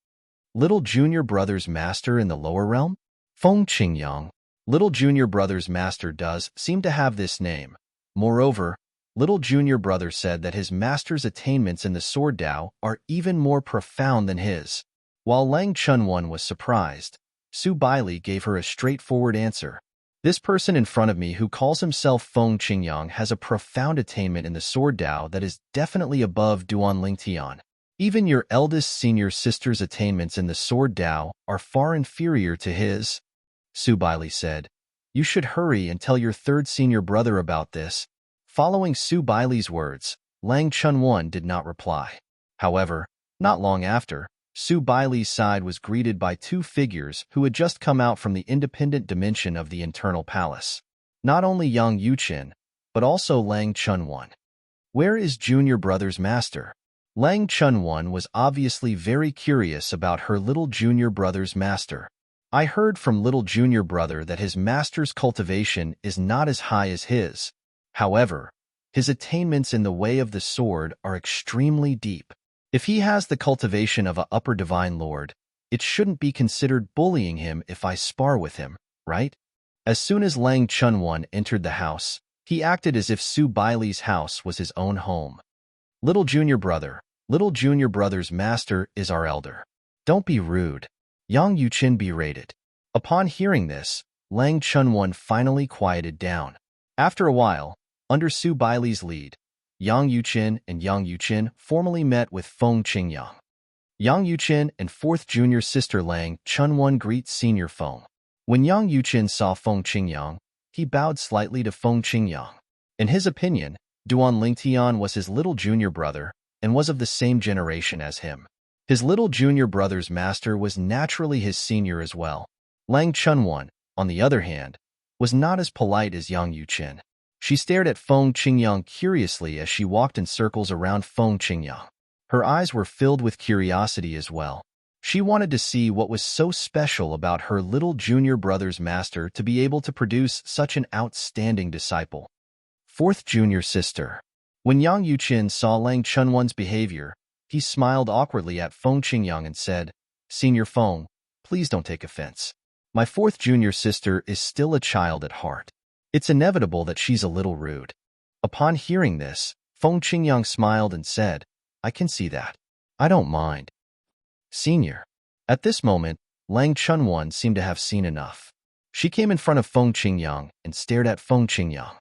Little junior brother's master in the lower realm? Feng Qingyang. Little junior brother's master does seem to have this name. Moreover, little junior brother said that his master's attainments in the sword Dao are even more profound than his. While Lang Chunwan was surprised, Su Bailey gave her a straightforward answer. This person in front of me who calls himself Feng Qingyang has a profound attainment in the sword Dao that is definitely above Duan Lingtian. Even your eldest senior sister's attainments in the sword Tao are far inferior to his, Su Bailey said. You should hurry and tell your third senior brother about this. Following Su Bailey's words, Lang Chunwan did not reply. However, not long after, Su Bailey's side was greeted by two figures who had just come out from the independent dimension of the internal palace. Not only Yang Yuqin, but also Lang Chunwan. Where is junior brother's master? Lang Chunwan was obviously very curious about her little junior brother's master. I heard from little junior brother that his master's cultivation is not as high as his. However, his attainments in the way of the sword are extremely deep. If he has the cultivation of a upper divine lord, it shouldn't be considered bullying him if I spar with him, right? As soon as Lang Chunwan entered the house, he acted as if Su Bailey's house was his own home. Little junior brother's master is our elder. Don't be rude. Yang Yuqin berated. Upon hearing this, Lang Chunwan finally quieted down. After a while, under Su Bailey's lead, Yang Yuqin formally met with Feng Qingyang. Yang Yuqin and fourth junior sister Lang Chunwan greet senior Feng. When Yang Yuqin saw Feng Qingyang, he bowed slightly to Feng Qingyang. In his opinion, Duan Lingtian was his little junior brother and was of the same generation as him. His little junior brother's master was naturally his senior as well. Lang Chunwan, on the other hand, was not as polite as Yang Yuqin. She stared at Feng Qingyang curiously as she walked in circles around Feng Qingyang. Her eyes were filled with curiosity as well. She wanted to see what was so special about her little junior brother's master to be able to produce such an outstanding disciple. Fourth junior sister. When Yang Yuqin saw Lang Chunwan's behavior, he smiled awkwardly at Feng Qingyang and said, Senior Feng, please don't take offense. My fourth junior sister is still a child at heart. It's inevitable that she's a little rude. Upon hearing this, Feng Qingyang smiled and said, I can see that. I don't mind. Senior. At this moment, Lang Chunwan seemed to have seen enough. She came in front of Feng Qingyang and stared at Feng Qingyang.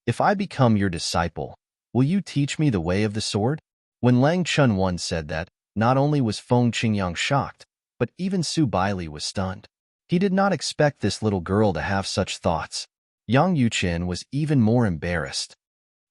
If I become your disciple, will you teach me the way of the sword? When Lang Chunwan said that, not only was Feng Qingyang shocked, but even Su Bailey was stunned. He did not expect this little girl to have such thoughts. Yang Yuqin was even more embarrassed.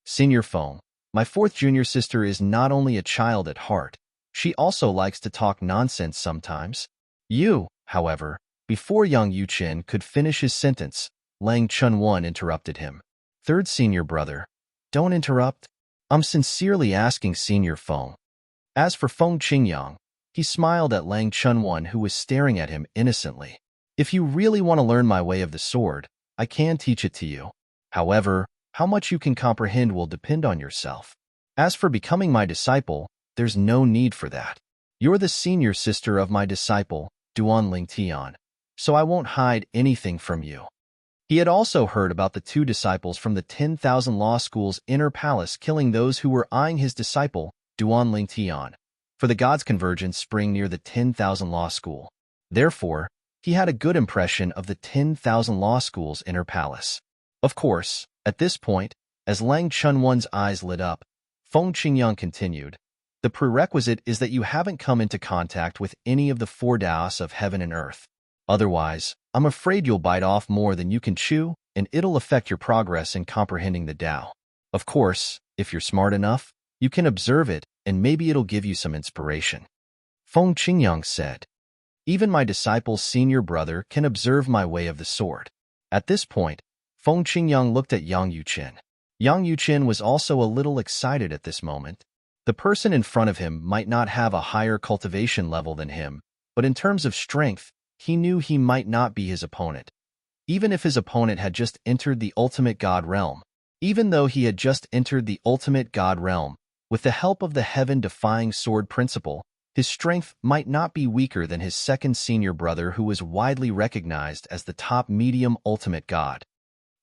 Senior Feng, my fourth junior sister is not only a child at heart, she also likes to talk nonsense sometimes. You, however, before Yang Yuqin could finish his sentence, Lang Chunwan interrupted him. Third senior brother, don't interrupt. I'm sincerely asking Senior Feng. As for Feng Qingyang, he smiled at Lang Chunwan who was staring at him innocently. If you really want to learn my way of the sword, I can teach it to you. However, how much you can comprehend will depend on yourself. As for becoming my disciple, there's no need for that. You're the senior sister of my disciple, Duan Lingtian, so I won't hide anything from you. He had also heard about the two disciples from the 10,000 Law School's inner palace killing those who were eyeing his disciple, Duan Lingtian, for the God's Convergence spring near the 10,000 Law School. Therefore, he had a good impression of the 10,000 Law School's inner palace. Of course, at this point, as Lang Chunwan's eyes lit up, Feng Qingyang continued, the prerequisite is that you haven't come into contact with any of the four Taos of heaven and earth. Otherwise, I'm afraid you'll bite off more than you can chew, and it'll affect your progress in comprehending the Tao. Of course, if you're smart enough, you can observe it, and maybe it'll give you some inspiration. Feng Qingyang said, even my disciple's senior brother can observe my way of the sword. At this point, Feng Qingyang looked at Yang Yuqin. Yang Yuqin was also a little excited at this moment. The person in front of him might not have a higher cultivation level than him, but in terms of strength, he knew he might not be his opponent. Even if his opponent had just entered the ultimate god realm, even though he had just entered the ultimate god realm, with the help of the heaven-defying sword principle, his strength might not be weaker than his second senior brother who was widely recognized as the top medium ultimate god.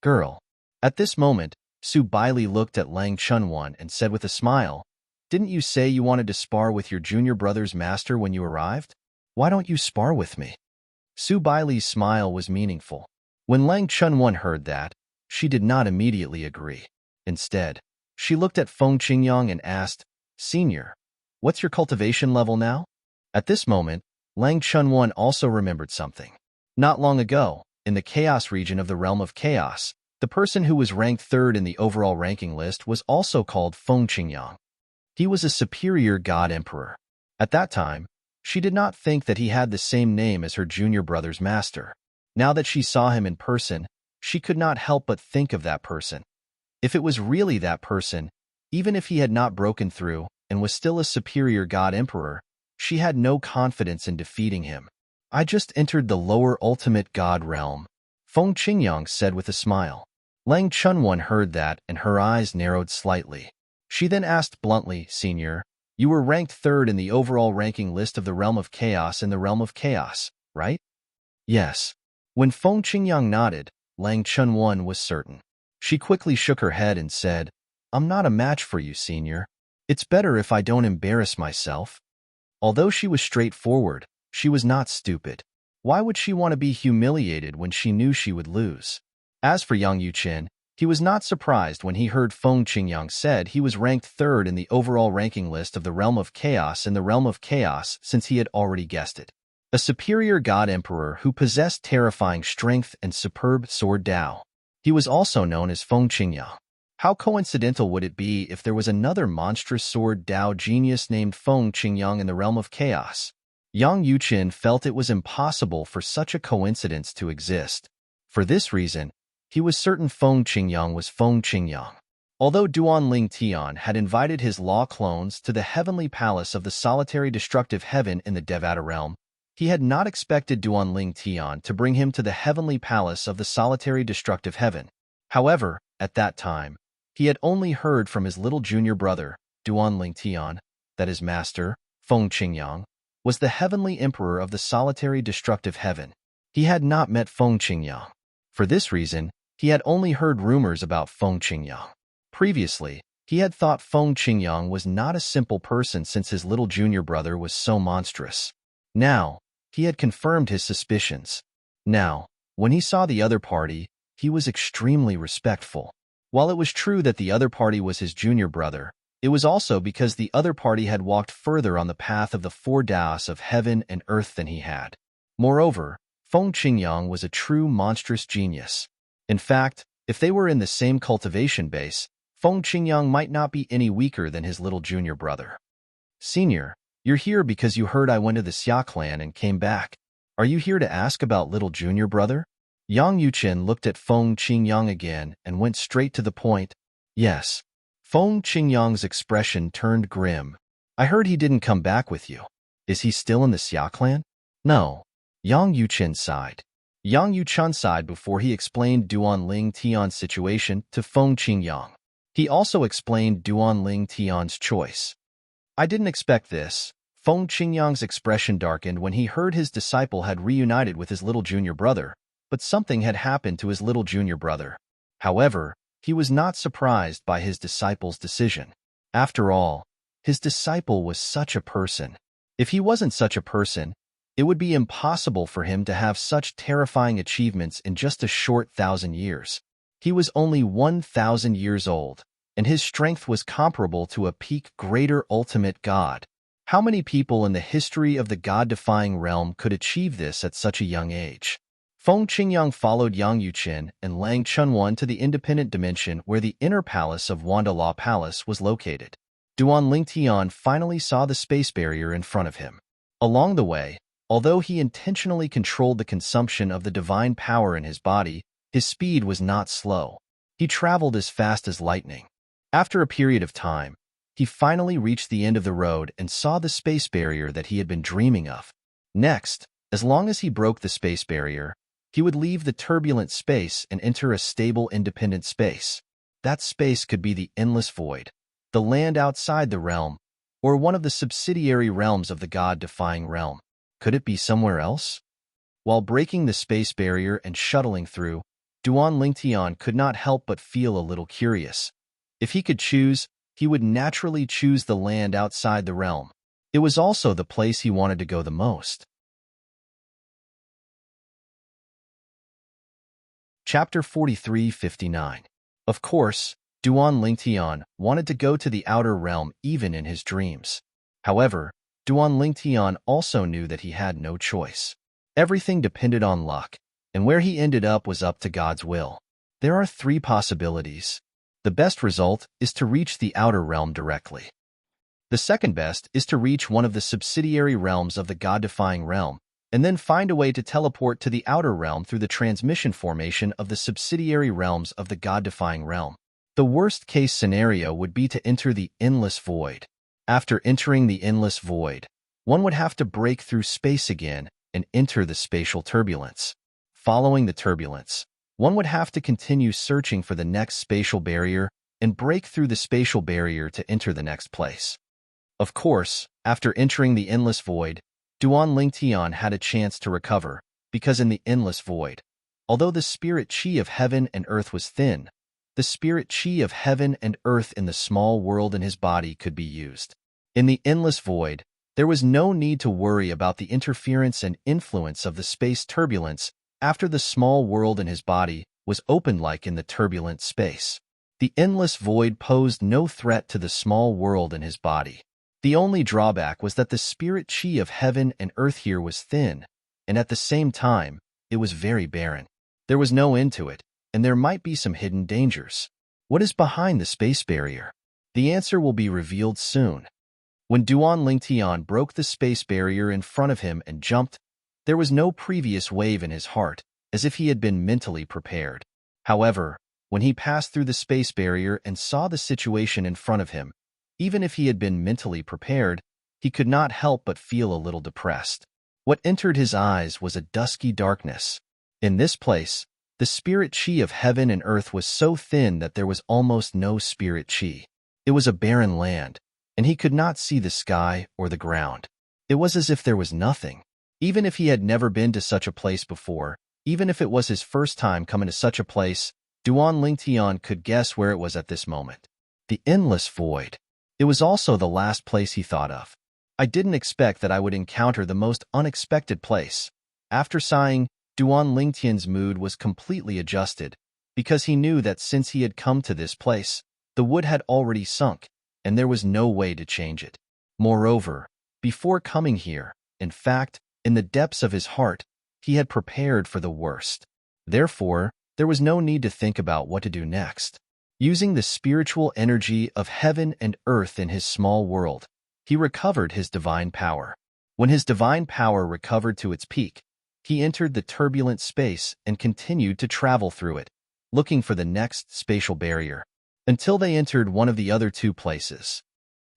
Girl. At this moment, Su Bailey looked at Lang Chunwan and said with a smile, didn't you say you wanted to spar with your junior brother's master when you arrived? Why don't you spar with me? Su Bailey's smile was meaningful. When Lang Chunwan heard that, she did not immediately agree. Instead, she looked at Feng Qingyang and asked, Senior, What's your cultivation level now? At this moment, Lang Chunwan also remembered something. Not long ago, in the chaos region of the realm of chaos, the person who was ranked third in the overall ranking list was also called Feng Qingyang. He was a superior god emperor. At that time, she did not think that he had the same name as her junior brother's master. Now that she saw him in person, she could not help but think of that person. If it was really that person, even if he had not broken through and was still a superior god emperor, she had no confidence in defeating him. I just entered the lower ultimate god realm, Feng Qingyang said with a smile. Lang Chunwan heard that and her eyes narrowed slightly. She then asked bluntly, Senior, you were ranked third in the overall ranking list of the realm of chaos in the realm of chaos, right? Yes. When Feng Qingyang nodded, Lang Chunwan was certain. She quickly shook her head and said, I'm not a match for you, Senior. It's better if I don't embarrass myself. Although she was straightforward, she was not stupid. Why would she want to be humiliated when she knew she would lose? As for Yang Yuqin, he was not surprised when he heard Feng Qingyang said he was ranked third in the overall ranking list of the realm of chaos in the realm of chaos since he had already guessed it. A superior god emperor who possessed terrifying strength and superb sword Dao. He was also known as Feng Qingyang. How coincidental would it be if there was another monstrous sword Dao genius named Feng Qingyang in the realm of chaos? Yang Yuqin felt it was impossible for such a coincidence to exist. For this reason, he was certain Feng Qingyang was Feng Qingyang. Although Duan Ling Tian had invited his law clones to the heavenly palace of the solitary destructive heaven in the Devata realm, he had not expected Duan Ling Tian to bring him to the heavenly palace of the solitary destructive heaven. However, at that time, he had only heard from his little junior brother, Duan Ling Tian, that his master, Feng Qingyang, was the heavenly emperor of the solitary destructive heaven. He had not met Feng Qingyang. For this reason, he had only heard rumors about Feng Qingyang. Previously, he had thought Feng Qingyang was not a simple person since his little junior brother was so monstrous. Now, he had confirmed his suspicions. Now, when he saw the other party, he was extremely respectful. While it was true that the other party was his junior brother, it was also because the other party had walked further on the path of the four Daos of heaven and earth than he had. Moreover, Feng Qingyang was a true monstrous genius. In fact, if they were in the same cultivation base, Feng Qingyang might not be any weaker than his little junior brother. Senior, you're here because you heard I went to the Xia clan and came back. Are you here to ask about little junior brother? Yang Yuqin looked at Feng Qingyang again and went straight to the point. Yes. Feng Qingyang's expression turned grim. I heard he didn't come back with you. Is he still in the Xia clan? No. Yang Yuqin sighed. Yang Yuqin sighed before he explained Duan Ling Tian's situation to Feng Qingyang. He also explained Duan Ling Tian's choice. I didn't expect this. Feng Qingyang's expression darkened when he heard his disciple had reunited with his little junior brother, but something had happened to his little junior brother. However, he was not surprised by his disciple's decision. After all, his disciple was such a person. If he wasn't such a person, it would be impossible for him to have such terrifying achievements in just a short 1,000 years. He was only 1,000 years old, and his strength was comparable to a peak greater ultimate god. How many people in the history of the god-defying realm could achieve this at such a young age? Feng Qingyang followed Yang Yuqin and Lang Chunwan to the independent dimension where the inner palace of Wanda Law Palace was located. Duan Ling Tian finally saw the space barrier in front of him. Along the way, although he intentionally controlled the consumption of the divine power in his body, his speed was not slow. He traveled as fast as lightning. After a period of time, he finally reached the end of the road and saw the space barrier that he had been dreaming of. Next, as long as he broke the space barrier, he would leave the turbulent space and enter a stable, independent space. That space could be the endless void, the land outside the realm, or one of the subsidiary realms of the god-defying realm. Could it be somewhere else? While breaking the space barrier and shuttling through, Duan Lingtian could not help but feel a little curious. If he could choose, he would naturally choose the land outside the realm. It was also the place he wanted to go the most. Chapter 43:59. Of course, Duan Lingtian wanted to go to the outer realm even in his dreams. However, Duan Lingtian also knew that he had no choice. Everything depended on luck, and where he ended up was up to God's will. There are three possibilities. The best result is to reach the outer realm directly. The second best is to reach one of the subsidiary realms of the God-defying realm, and then find a way to teleport to the outer realm through the transmission formation of the subsidiary realms of the God-defying realm. The worst-case scenario would be to enter the endless void. After entering the endless void, one would have to break through space again and enter the spatial turbulence. Following the turbulence, one would have to continue searching for the next spatial barrier and break through the spatial barrier to enter the next place. Of course, after entering the endless void, Duan Lingtian had a chance to recover, because in the endless void, although the spirit chi of heaven and earth was thin, the spirit chi of heaven and earth in the small world in his body could be used. In the endless void, there was no need to worry about the interference and influence of the space turbulence after the small world in his body was opened like in the turbulent space. The endless void posed no threat to the small world in his body. The only drawback was that the spirit chi of heaven and earth here was thin, and at the same time, it was very barren. There was no end to it, and there might be some hidden dangers. What is behind the space barrier? The answer will be revealed soon. When Duan Lingtian broke the space barrier in front of him and jumped, there was no previous wave in his heart, as if he had been mentally prepared. However, when he passed through the space barrier and saw the situation in front of him, even if he had been mentally prepared, he could not help but feel a little depressed. What entered his eyes was a dusky darkness. In this place, the spirit chi of heaven and earth was so thin that there was almost no spirit chi. It was a barren land, and he could not see the sky or the ground. It was as if there was nothing. Even if he had never been to such a place before, even if it was his first time coming to such a place, Duan Lingtian could guess where it was at this moment. The endless void. It was also the last place he thought of. I didn't expect that I would encounter the most unexpected place. After sighing, Duan Lingtian's mood was completely adjusted, because he knew that since he had come to this place, the wood had already sunk, and there was no way to change it. Moreover, before coming here, in fact, in the depths of his heart, he had prepared for the worst. Therefore, there was no need to think about what to do next. Using the spiritual energy of heaven and earth in his small world, he recovered his divine power. When his divine power recovered to its peak, he entered the turbulent space and continued to travel through it, looking for the next spatial barrier, until they entered one of the other two places.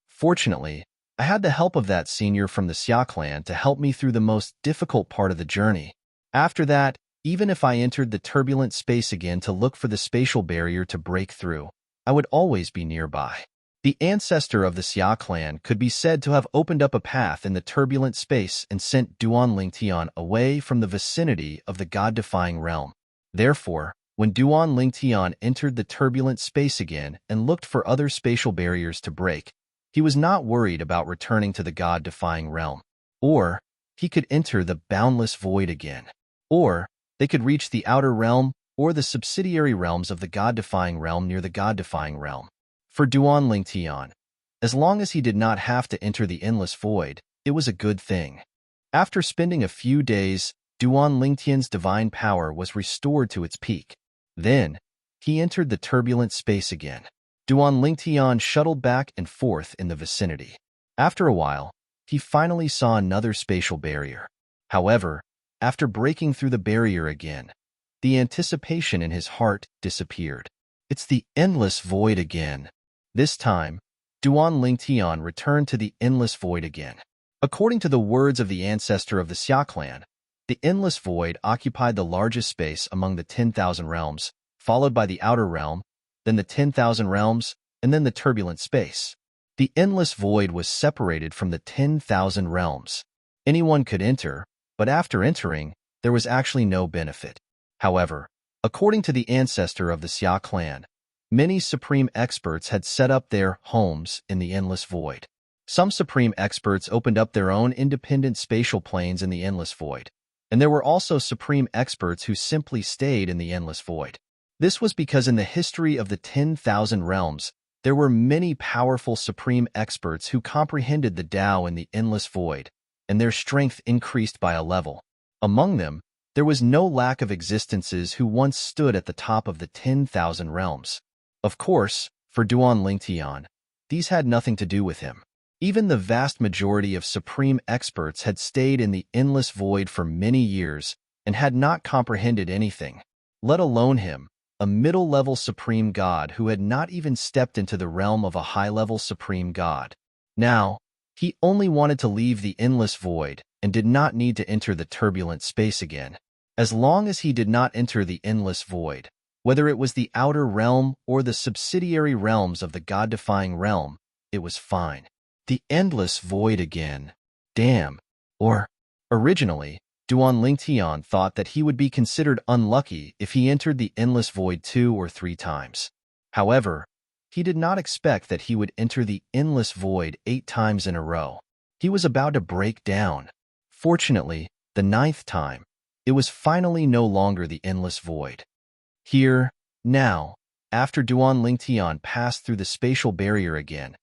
Fortunately, I had the help of that senior from the Xia clan to help me through the most difficult part of the journey. After that, even if I entered the turbulent space again to look for the spatial barrier to break through, I would always be nearby. The ancestor of the Xia clan could be said to have opened up a path in the turbulent space and sent Duan Lingtian away from the vicinity of the God-defying realm. Therefore, when Duan Lingtian entered the turbulent space again and looked for other spatial barriers to break, he was not worried about returning to the God-defying realm. Or, he could enter the boundless void again. Or, they could reach the outer realm or the subsidiary realms of the God-defying realm near the God-defying realm. For Duan Lingtian, as long as he did not have to enter the endless void, it was a good thing. After spending a few days, Duan Lingtian's divine power was restored to its peak. Then, he entered the turbulent space again. Duan Lingtian shuttled back and forth in the vicinity. After a while, he finally saw another spatial barrier. However, after breaking through the barrier again, the anticipation in his heart disappeared. It's the endless void again. This time, Duan Lingtian returned to the endless void again. According to the words of the ancestor of the Xia clan, the endless void occupied the largest space among the 10,000 realms, followed by the outer realm, then the 10,000 realms, and then the turbulent space. The endless void was separated from the 10,000 realms. Anyone could enter, but after entering, there was actually no benefit. However, according to the ancestor of the Xia clan, many supreme experts had set up their homes in the endless void. Some supreme experts opened up their own independent spatial planes in the endless void, and there were also supreme experts who simply stayed in the endless void. This was because in the history of the 10,000 realms, There were many powerful supreme experts who comprehended the Tao in the endless void, and their strength increased by a level. Among them, there was no lack of existences who once stood at the top of the 10,000 realms. Of course, for Duan Lingtian, these had nothing to do with him. Even the vast majority of supreme experts had stayed in the endless void for many years and had not comprehended anything, let alone him, a middle-level supreme god who had not even stepped into the realm of a high-level supreme god. Now, he only wanted to leave the endless void and did not need to enter the turbulent space again. As long as he did not enter the endless void, whether it was the outer realm or the subsidiary realms of the god-defying realm, it was fine. The endless void again. Damn. Or, originally, Duan Lingtian thought that he would be considered unlucky if he entered the endless void 2 or 3 times. However, he did not expect that he would enter the endless void 8 times in a row. He was about to break down. Fortunately, the 9th time, it was finally no longer the endless void. Here, now, after Duan Lingtian passed through the spatial barrier again,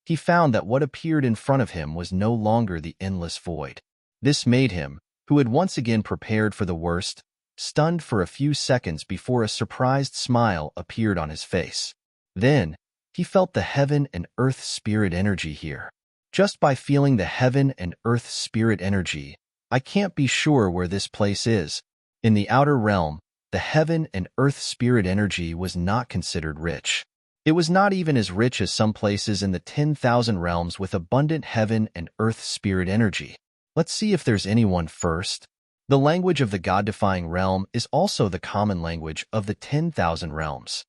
he found that what appeared in front of him was no longer the endless void. This made him, who had once again prepared for the worst, stunned for a few seconds before a surprised smile appeared on his face. Then, he felt the heaven and earth spirit energy here. Just by feeling the heaven and earth spirit energy, I can't be sure where this place is. In the outer realm, the heaven and earth spirit energy was not considered rich. It was not even as rich as some places in the 10,000 realms with abundant heaven and earth spirit energy. Let's see if there's anyone first. The language of the god-defying realm is also the common language of the 10,000 realms.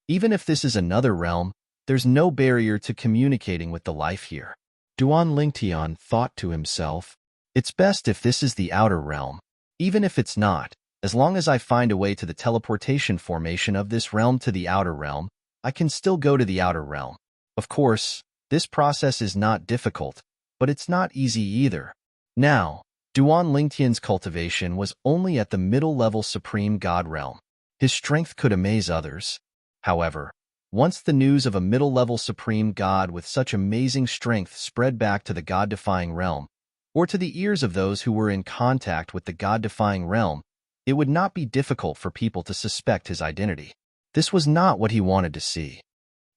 Even if this is another realm, there's no barrier to communicating with the life here. Duan Lingtian thought to himself, it's best if this is the outer realm. Even if it's not, as long as I find a way to the teleportation formation of this realm to the outer realm, I can still go to the outer realm. Of course, this process is not difficult, but it's not easy either. Now, Duan Lingtian's cultivation was only at the middle-level supreme god realm. His strength could amaze others. However, once the news of a middle-level supreme god with such amazing strength spread back to the god-defying realm, or to the ears of those who were in contact with the god-defying realm, it would not be difficult for people to suspect his identity. This was not what he wanted to see.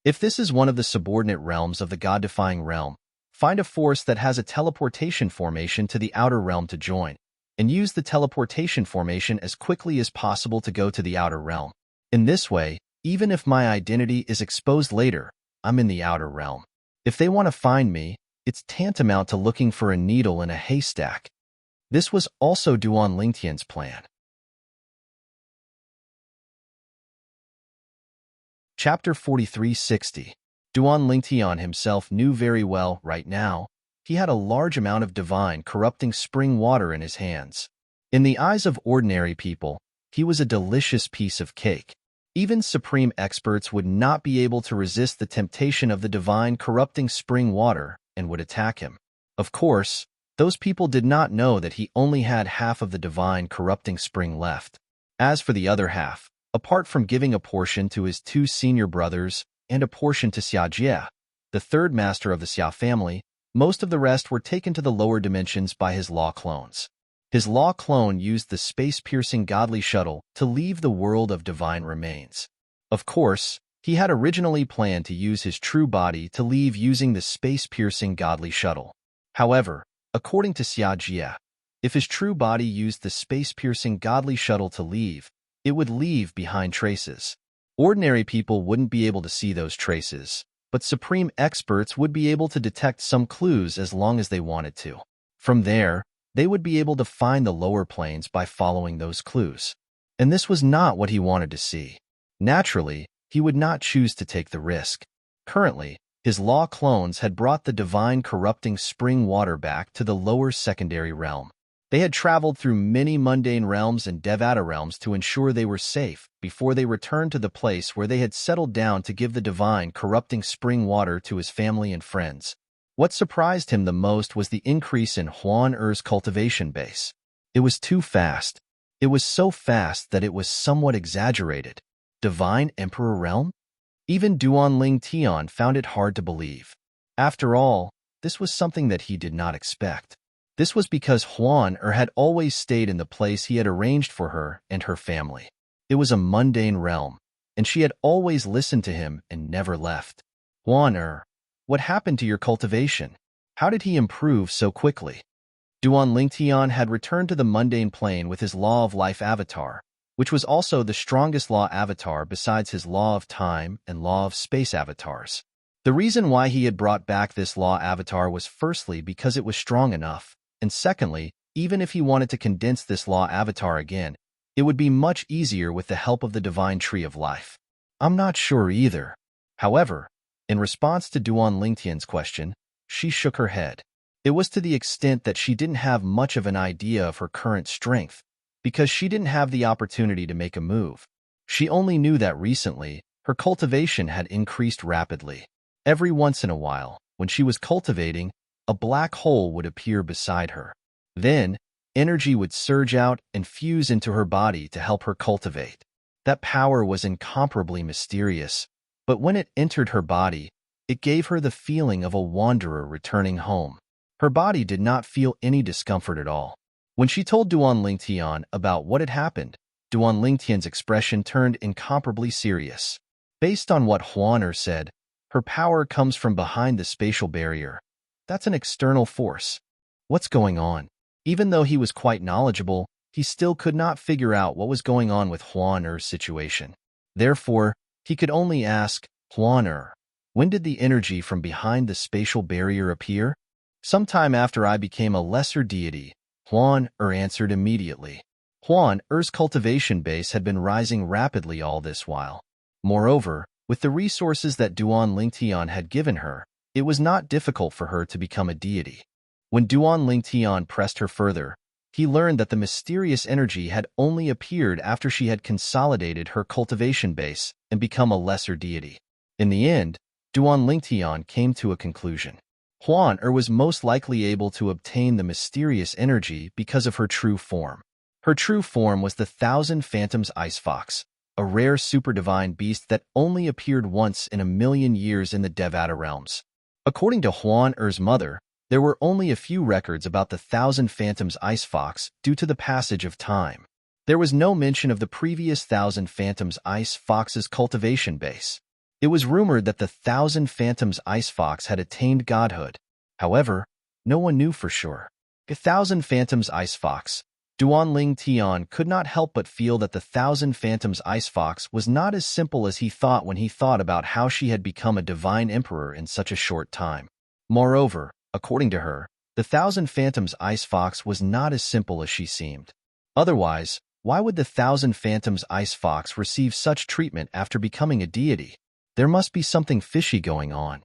If this is one of the subordinate realms of the god-defying realm, find a force that has a teleportation formation to the outer realm to join, and use the teleportation formation as quickly as possible to go to the outer realm. In this way, even if my identity is exposed later, I'm in the outer realm. If they want to find me, it's tantamount to looking for a needle in a haystack. This was also Duan Lingtian's plan. Chapter 4360. Duan Lingtian himself knew very well, right now, he had a large amount of divine corrupting spring water in his hands. In the eyes of ordinary people, he was a delicious piece of cake. Even supreme experts would not be able to resist the temptation of the divine corrupting spring water and would attack him. Of course, those people did not know that he only had half of the divine corrupting spring left. As for the other half, apart from giving a portion to his 2 senior brothers and a portion to Xia Jie, the 3rd master of the Xia family, most of the rest were taken to the lower dimensions by his law clones. His law clone used the space-piercing godly shuttle to leave the world of divine remains. Of course, he had originally planned to use his true body to leave using the space-piercing godly shuttle. However, according to Xia Jie, if his true body used the space-piercing godly shuttle to leave, it would leave behind traces. Ordinary people wouldn't be able to see those traces, but supreme experts would be able to detect some clues as long as they wanted to. From there, they would be able to find the lower planes by following those clues. And this was not what he wanted to see. Naturally, he would not choose to take the risk. Currently, his law clones had brought the divine corrupting spring water back to the lower secondary realm. They had traveled through many mundane realms and Devata realms to ensure they were safe before they returned to the place where they had settled down to give the divine corrupting spring water to his family and friends. What surprised him the most was the increase in Huan Er's cultivation base. It was too fast. It was so fast that it was somewhat exaggerated. Divine Emperor Realm? Even Duanling Tian found it hard to believe. After all, this was something that he did not expect. This was because Huan had always stayed in the place he had arranged for her and her family. It was a mundane realm, and she had always listened to him and never left. Huan, what happened to your cultivation? How did he improve so quickly? Duanling Tian had returned to the mundane plane with his Law of Life avatar, which was also the strongest law avatar besides his Law of Time and Law of Space avatars. The reason why he had brought back this law avatar was firstly because it was strong enough, and secondly, even if he wanted to condense this law avatar again, it would be much easier with the help of the Divine Tree of Life. I'm not sure either. However, in response to Duanling Tian's question, she shook her head. It was to the extent that she didn't have much of an idea of her current strength, because she didn't have the opportunity to make a move. She only knew that recently, her cultivation had increased rapidly. Every once in a while, when she was cultivating, a black hole would appear beside her. Then, energy would surge out and fuse into her body to help her cultivate. That power was incomparably mysterious, but when it entered her body, it gave her the feeling of a wanderer returning home. Her body did not feel any discomfort at all. When she told Duanling Tian about what had happened, Duanling Tian's expression turned incomparably serious. Based on what Huan said, her power comes from behind the spatial barrier. That's an external force. What's going on? Even though he was quite knowledgeable, he still could not figure out what was going on with Huan's situation. Therefore, he could only ask, Huan, when did the energy from behind the spatial barrier appear? Sometime after I became a lesser deity, Huan answered immediately. Huan's cultivation base had been rising rapidly all this while. Moreover, with the resources that Duanling Tian had given her, it was not difficult for her to become a deity. When Duanling Tian pressed her further, he learned that the mysterious energy had only appeared after she had consolidated her cultivation base and become a lesser deity. In the end, Duanling Tian came to a conclusion. Huan was most likely able to obtain the mysterious energy because of her true form. Her true form was the Thousand Phantoms Ice Fox, a rare super-divine beast that only appeared once in a million years in the Devata realms. According to Huan's mother, there were only a few records about the Thousand Phantoms Ice Fox due to the passage of time. There was no mention of the previous Thousand Phantoms Ice Fox's cultivation base. It was rumored that the Thousand Phantoms Ice Fox had attained godhood. However, no one knew for sure. The Thousand Phantoms Ice Fox, Duanling Tian could not help but feel that the Thousand Phantoms Ice Fox was not as simple as he thought when he thought about how she had become a divine emperor in such a short time. Moreover, according to her, the Thousand Phantoms Ice Fox was not as simple as she seemed. Otherwise, why would the Thousand Phantoms Ice Fox receive such treatment after becoming a deity? There must be something fishy going on.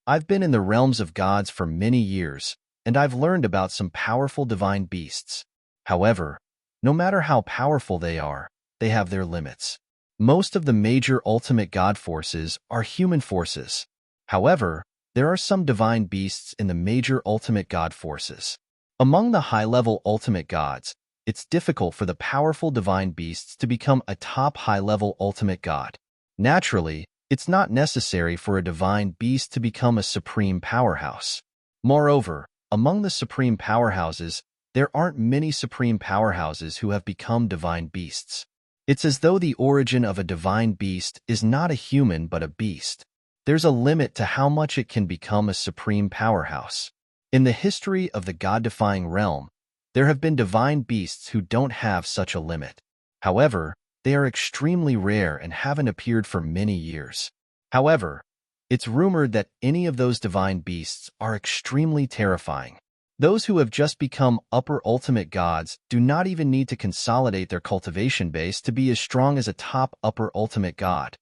I've been in the realms of gods for many years, and I've learned about some powerful divine beasts. However, no matter how powerful they are, they have their limits. Most of the major ultimate god forces are human forces. However, there are some divine beasts in the major ultimate god forces. Among the high-level ultimate gods, it's difficult for the powerful divine beasts to become a top high-level ultimate god. Naturally, it's not necessary for a divine beast to become a supreme powerhouse. Moreover, among the supreme powerhouses, there aren't many supreme powerhouses who have become divine beasts. It's as though the origin of a divine beast is not a human but a beast. There's a limit to how much it can become a supreme powerhouse. In the history of the god-defying realm, there have been divine beasts who don't have such a limit. However, they are extremely rare and haven't appeared for many years. However, it's rumored that any of those divine beasts are extremely terrifying. Those who have just become upper ultimate gods do not even need to consolidate their cultivation base to be as strong as a top upper ultimate god.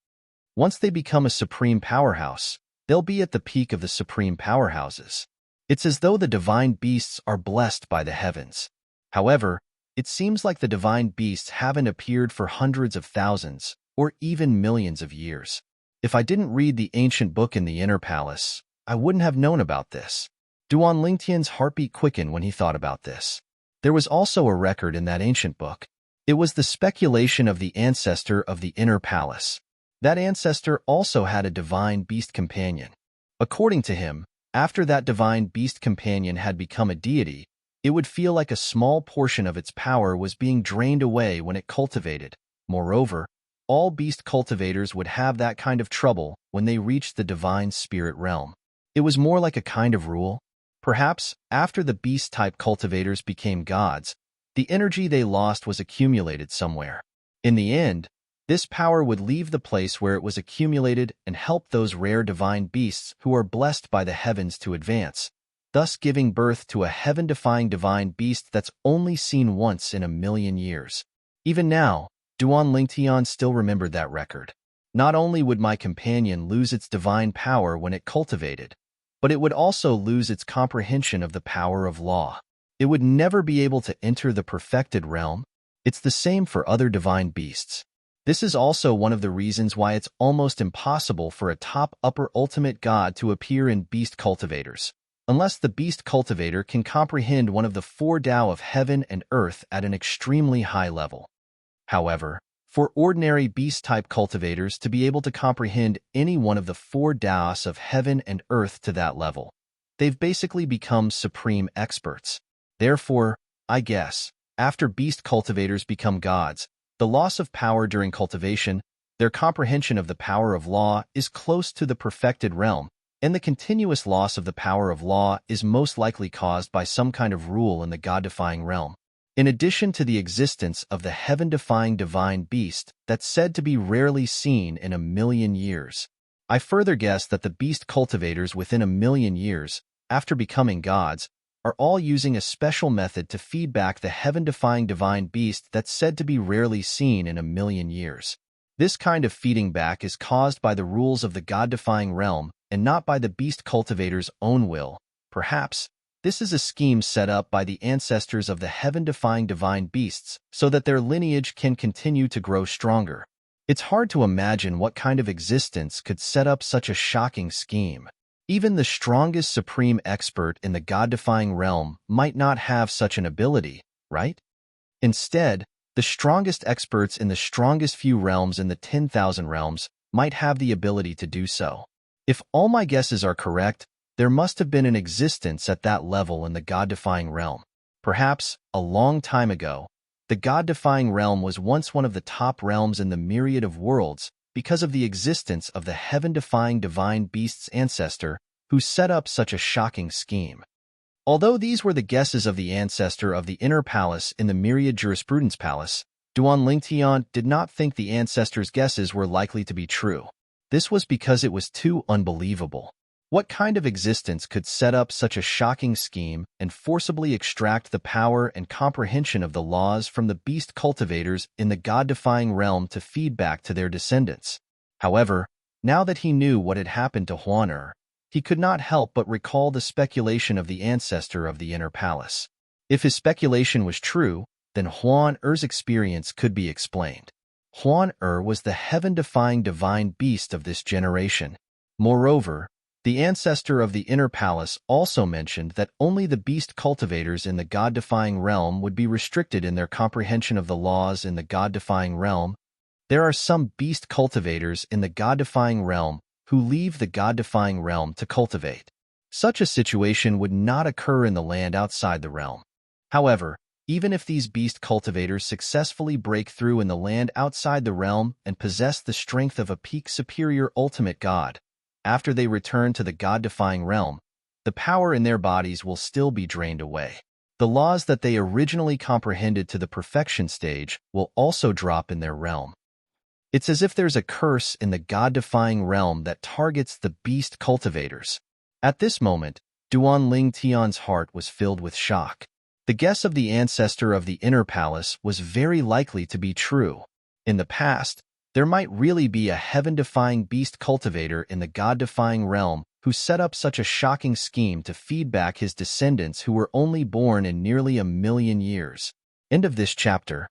Once they become a supreme powerhouse, they'll be at the peak of the supreme powerhouses. It's as though the divine beasts are blessed by the heavens. However, it seems like the divine beasts haven't appeared for hundreds of thousands, or even millions of years. If I didn't read the ancient book in the inner palace, I wouldn't have known about this. Duanling Tian's heartbeat quickened when he thought about this. There was also a record in that ancient book. It was the speculation of the ancestor of the inner palace. That ancestor also had a divine beast companion. According to him, after that divine beast companion had become a deity, it would feel like a small portion of its power was being drained away when it cultivated. Moreover, all beast cultivators would have that kind of trouble when they reached the divine spirit realm. It was more like a kind of rule. Perhaps, after the beast-type cultivators became gods, the energy they lost was accumulated somewhere. In the end, this power would leave the place where it was accumulated and help those rare divine beasts who are blessed by the heavens to advance, thus giving birth to a heaven-defying divine beast that's only seen once in 1,000,000 years. Even now, Duan Lingtian still remembered that record. Not only would my companion lose its divine power when it cultivated, but it would also lose its comprehension of the power of law. It would never be able to enter the perfected realm. It's the same for other divine beasts. This is also one of the reasons why it's almost impossible for a top-upper ultimate god to appear in beast cultivators, unless the beast cultivator can comprehend one of the 4 Tao of heaven and earth at an extremely high level. However, for ordinary beast-type cultivators to be able to comprehend any one of the 4 Taos of heaven and earth to that level, they've basically become supreme experts. Therefore, I guess, after beast cultivators become gods, the loss of power during cultivation, their comprehension of the power of law is close to the perfected realm, and the continuous loss of the power of law is most likely caused by some kind of rule in the god-defying realm. In addition to the existence of the heaven-defying divine beast that's said to be rarely seen in 1,000,000 years, I further guess that the beast cultivators within 1,000,000 years, after becoming gods, are all using a special method to feed back the heaven-defying divine beast that's said to be rarely seen in 1,000,000 years. This kind of feeding back is caused by the rules of the god-defying realm and not by the beast cultivator's own will. Perhaps, this is a scheme set up by the ancestors of the heaven-defying divine beasts so that their lineage can continue to grow stronger. It's hard to imagine what kind of existence could set up such a shocking scheme. Even the strongest supreme expert in the god-defying realm might not have such an ability, right? Instead, the strongest experts in the strongest few realms in the 10,000 realms might have the ability to do so. If all my guesses are correct, there must have been an existence at that level in the god-defying realm. Perhaps, a long time ago, the god-defying realm was once one of the top realms in the myriad of worlds because of the existence of the heaven-defying divine beast's ancestor who set up such a shocking scheme. Although these were the guesses of the ancestor of the inner palace in the myriad jurisprudence palace, Duan Lingtian did not think the ancestor's guesses were likely to be true. This was because it was too unbelievable. What kind of existence could set up such a shocking scheme and forcibly extract the power and comprehension of the laws from the beast cultivators in the god-defying realm to feed back to their descendants? However, now that he knew what had happened to Huan, he could not help but recall the speculation of the ancestor of the inner palace. If his speculation was true, then Huan-Er's experience could be explained. Huan-Er was the heaven-defying divine beast of this generation. Moreover, the ancestor of the inner palace also mentioned that only the beast cultivators in the god-defying realm would be restricted in their comprehension of the laws in the god-defying realm. There are some beast cultivators in the god-defying realm who leave the god-defying realm to cultivate. Such a situation would not occur in the land outside the realm. However, even if these beast cultivators successfully break through in the land outside the realm and possess the strength of a peak superior ultimate god, after they return to the god-defying realm, the power in their bodies will still be drained away. The laws that they originally comprehended to the perfection stage will also drop in their realm. It's as if there's a curse in the god-defying realm that targets the beast cultivators. At this moment, Duan Lingtian's heart was filled with shock. The guess of the ancestor of the inner palace was very likely to be true. In the past, there might really be a heaven-defying beast cultivator in the god-defying realm who set up such a shocking scheme to feed back his descendants who were only born in nearly 1,000,000 years. End of this chapter.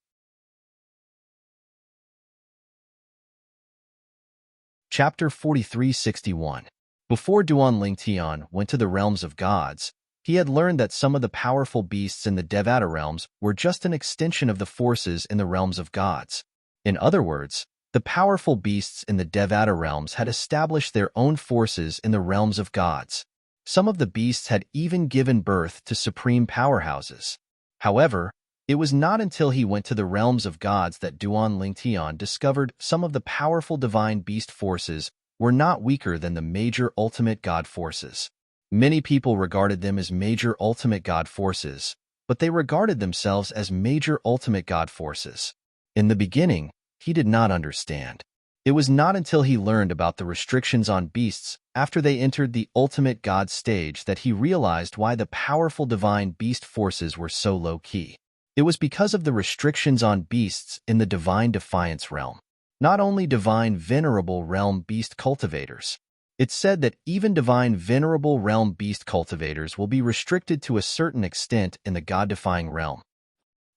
Chapter 4361. Before Duan Lingtian went to the realms of gods, he had learned that some of the powerful beasts in the Devata realms were just an extension of the forces in the realms of gods. In other words, The powerful beasts in the Devata realms had established their own forces in the realms of gods. Some of the beasts had even given birth to supreme powerhouses. However, it was not until he went to the realms of gods that Duan Lingtian discovered some of the powerful divine beast forces were not weaker than the major ultimate god forces. Many people regarded them as major ultimate god forces, but they regarded themselves as major ultimate god forces. In the beginning, he did not understand. It was not until he learned about the restrictions on beasts after they entered the ultimate god stage that he realized why the powerful divine beast forces were so low-key. It was because of the restrictions on beasts in the divine defiance realm. Not only divine venerable realm beast cultivators. It's said that even divine venerable realm beast cultivators will be restricted to a certain extent in the god-defying realm.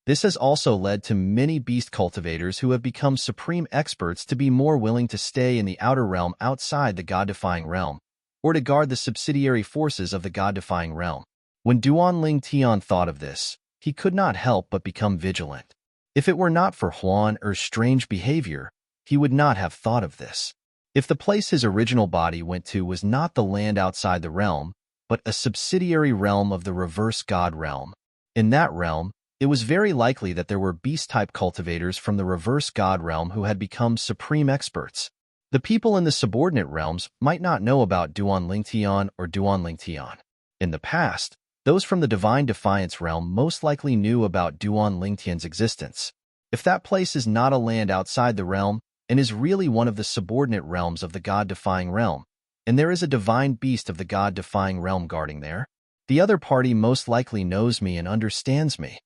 This has also led to many beast cultivators who have become supreme experts to be more willing to stay in the outer realm outside the god-defying realm, or to guard the subsidiary forces of the god-defying realm. When Duan Lingtian thought of this, he could not help but become vigilant. If it were not for Huan Er's strange behavior, he would not have thought of this. If the place his original body went to was not the land outside the realm, but a subsidiary realm of the reverse god realm, in that realm, it was very likely that there were beast-type cultivators from the reverse god realm who had become supreme experts. The people in the subordinate realms might not know about Duan Lingtian or Duan Lingtian. In the past, those from the divine defiance realm most likely knew about Duan Lingtian's existence. If that place is not a land outside the realm and is really one of the subordinate realms of the god-defying realm, and there is a divine beast of the god-defying realm guarding there, the other party most likely knows me and understands me.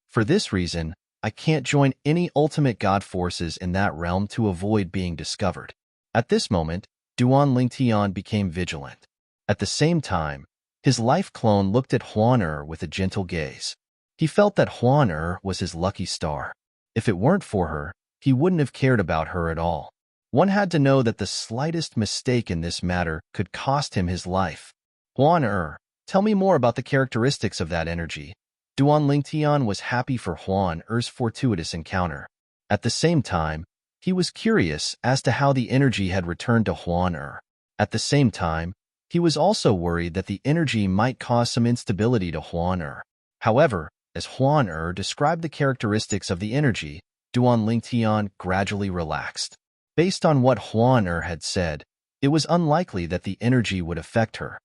For this reason, I can't join any ultimate god forces in that realm to avoid being discovered. At this moment, Duan Lingtian became vigilant. At the same time, his life clone looked at Huan Er with a gentle gaze. He felt that Huan Er was his lucky star. If it weren't for her, he wouldn't have cared about her at all. One had to know that the slightest mistake in this matter could cost him his life. Huan Er, tell me more about the characteristics of that energy. Duan Lingtian was happy for Huan Er's fortuitous encounter. At the same time, he was curious as to how the energy had returned to Huan Er. At the same time, he was also worried that the energy might cause some instability to Huan Er. However, as Huan Er described the characteristics of the energy, Duan Lingtian gradually relaxed. Based on what Huan Er had said, it was unlikely that the energy would affect her.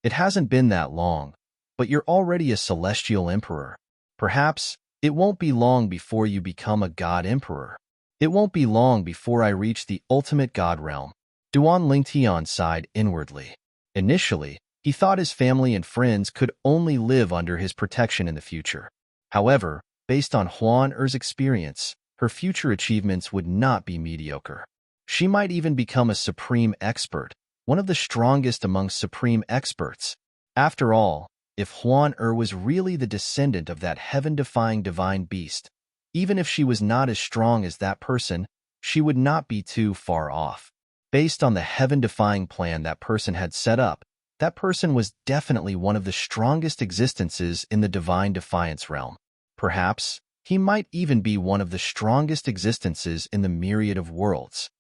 It hasn't been that long, but you're already a celestial emperor. Perhaps it won't be long before you become a god emperor. It won't be long before I reach the ultimate god realm. Duan Lingtian sighed inwardly. Initially, he thought his family and friends could only live under his protection in the future. However, based on Huan Er's experience, her future achievements would not be mediocre. She might even become a supreme expert, one of the strongest among supreme experts. After all, if Huan Er was really the descendant of that heaven-defying divine beast, even if she was not as strong as that person, she would not be too far off. Based on the heaven-defying plan that person had set up, that person was definitely one of the strongest existences in the divine defiance realm. Perhaps, he might even be one of the strongest existences in the myriad of worlds.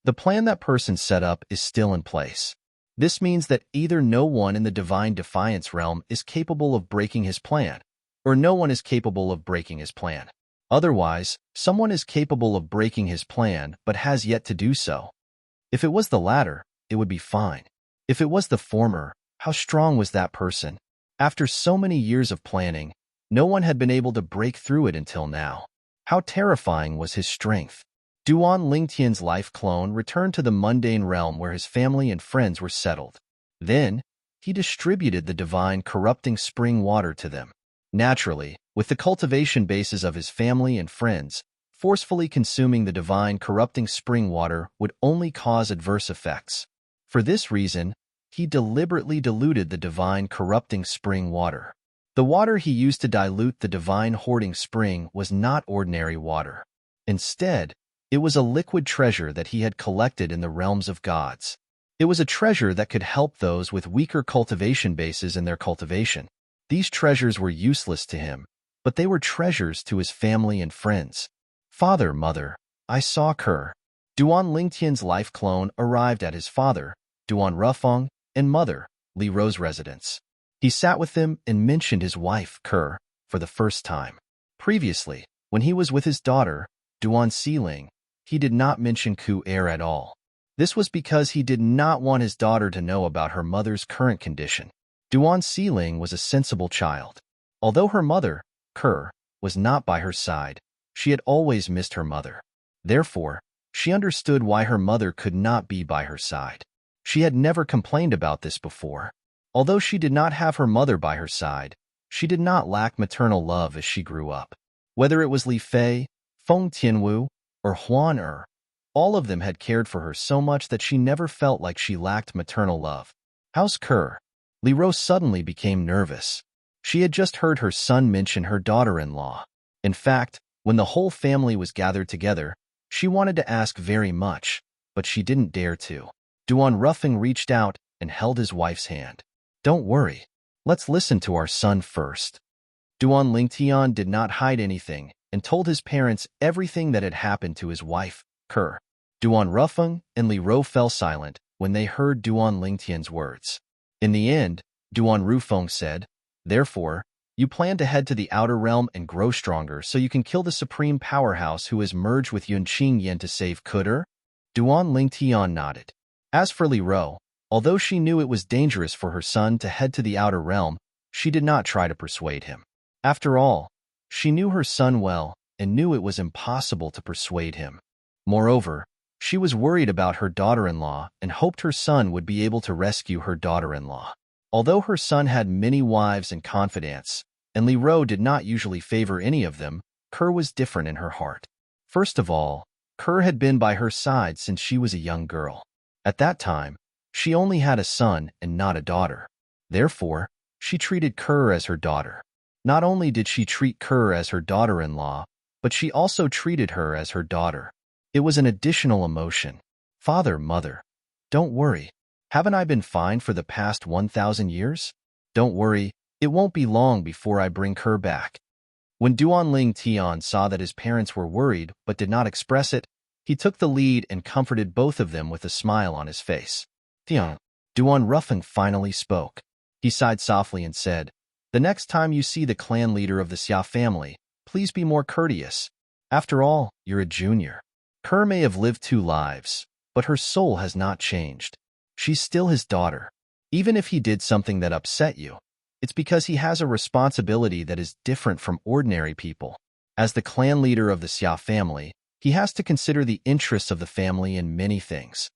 The plan that person set up is still in place. This means that either no one in the divine defiance realm is capable of breaking his plan, or no one is capable of breaking his plan. Otherwise, someone is capable of breaking his plan but has yet to do so. If it was the latter, it would be fine. If it was the former, how strong was that person? After so many years of planning, no one had been able to break through it until now. How terrifying was his strength? Duan Lingtian's life clone returned to the mundane realm where his family and friends were settled. Then, he distributed the divine corrupting spring water to them. Naturally, with the cultivation bases of his family and friends, forcefully consuming the divine corrupting spring water would only cause adverse effects. For this reason, he deliberately diluted the divine corrupting spring water. The water he used to dilute the divine hoarding spring was not ordinary water. Instead, it was a liquid treasure that he had collected in the realms of gods. It was a treasure that could help those with weaker cultivation bases in their cultivation. These treasures were useless to him, but they were treasures to his family and friends. Father, mother, I saw Kerr. Duan Lingtian's life clone arrived at his father, Duan Rufeng, and mother, Li Ro's residence. He sat with them and mentioned his wife, Ke, for the first time. Previously, when he was with his daughter, Duan Siling, he did not mention Ku at all. This was because he did not want his daughter to know about her mother's current condition. Duan Siling was a sensible child. Although her mother, Ke, was not by her side, she had always missed her mother. Therefore, she understood why her mother could not be by her side. She had never complained about this before. Although she did not have her mother by her side, she did not lack maternal love as she grew up. Whether it was Li Fei, Feng Tianwu, or Huan all of them had cared for her so much that she never felt like she lacked maternal love. How's Ke? Li Ro suddenly became nervous. She had just heard her son mention her daughter-in-law. In fact, when the whole family was gathered together, she wanted to ask very much, but she didn't dare to. Duan Rufeng reached out and held his wife's hand. Don't worry. Let's listen to our son first. Duan Lingtian did not hide anything and told his parents everything that had happened to his wife, Ke. Duan Rufeng and Li Ro fell silent when they heard Duan Lingtian's words. In the end, Duan Rufeng said, "Therefore, you plan to head to the outer realm and grow stronger so you can kill the supreme powerhouse who has merged with Yunqing Yan to save Ke?" Duan Lingtian nodded. As for Li Ro, although she knew it was dangerous for her son to head to the outer realm, she did not try to persuade him. After all, she knew her son well and knew it was impossible to persuade him. Moreover, she was worried about her daughter-in-law and hoped her son would be able to rescue her daughter-in-law. Although her son had many wives and confidants, and Li Ro did not usually favor any of them, Ke was different in her heart. First of all, Ke had been by her side since she was a young girl. At that time, she only had a son and not a daughter. Therefore, she treated Ke as her daughter. Not only did she treat Ke as her daughter-in-law, but she also treated her as her daughter. It was an additional emotion. Father, mother, don't worry. Haven't I been fine for the past 1,000 years? Don't worry, it won't be long before I bring Ke back. When Duan Lingtian saw that his parents were worried but did not express it, he took the lead and comforted both of them with a smile on his face. Duan Rufeng finally spoke. He sighed softly and said, "The next time you see the clan leader of the Xia family, please be more courteous. After all, you're a junior. Ke may have lived 2 lives, but her soul has not changed. She's still his daughter. Even if he did something that upset you, it's because he has a responsibility that is different from ordinary people. As the clan leader of the Xia family, he has to consider the interests of the family in many things."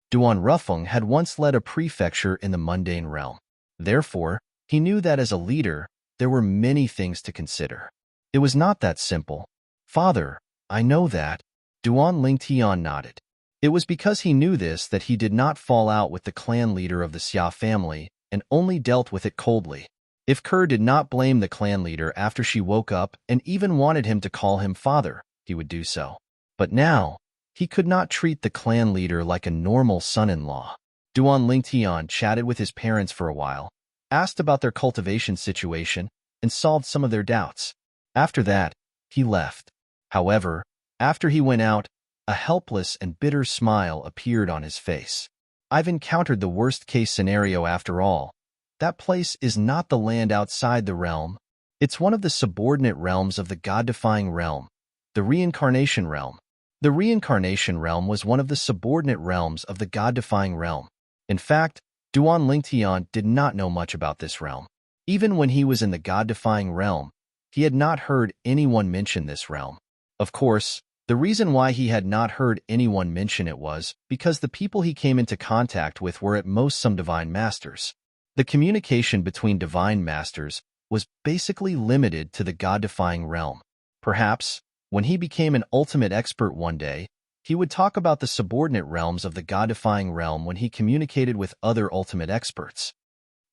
Duan Rufeng had once led a prefecture in the mundane realm. Therefore, he knew that as a leader, there were many things to consider. It was not that simple. "Father, I know that." Duan Lingtian nodded. It was because he knew this that he did not fall out with the clan leader of the Xia family and only dealt with it coldly. If Ke did not blame the clan leader after she woke up and even wanted him to call him father, he would do so. But now, he could not treat the clan leader like a normal son-in-law. Duan Lingtian chatted with his parents for a while, asked about their cultivation situation, and solved some of their doubts. After that, he left. However, after he went out, a helpless and bitter smile appeared on his face. "I've encountered the worst-case scenario after all. That place is not the land outside the realm. It's one of the subordinate realms of the God-defying realm, the reincarnation realm. The reincarnation realm was one of the subordinate realms of the God-defying realm. In fact, Duan Lingtian did not know much about this realm. Even when he was in the God-defying realm, he had not heard anyone mention this realm. Of course, the reason why he had not heard anyone mention it was because the people he came into contact with were at most some divine masters. The communication between divine masters was basically limited to the God-defying realm. Perhaps, when he became an ultimate expert one day, he would talk about the subordinate realms of the God-defying realm when he communicated with other ultimate experts.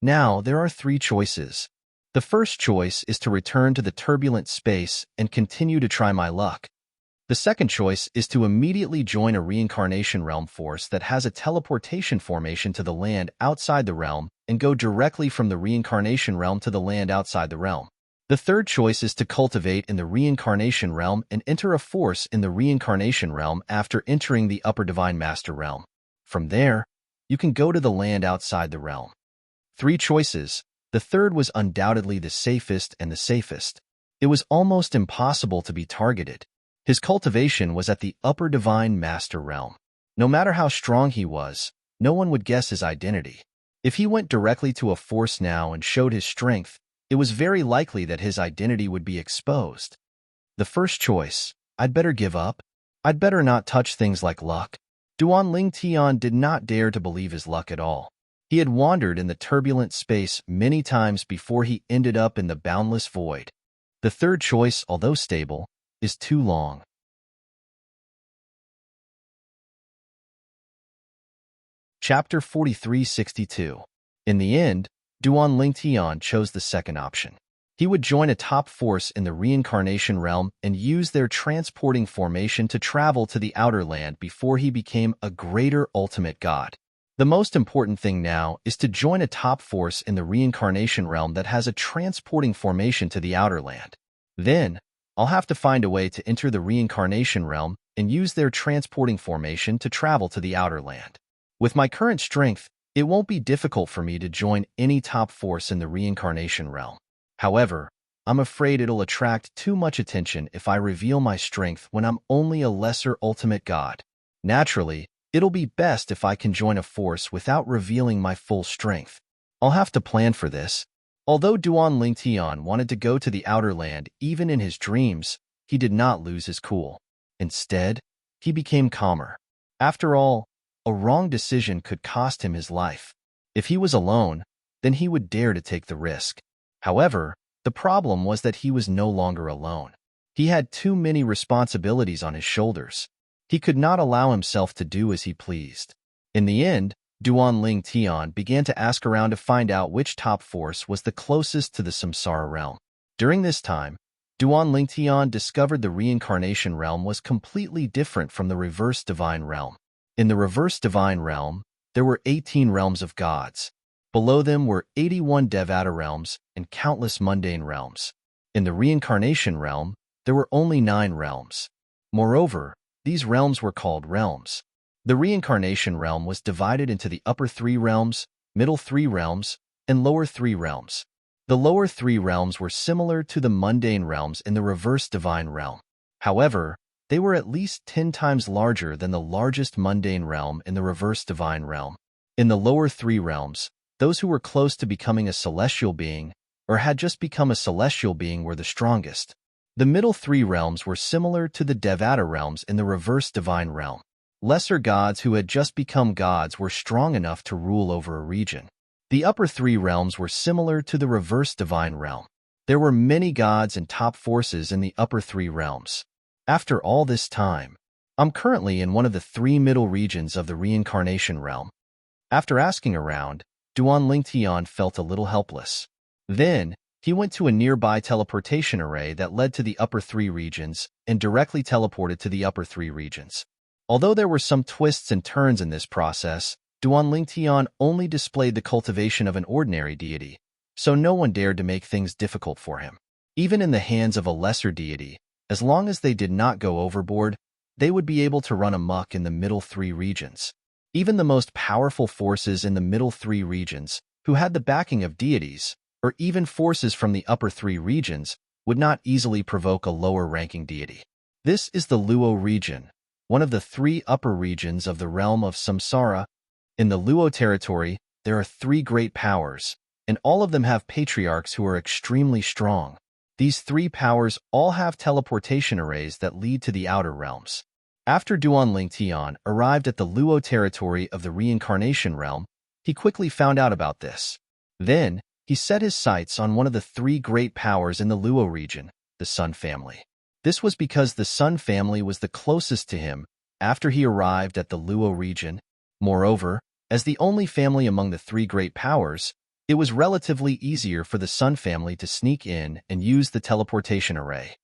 Now, there are 3 choices. The first choice is to return to the turbulent space and continue to try my luck. The second choice is to immediately join a reincarnation realm force that has a teleportation formation to the land outside the realm and go directly from the reincarnation realm to the land outside the realm. The third choice is to cultivate in the reincarnation realm and enter a force in the reincarnation realm after entering the upper divine master realm. From there, you can go to the land outside the realm. 3 choices. The third was undoubtedly the safest and the safest. It was almost impossible to be targeted. His cultivation was at the upper divine master realm. No matter how strong he was, no one would guess his identity. If he went directly to a force now and showed his strength, it was very likely that his identity would be exposed. The first choice, I'd better give up. I'd better not touch things like luck. Duan Ling Tian did not dare to believe his luck at all. He had wandered in the turbulent space many times before he ended up in the boundless void. The third choice, although stable, is too long. Chapter 4362. In the end, Duan Ling Tian chose the second option. He would join a top force in the reincarnation realm and use their transporting formation to travel to the outer land before he became a greater ultimate god. The most important thing now is to join a top force in the reincarnation realm that has a transporting formation to the outer land. Then, I'll have to find a way to enter the reincarnation realm and use their transporting formation to travel to the outer land. With my current strength, it won't be difficult for me to join any top force in the reincarnation realm. However, I'm afraid it'll attract too much attention if I reveal my strength when I'm only a lesser ultimate god. Naturally, it'll be best if I can join a force without revealing my full strength. I'll have to plan for this. Although Duan Ling Tian wanted to go to the outer land even in his dreams, he did not lose his cool. Instead, he became calmer. After all, a wrong decision could cost him his life. If he was alone, then he would dare to take the risk. However, the problem was that he was no longer alone. He had too many responsibilities on his shoulders. He could not allow himself to do as he pleased. In the end, Duan Ling Tian began to ask around to find out which top force was the closest to the samsara realm. During this time, Duan Ling Tian discovered the reincarnation realm was completely different from the reverse divine realm. In the reverse divine realm, there were 18 realms of gods. Below them were 81 Devata realms and countless mundane realms. In the reincarnation realm, there were only 9 realms. Moreover, these realms were called realms. The reincarnation realm was divided into the upper 3 realms, middle 3 realms, and lower 3 realms. The lower 3 realms were similar to the mundane realms in the reverse divine realm. However, they were at least 10 times larger than the largest mundane realm in the reverse divine realm. In the lower 3 realms, those who were close to becoming a celestial being or had just become a celestial being were the strongest. The middle 3 realms were similar to the Devata realms in the reverse divine realm. Lesser gods who had just become gods were strong enough to rule over a region. The upper 3 realms were similar to the reverse divine realm. There were many gods and top forces in the upper 3 realms. After all this time, I'm currently in one of the 3 middle regions of the reincarnation realm. After asking around, Duan Ling Tian felt a little helpless. Then, he went to a nearby teleportation array that led to the upper 3 regions and directly teleported to the upper 3 regions. Although there were some twists and turns in this process, Duan Ling Tian only displayed the cultivation of an ordinary deity, so no one dared to make things difficult for him. Even in the hands of a lesser deity, as long as they did not go overboard, they would be able to run amok in the middle 3 regions. Even the most powerful forces in the middle 3 regions, who had the backing of deities, or even forces from the upper 3 regions, would not easily provoke a lower-ranking deity. This is the Luo region, one of the 3 upper regions of the realm of samsara. In the Luo territory, there are 3 great powers, and all of them have patriarchs who are extremely strong. These 3 powers all have teleportation arrays that lead to the outer realms. After Duan Ling Tian arrived at the Luo territory of the reincarnation realm, he quickly found out about this. Then, he set his sights on one of the 3 great powers in the Luo region, the Sun family. This was because the Sun family was the closest to him after he arrived at the Luo region. Moreover, as the only family among the 3 great powers, it was relatively easier for the Sun family to sneak in and use the teleportation array.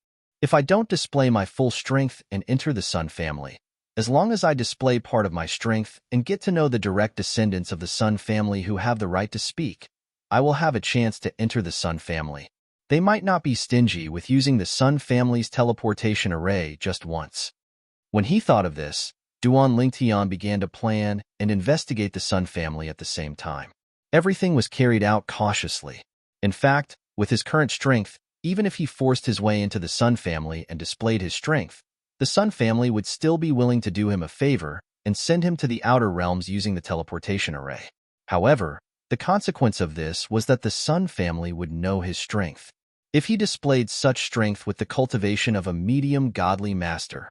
If I don't display my full strength and enter the Sun family, as long as I display part of my strength and get to know the direct descendants of the Sun family who have the right to speak, I will have a chance to enter the Sun family. They might not be stingy with using the Sun family's teleportation array just once. When he thought of this, Duan Lingtian began to plan and investigate the Sun family at the same time. Everything was carried out cautiously. In fact, with his current strength, even if he forced his way into the Sun family and displayed his strength, the Sun family would still be willing to do him a favor and send him to the outer realms using the teleportation array. However, the consequence of this was that the Sun family would know his strength. If he displayed such strength with the cultivation of a medium godly master,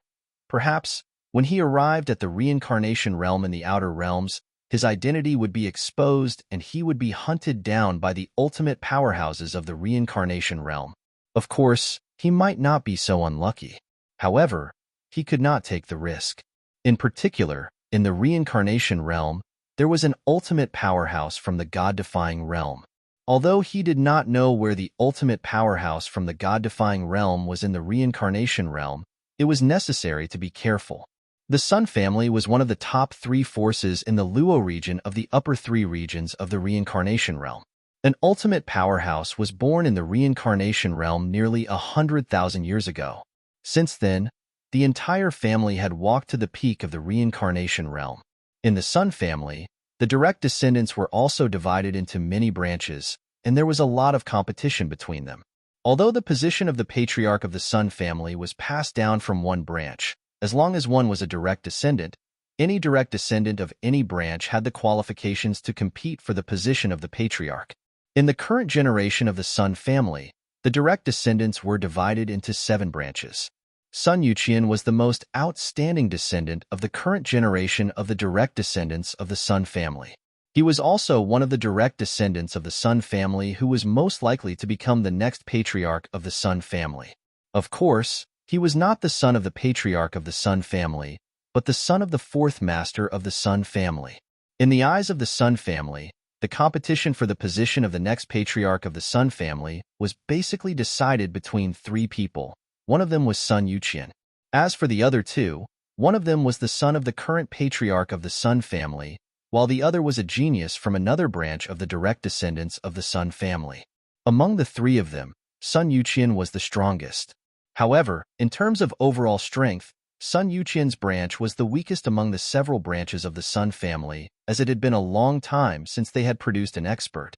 perhaps, when he arrived at the reincarnation realm in the outer realms, his identity would be exposed and he would be hunted down by the ultimate powerhouses of the reincarnation realm. Of course, he might not be so unlucky. However, he could not take the risk. In particular, in the reincarnation realm, there was an ultimate powerhouse from the God-defying realm. Although he did not know where the ultimate powerhouse from the God-defying realm was in the reincarnation realm, it was necessary to be careful. The Sun family was one of the top 3 forces in the Luo region of the upper 3 regions of the reincarnation realm. An ultimate powerhouse was born in the reincarnation realm nearly 100,000 years ago. Since then, the entire family had walked to the peak of the reincarnation realm. In the Sun family, the direct descendants were also divided into many branches, and there was a lot of competition between them. Although the position of the patriarch of the Sun family was passed down from one branch, as long as one was a direct descendant, any direct descendant of any branch had the qualifications to compete for the position of the patriarch. In the current generation of the Sun family, the direct descendants were divided into 7 branches. Sun Yuqian was the most outstanding descendant of the current generation of the direct descendants of the Sun family. He was also one of the direct descendants of the Sun family who was most likely to become the next patriarch of the Sun family. Of course, he was not the son of the patriarch of the Sun family, but the son of the 4th master of the Sun family. In the eyes of the Sun family, the competition for the position of the next patriarch of the Sun family was basically decided between 3 people. One of them was Sun Yuqian. As for the other 2, one of them was the son of the current patriarch of the Sun family, while the other was a genius from another branch of the direct descendants of the Sun family. Among the 3 of them, Sun Yuqian was the strongest. However, in terms of overall strength, Sun Yuqian's branch was the weakest among the several branches of the Sun family, as it had been a long time since they had produced an expert.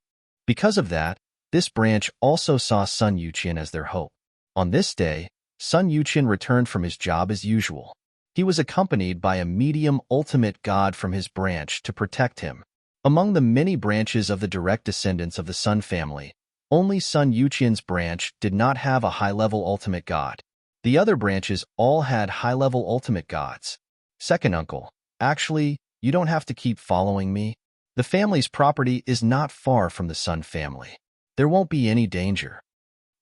Because of that, this branch also saw Sun Yuqian as their hope. On this day, Sun Yuqian returned from his job as usual. He was accompanied by a medium ultimate god from his branch to protect him. Among the many branches of the direct descendants of the Sun family, only Sun Yuqian's branch did not have a high-level ultimate god. The other branches all had high-level ultimate gods. Second uncle, actually, you don't have to keep following me. The family's property is not far from the Sun family. There won't be any danger.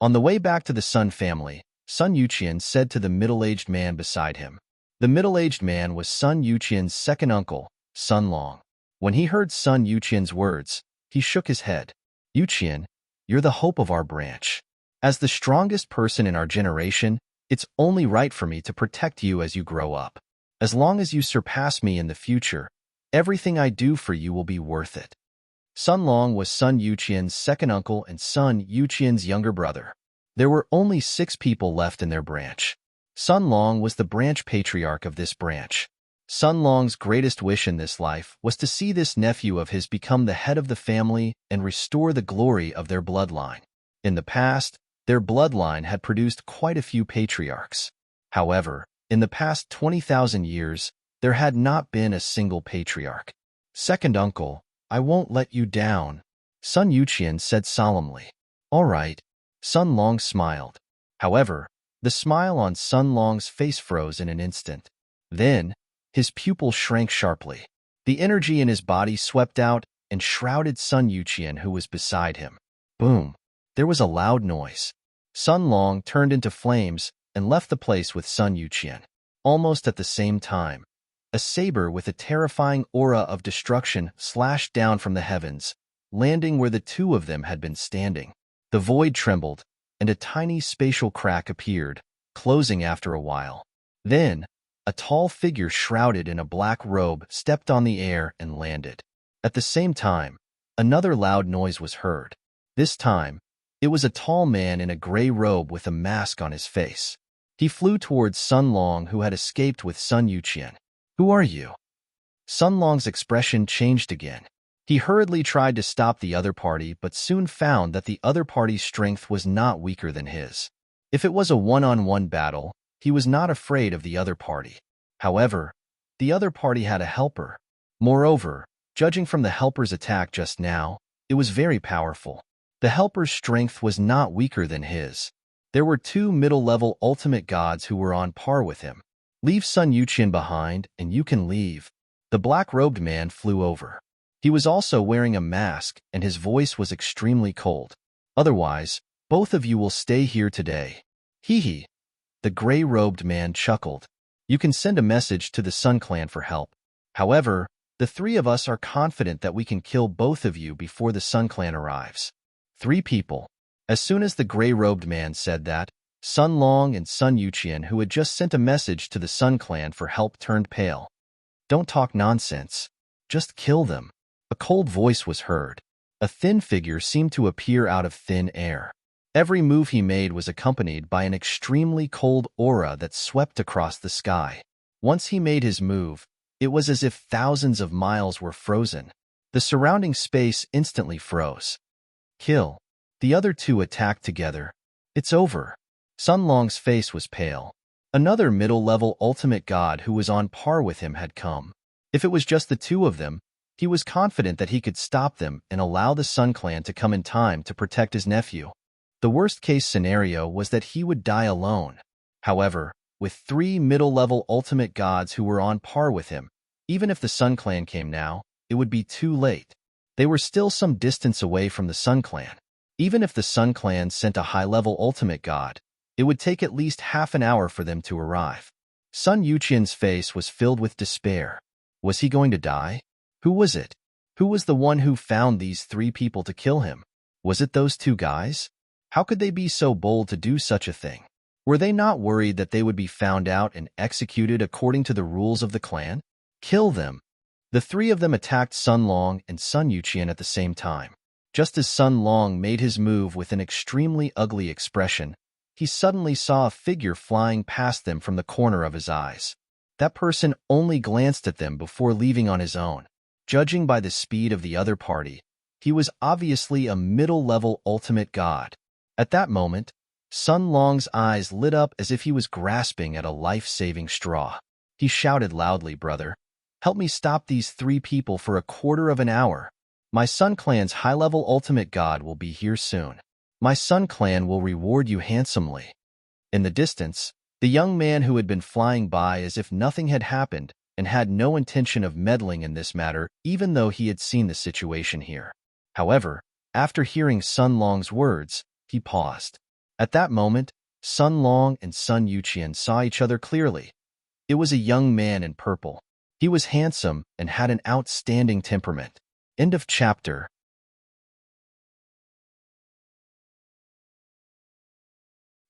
On the way back to the Sun family, Sun Yuqian said to the middle-aged man beside him. The middle-aged man was Sun Yuqian's second uncle, Sun Long. When he heard Sun Yuqian's words, he shook his head. Yuqian, you're the hope of our branch. As the strongest person in our generation, it's only right for me to protect you as you grow up. As long as you surpass me in the future, everything I do for you will be worth it. Sun Long was Sun Yuqian's second uncle and Sun Yuqian's younger brother. There were only 6 people left in their branch. Sun Long was the branch patriarch of this branch. Sun Long's greatest wish in this life was to see this nephew of his become the head of the family and restore the glory of their bloodline. In the past, their bloodline had produced quite a few patriarchs. However, in the past 20,000 years, there had not been a single patriarch. Second uncle, I won't let you down, Sun Yuqian said solemnly. All right. Sun Long smiled. However, the smile on Sun Long's face froze in an instant. Then, his pupil shrank sharply. The energy in his body swept out and shrouded Sun Yuqian, who was beside him. Boom! There was a loud noise. Sun Long turned into flames and left the place with Sun Yuqian. Almost at the same time, a saber with a terrifying aura of destruction slashed down from the heavens, landing where the 2 of them had been standing. The void trembled, and a tiny spatial crack appeared, closing after a while. Then, a tall figure shrouded in a black robe stepped on the air and landed. At the same time, another loud noise was heard. This time, It was a tall man in a gray robe with a mask on his face. He flew towards Sun Long, who had escaped with Sun Yuqian. "Who are you?" Sun Long's expression changed again. He hurriedly tried to stop the other party, but soon found that the other party's strength was not weaker than his. If it was a one-on-one battle, he was not afraid of the other party. However, the other party had a helper. Moreover, judging from the helper's attack just now, it was very powerful. The helper's strength was not weaker than his. There were two middle-level ultimate gods who were on par with him. "Leave Sun Yuqian behind, and you can leave." The black-robed man flew over. He was also wearing a mask, and his voice was extremely cold. "Otherwise, both of you will stay here today." "Hee hee." The gray-robed man chuckled. "You can send a message to the Sun Clan for help. However, the three of us are confident that we can kill both of you before the Sun Clan arrives." 3 people. As soon as the gray-robed man said that, Sun Long and Sun Yuqian, who had just sent a message to the Sun Clan for help, turned pale. "Don't talk nonsense. Just kill them." A cold voice was heard. A thin figure seemed to appear out of thin air. Every move he made was accompanied by an extremely cold aura that swept across the sky. Once he made his move, it was as if thousands of miles were frozen. The surrounding space instantly froze. "Kill." The other two attacked together. "It's over." Sun Long's face was pale. Another middle-level ultimate god who was on par with him had come. If it was just the two of them, he was confident that he could stop them and allow the Sun Clan to come in time to protect his nephew. The worst-case scenario was that he would die alone. However, with 3 middle-level ultimate gods who were on par with him, even if the Sun Clan came now, it would be too late. They were still some distance away from the Sun Clan. Even if the Sun Clan sent a high-level ultimate god, it would take at least half an hour for them to arrive. Sun Yuqian's face was filled with despair. Was he going to die? Who was it? Who was the one who found these 3 people to kill him? Was it those 2 guys? How could they be so bold to do such a thing? Were they not worried that they would be found out and executed according to the rules of the clan? Kill them. The 3 of them attacked Sun Long and Sun Yuqian at the same time. Just as Sun Long made his move with an extremely ugly expression, he suddenly saw a figure flying past them from the corner of his eyes. That person only glanced at them before leaving on his own. Judging by the speed of the other party, he was obviously a middle-level ultimate god. At that moment, Sun Long's eyes lit up as if he was grasping at a life-saving straw. He shouted loudly, "Brother, help me stop these 3 people for a quarter of an hour. My Sun Clan's high-level ultimate god will be here soon. My Sun Clan will reward you handsomely." In the distance, the young man who had been flying by as if nothing had happened and had no intention of meddling in this matter, even though he had seen the situation here. However, after hearing Sun Long's words, he paused. At that moment, Sun Long and Sun Yuqian saw each other clearly. It was a young man in purple. He was handsome and had an outstanding temperament. End of chapter.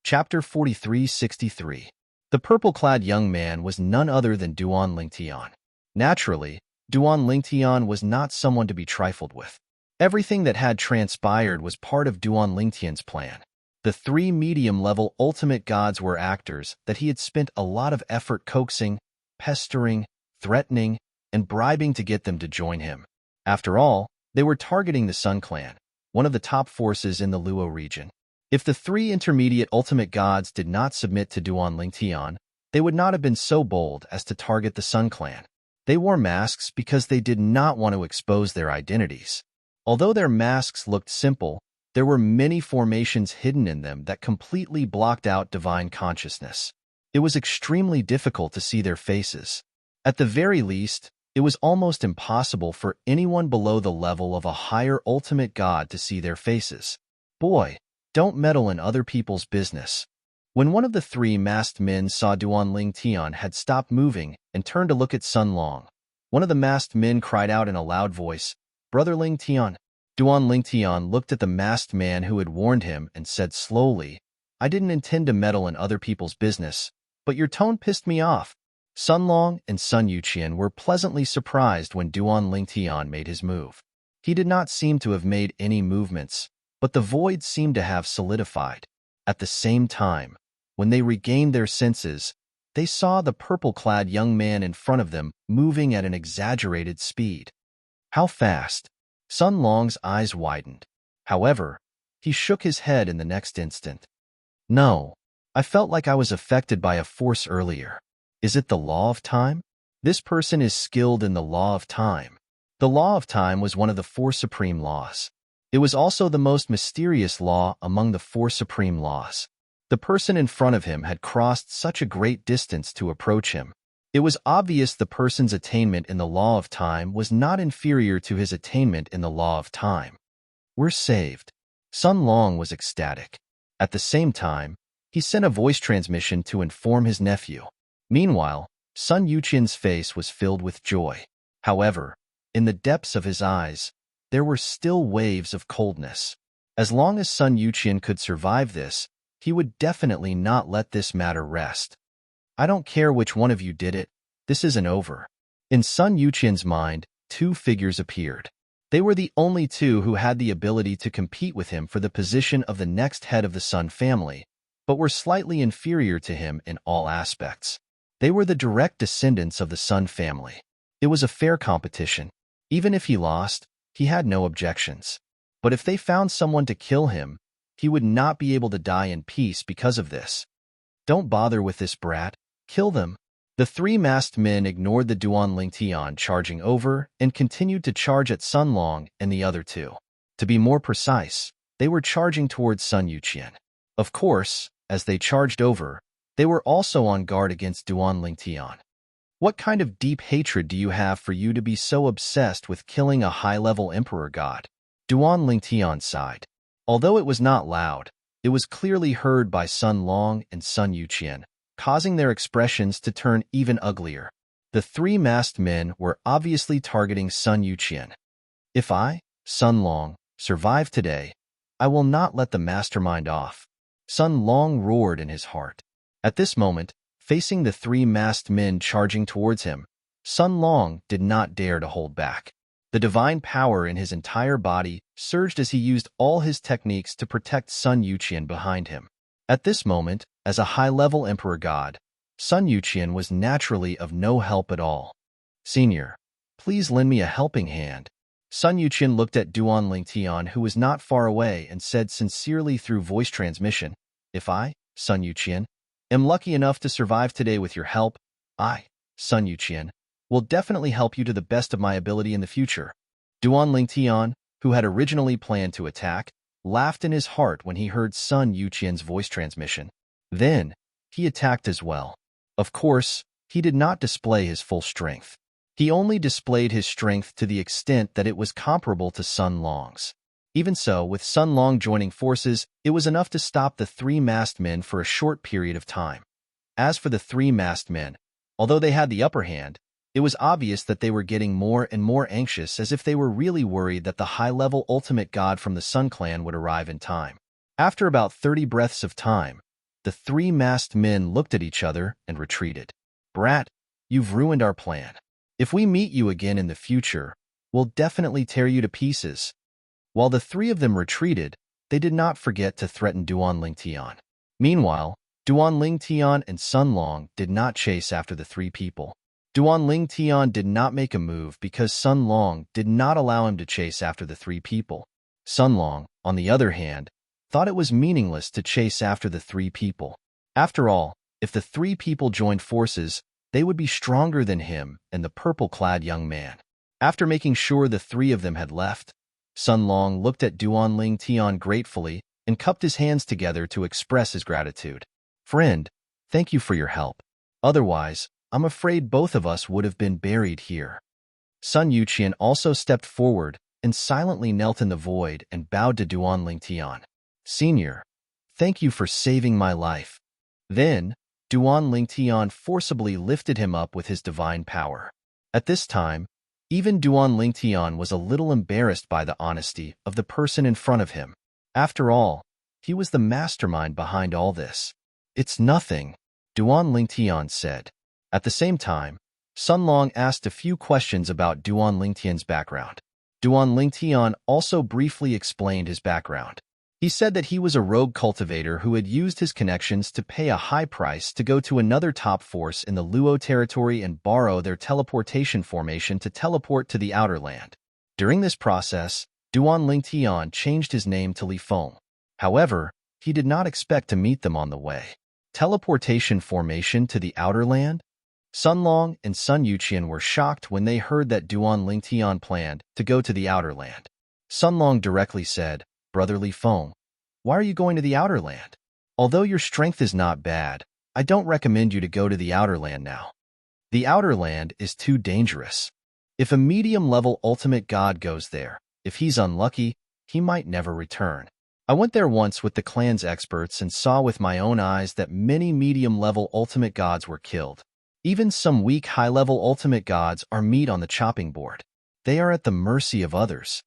Chapter 4363. The purple-clad young man was none other than Duan Lingtian. Naturally, Duan Lingtian was not someone to be trifled with. Everything that had transpired was part of Duan Lingtian's plan. The 3 medium-level ultimate gods were actors that he had spent a lot of effort coaxing, pestering, threatening, and bribing to get them to join him. After all, they were targeting the Sun Clan, one of the top forces in the Luo region. If the 3 intermediate ultimate gods did not submit to Duan Lingtian, they would not have been so bold as to target the Sun Clan. They wore masks because they did not want to expose their identities. Although their masks looked simple, there were many formations hidden in them that completely blocked out divine consciousness. It was extremely difficult to see their faces. At the very least, it was almost impossible for anyone below the level of a higher ultimate god to see their faces. Boy, don't meddle in other people's business. When one of the 3 masked men saw Duan Lingtian had stopped moving and turned to look at Sun Long, one of the masked men cried out in a loud voice, "Brother Lingtian." Duan Lingtian looked at the masked man who had warned him and said slowly, "I didn't intend to meddle in other people's business, but your tone pissed me off." Sun Long and Sun Yuqian were pleasantly surprised when Duan Lingtian made his move. He did not seem to have made any movements, but the void seemed to have solidified. At the same time, when they regained their senses, they saw the purple-clad young man in front of them moving at an exaggerated speed. How fast? Sun Long's eyes widened. However, he shook his head in the next instant. No, I felt like I was affected by a force earlier. Is it the law of time? This person is skilled in the law of time. The law of time was one of the four supreme laws. It was also the most mysterious law among the four supreme laws. The person in front of him had crossed such a great distance to approach him. It was obvious the person's attainment in the law of time was not inferior to his attainment in the law of time. We're saved. Sun Long was ecstatic. At the same time, he sent a voice transmission to inform his nephew. Meanwhile, Sun Yuqian's face was filled with joy. However, in the depths of his eyes, there were still waves of coldness. As long as Sun Yuqian could survive this, he would definitely not let this matter rest. I don't care which one of you did it, this isn't over. In Sun Yuqian's mind, two figures appeared. They were the only two who had the ability to compete with him for the position of the next head of the Sun family, but were slightly inferior to him in all aspects. They were the direct descendants of the Sun family. It was a fair competition. Even if he lost, he had no objections. But if they found someone to kill him, he would not be able to die in peace because of this. Don't bother with this brat. Kill them. The three masked men ignored the Duan Lingtian charging over and continued to charge at Sun Long and the other two. To be more precise, they were charging towards Sun Yuqian. Of course, as they charged over, they were also on guard against Duan Lingtian. What kind of deep hatred do you have for you to be so obsessed with killing a high-level emperor god? Duan Lingtian sighed. Although it was not loud, it was clearly heard by Sun Long and Sun Yuqian, causing their expressions to turn even uglier. The three masked men were obviously targeting Sun Yuqian. If I, Sun Long, survive today, I will not let the mastermind off. Sun Long roared in his heart. At this moment, facing the three masked men charging towards him, Sun Long did not dare to hold back. The divine power in his entire body surged as he used all his techniques to protect Sun Yuqian behind him. At this moment, as a high-level emperor god, Sun Yuqian was naturally of no help at all. Senior, please lend me a helping hand. Sun Yuqian looked at Duan Lingtian, who was not far away, and said sincerely through voice transmission, If I, Sun Yuqian, am lucky enough to survive today with your help, I, Sun Yuqian, will definitely help you to the best of my ability in the future. Duan Lingtian, who had originally planned to attack, laughed in his heart when he heard Sun Yuqian's voice transmission. Then, he attacked as well. Of course, he did not display his full strength. He only displayed his strength to the extent that it was comparable to Sun Long's. Even so, with Sun Long joining forces, it was enough to stop the three masked men for a short period of time. As for the three masked men, although they had the upper hand, it was obvious that they were getting more and more anxious, as if they were really worried that the high-level ultimate god from the Sun Clan would arrive in time. After about 30 breaths of time, the three masked men looked at each other and retreated. Brat, you've ruined our plan. If we meet you again in the future, we'll definitely tear you to pieces. While the three of them retreated, they did not forget to threaten Duan Lingtian. Meanwhile, Duan Lingtian and Sun Long did not chase after the three people. Duan Lingtian did not make a move because Sun Long did not allow him to chase after the three people. Sun Long, on the other hand, thought it was meaningless to chase after the three people. After all, if the three people joined forces, they would be stronger than him and the purple-clad young man. After making sure the three of them had left, Sun Long looked at Duan Lingtian gratefully and cupped his hands together to express his gratitude. Friend, thank you for your help. Otherwise, I'm afraid both of us would have been buried here. Sun Yuqian also stepped forward and silently knelt in the void and bowed to Duan Lingtian. Senior, thank you for saving my life. Then, Duan Lingtian forcibly lifted him up with his divine power. At this time, even Duan Lingtian was a little embarrassed by the honesty of the person in front of him. After all, he was the mastermind behind all this. It's nothing, Duan Lingtian said. At the same time, Sun Long asked a few questions about Duan Lingtian's background. Duan Lingtian also briefly explained his background. He said that he was a rogue cultivator who had used his connections to pay a high price to go to another top force in the Luo territory and borrow their teleportation formation to teleport to the Outer Land. During this process, Duan Lingtian changed his name to Li Feng. However, he did not expect to meet them on the way. Teleportation formation to the Outer Land? Sun Long and Sun Yuqian were shocked when they heard that Duan Lingtian planned to go to the Outer Land. Sun Long directly said, "Brother Li Feng, why are you going to the Outer Land? Although your strength is not bad, I don't recommend you to go to the Outer Land now. The Outer Land is too dangerous. If a medium-level ultimate god goes there, if he's unlucky, he might never return. I went there once with the clan's experts and saw with my own eyes that many medium-level ultimate gods were killed. Even some weak high-level ultimate gods are meat on the chopping board. They are at the mercy of others."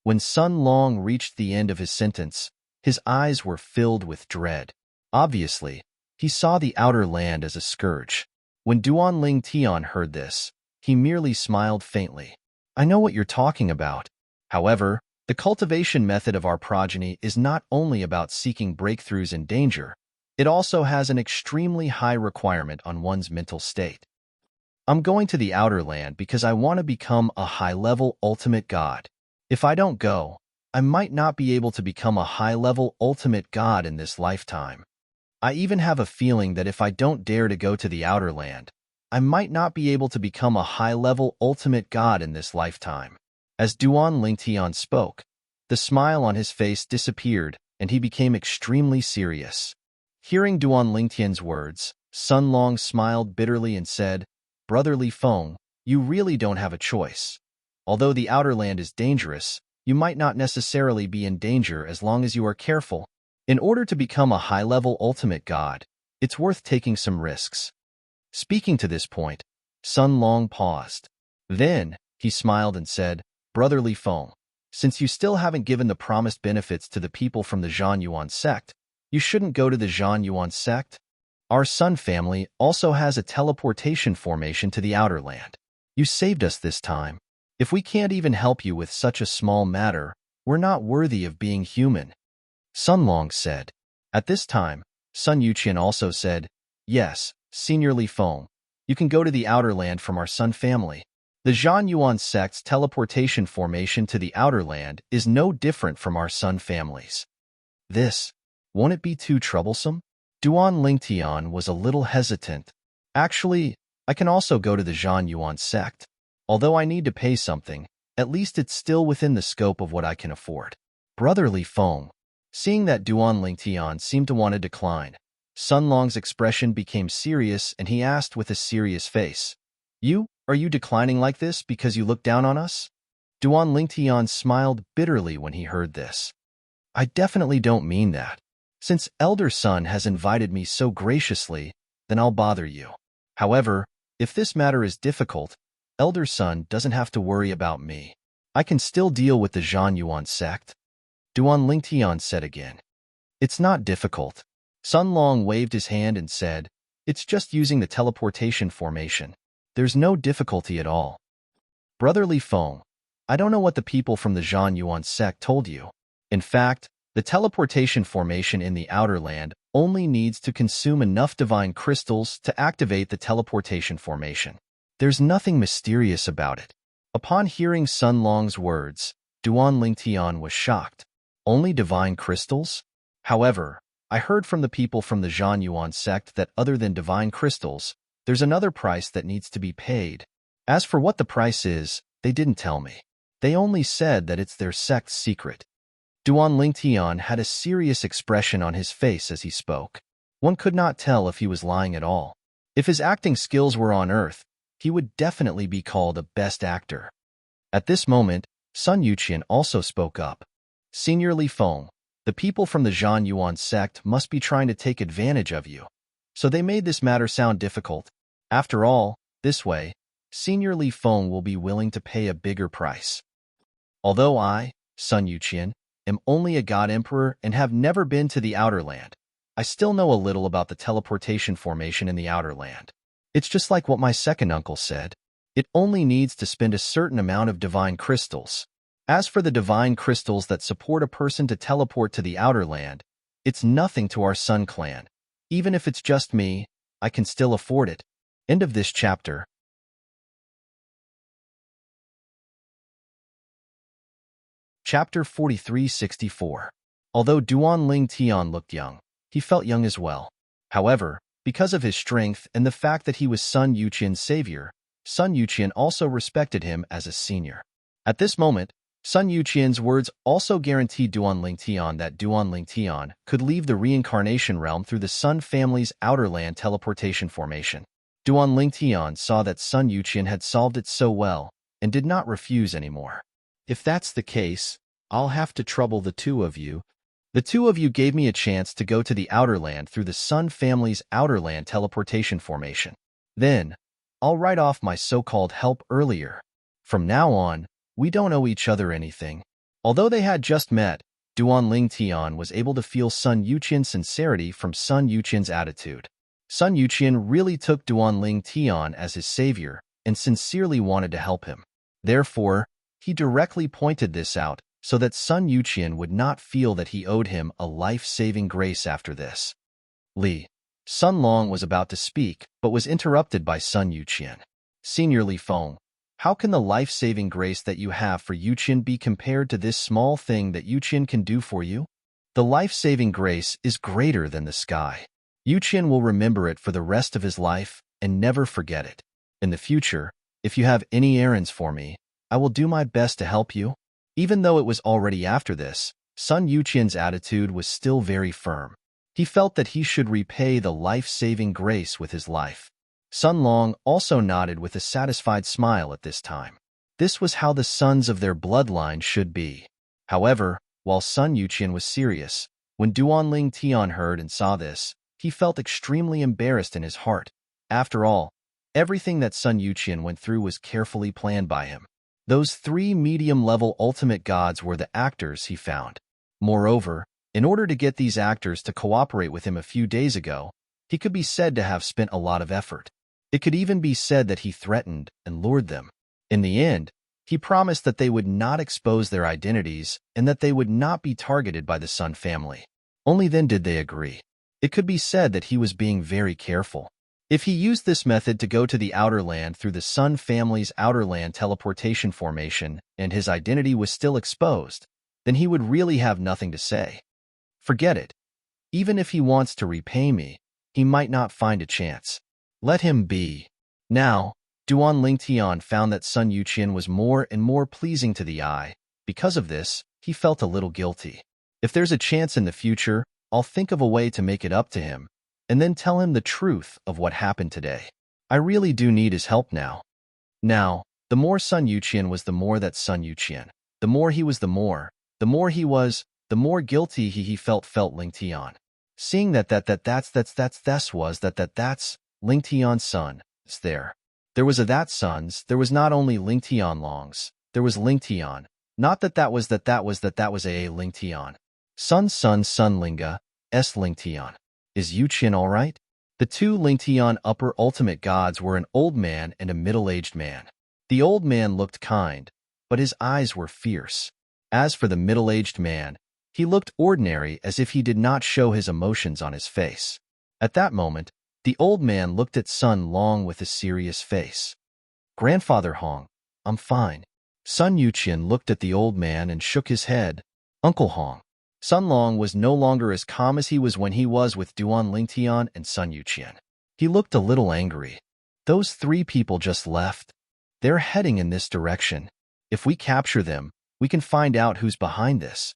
When Sun Long reached the end of his sentence, his eyes were filled with dread. Obviously, he saw the Outer Land as a scourge. When Duan Lingtian heard this, he merely smiled faintly. "I know what you're talking about. However, the cultivation method of our progeny is not only about seeking breakthroughs in danger, it also has an extremely high requirement on one's mental state. I'm going to the Outer Land because I want to become a high-level ultimate god. If I don't go, I might not be able to become a high-level ultimate god in this lifetime. I even have a feeling that if I don't dare to go to the Outer Land, I might not be able to become a high-level ultimate god in this lifetime." As Duan Lingtian spoke, the smile on his face disappeared and he became extremely serious. Hearing Duan Lingtian's words, Sun Long smiled bitterly and said, "Brother Li Feng, you really don't have a choice. Although the Outer Land is dangerous, you might not necessarily be in danger as long as you are careful. In order to become a high-level ultimate god, it's worth taking some risks." Speaking to this point, Sun Long paused. Then, he smiled and said, "Brother Li Feng, since you still haven't given the promised benefits to the people from the Zhan Yuan sect, you shouldn't go to the Zhan Yuan sect. Our Sun family also has a teleportation formation to the Outer Land. You saved us this time. If we can't even help you with such a small matter, we're not worthy of being human." Sun Long said. At this time, Sun Yuqian also said, "Yes, Senior Li Feng, you can go to the Outer Land from our Sun family. The Zhan Yuan sect's teleportation formation to the Outer Land is no different from our Sun families. This, won't it be too troublesome?" Duan Lingtian was a little hesitant. "Actually, I can also go to the Zhan Yuan sect. Although I need to pay something, at least it's still within the scope of what I can afford." Brother Li Feng, seeing that Duan Lingtian seemed to want to decline, Sun Long's expression became serious and he asked with a serious face, Are you declining like this because you look down on us?" Duan Lingtian smiled bitterly when he heard this. "I definitely don't mean that. Since Elder Sun has invited me so graciously, then I'll bother you. However, if this matter is difficult, Elder Sun doesn't have to worry about me. I can still deal with the Zhan Yuan sect." Duan Lingtian said again. "It's not difficult." Sun Long waved his hand and said, "It's just using the teleportation formation. There's no difficulty at all." "Brother Li Feng, I don't know what the people from the Zhan Yuan sect told you. In fact, the teleportation formation in the Outer Land only needs to consume enough divine crystals to activate the teleportation formation. There's nothing mysterious about it." Upon hearing Sun Long's words, Duan Lingtian was shocked. "Only divine crystals? However, I heard from the people from the Zhan Yuan sect that other than divine crystals, there's another price that needs to be paid. As for what the price is, they didn't tell me. They only said that it's their sect's secret." Duan Lingtian had a serious expression on his face as he spoke. One could not tell if he was lying at all. If his acting skills were on Earth, he would definitely be called a best actor. At this moment, Sun Yuqian also spoke up. "Senior Li Feng, the people from the Zhan Yuan sect must be trying to take advantage of you. So they made this matter sound difficult. After all, this way, Senior Li Feng will be willing to pay a bigger price. Although I, Sun Yuqian, am only a god emperor and have never been to the Outer Land, I still know a little about the teleportation formation in the Outer Land. It's just like what my second uncle said. It only needs to spend a certain amount of divine crystals. As for the divine crystals that support a person to teleport to the outer land, it's nothing to our Sun clan. Even if it's just me, I can still afford it. End of this chapter. Chapter 4364. Although Duan Ling Tian looked young, he felt young as well. However, because of his strength and the fact that he was Sun Yuqian's savior, Sun Yuqian also respected him as a senior. At this moment, Sun Yuqian's words also guaranteed Duan Ling Tian that Duan Ling Tian could leave the reincarnation realm through the Sun family's outer land teleportation formation. Duan Ling Tian saw that Sun Yuqian had solved it so well and did not refuse anymore. If that's the case, I'll have to trouble the two of you. The two of you gave me a chance to go to the outer land through the Sun family's outer land teleportation formation. Then, I'll write off my so-called help earlier. From now on, we don't owe each other anything. Although they had just met, Duan Ling Tian was able to feel Sun Yuqian's sincerity from Sun Yuqian's attitude. Sun Yuqian really took Duan Ling Tian as his savior and sincerely wanted to help him. Therefore, he directly pointed this out so that Sun Yuqian would not feel that he owed him a life-saving grace after this. Sun Long was about to speak, but was interrupted by Sun Yuqian. Senior Li Feng, how can the life-saving grace that you have for Yuqian be compared to this small thing that Yuqian can do for you? The life-saving grace is greater than the sky. Yuqian will remember it for the rest of his life and never forget it. In the future, if you have any errands for me, I will do my best to help you. Even though it was already after this, Sun Yuqian's attitude was still very firm. He felt that he should repay the life-saving grace with his life. Sun Long also nodded with a satisfied smile at this time. This was how the sons of their bloodline should be. However, while Sun Yuqian was serious, when Duan Ling Tian heard and saw this, he felt extremely embarrassed in his heart. After all, everything that Sun Yuqian went through was carefully planned by him. Those 3 medium-level ultimate gods were the actors he found. Moreover, in order to get these actors to cooperate with him a few days ago, he could be said to have spent a lot of effort. It could even be said that he threatened and lured them. In the end, he promised that they would not expose their identities and that they would not be targeted by the Sun family. Only then did they agree. It could be said that he was being very careful. If he used this method to go to the outer land through the Sun family's outer land teleportation formation and his identity was still exposed, then he would really have nothing to say. Forget it. Even if he wants to repay me, he might not find a chance. Let him be. Now, Duan Ling Tian found that Sun Yuqian was more and more pleasing to the eye. Because of this, he felt a little guilty. If there's a chance in the future, I'll think of a way to make it up to him, and then tell him the truth of what happened today. I really do need his help now. Now, the more Sun Yuqian was, the more that Sun Yuqian. The more he was, the more he was, the more guilty he felt Ling Tian. Seeing that's Ling Tian's son, there was a that son's, there was not only Ling Tian Long's, there was Ling Tian. Not that was a Ling Tian. Sun Linga, S Ling Tian. Is Yuqian all right? The 2 Ling Tian upper ultimate gods were an old man and a middle-aged man. The old man looked kind, but his eyes were fierce. As for the middle-aged man, he looked ordinary, as if he did not show his emotions on his face. At that moment, the old man looked at Sun Long with a serious face. Grandfather Hong, I'm fine. Sun Yuqian looked at the old man and shook his head. Uncle Hong. Sun Long was no longer as calm as he was when he was with Duan Ling Tian and Sun Yuqian. He looked a little angry. Those 3 people just left. They're heading in this direction. If we capture them, we can find out who's behind this.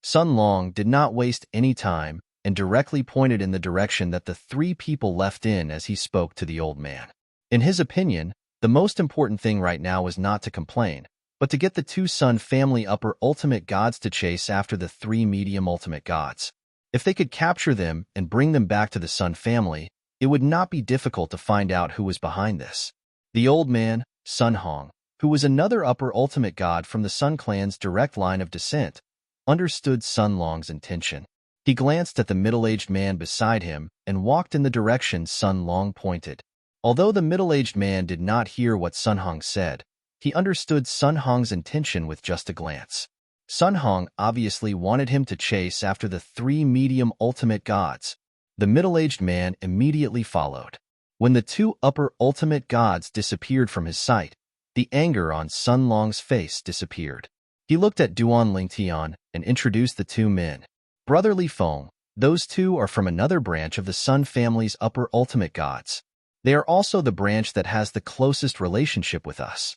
Sun Long did not waste any time and directly pointed in the direction that the 3 people left in as he spoke to the old man. In his opinion, the most important thing right now was not to complain, but to get the 2 Sun family upper ultimate gods to chase after the 3 medium ultimate gods. If they could capture them and bring them back to the Sun family, it would not be difficult to find out who was behind this. The old man, Sun Hong, who was another upper ultimate god from the Sun clan's direct line of descent, understood Sun Long's intention. He glanced at the middle-aged man beside him and walked in the direction Sun Long pointed. Although the middle-aged man did not hear what Sun Hong said, He understood Sun Hong's intention with just a glance. Sun Hong obviously wanted him to chase after the three medium ultimate gods. The middle-aged man immediately followed. When the two upper ultimate gods disappeared from his sight, the anger on Sun Long's face disappeared. He looked at Duan Lingtian and introduced the two men. Brotherly Feng, those two are from another branch of the Sun family's upper ultimate gods. They are also the branch that has the closest relationship with us.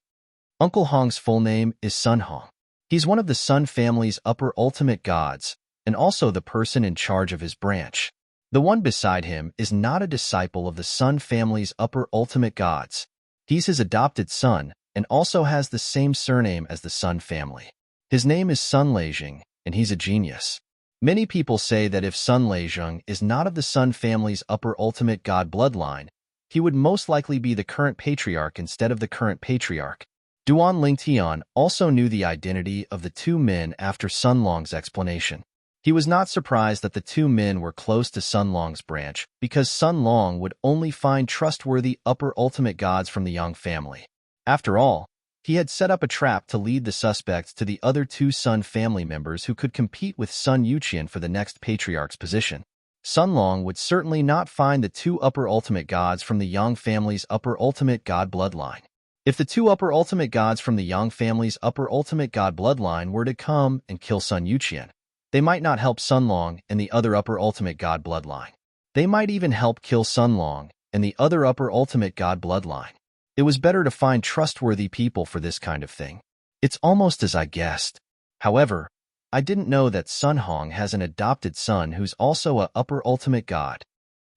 Uncle Hong's full name is Sun Hong. He's one of the Sun family's upper ultimate gods, and also the person in charge of his branch. The one beside him is not a disciple of the Sun family's upper ultimate gods. He's his adopted son, and also has the same surname as the Sun family. His name is Sun Leijing, and he's a genius. Many people say that if Sun Leijing is not of the Sun family's upper ultimate god bloodline, he would most likely be the current patriarch instead of the current patriarch. Duan Lingtian also knew the identity of the two men after Sun Long's explanation. He was not surprised that the two men were close to Sun Long's branch, because Sun Long would only find trustworthy upper ultimate gods from the Yang family. After all, he had set up a trap to lead the suspects to the other two Sun family members who could compete with Sun Yuqian for the next patriarch's position. Sun Long would certainly not find the two upper ultimate gods from the Yang family's upper ultimate god bloodline. If the two upper ultimate gods from the Yang family's upper ultimate god bloodline were to come and kill Sun Yuqian, they might not help Sun Long and the other upper ultimate god bloodline. They might even help kill Sun Long and the other upper ultimate god bloodline. It was better to find trustworthy people for this kind of thing. It's almost as I guessed. However, I didn't know that Sun Hong has an adopted son who's also a upper ultimate god.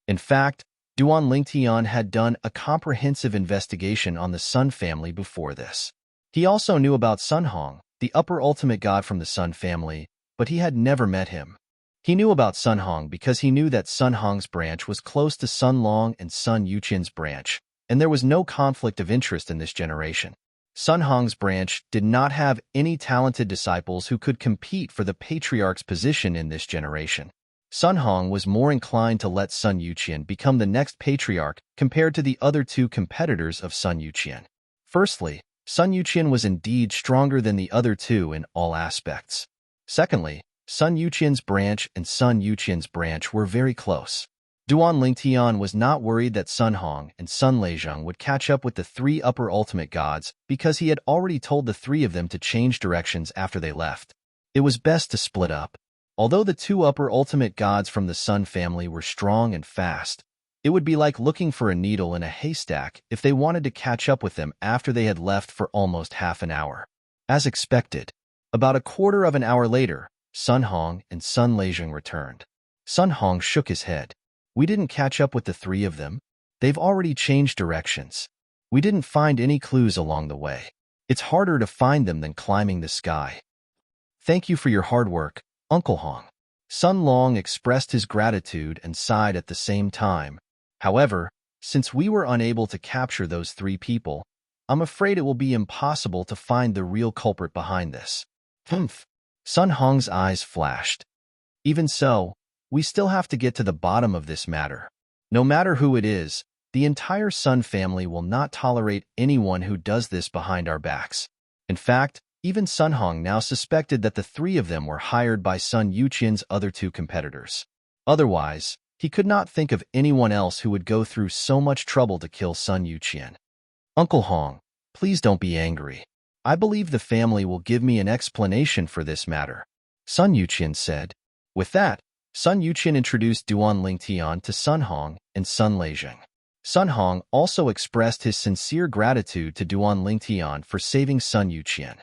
In fact, Duan Lingtian had done a comprehensive investigation on the Sun family before this. He also knew about Sun Hong, the upper ultimate god from the Sun family, but he had never met him. He knew about Sun Hong because he knew that Sun Hong's branch was close to Sun Long and Sun Yuqian's branch, and there was no conflict of interest in this generation. Sun Hong's branch did not have any talented disciples who could compete for the patriarch's position in this generation. Sun Hong was more inclined to let Sun Yuqian become the next patriarch compared to the other two competitors of Sun Yuqian. Firstly, Sun Yuqian was indeed stronger than the other two in all aspects. Secondly, Sun Yuqian's branch and Sun Yuqian's branch were very close. Duan Lingtian was not worried that Sun Hong and Sun Leijing would catch up with the three upper ultimate gods because he had already told the three of them to change directions after they left. It was best to split up. Although the two upper ultimate gods from the Sun family were strong and fast, it would be like looking for a needle in a haystack if they wanted to catch up with them after they had left for almost half an hour. As expected, about a quarter of an hour later, Sun Hong and Sun Leijing returned. Sun Hong shook his head. We didn't catch up with the three of them. They've already changed directions. We didn't find any clues along the way. It's harder to find them than climbing the sky. Thank you for your hard work, Uncle Hong. Sun Long expressed his gratitude and sighed at the same time. However, since we were unable to capture those three people, I'm afraid it will be impossible to find the real culprit behind this. Humph. Sun Hong's eyes flashed. Even so, we still have to get to the bottom of this matter. No matter who it is, the entire Sun family will not tolerate anyone who does this behind our backs. In fact, even Sun Hong now suspected that the three of them were hired by Sun Yuqian's other two competitors. Otherwise, he could not think of anyone else who would go through so much trouble to kill Sun Yuqian. Uncle Hong, please don't be angry. I believe the family will give me an explanation for this matter, Sun Yuqian said. With that, Sun Yuqian introduced Duan Lingtian to Sun Hong and Sun Leijing. Sun Hong also expressed his sincere gratitude to Duan Lingtian for saving Sun Yuqian.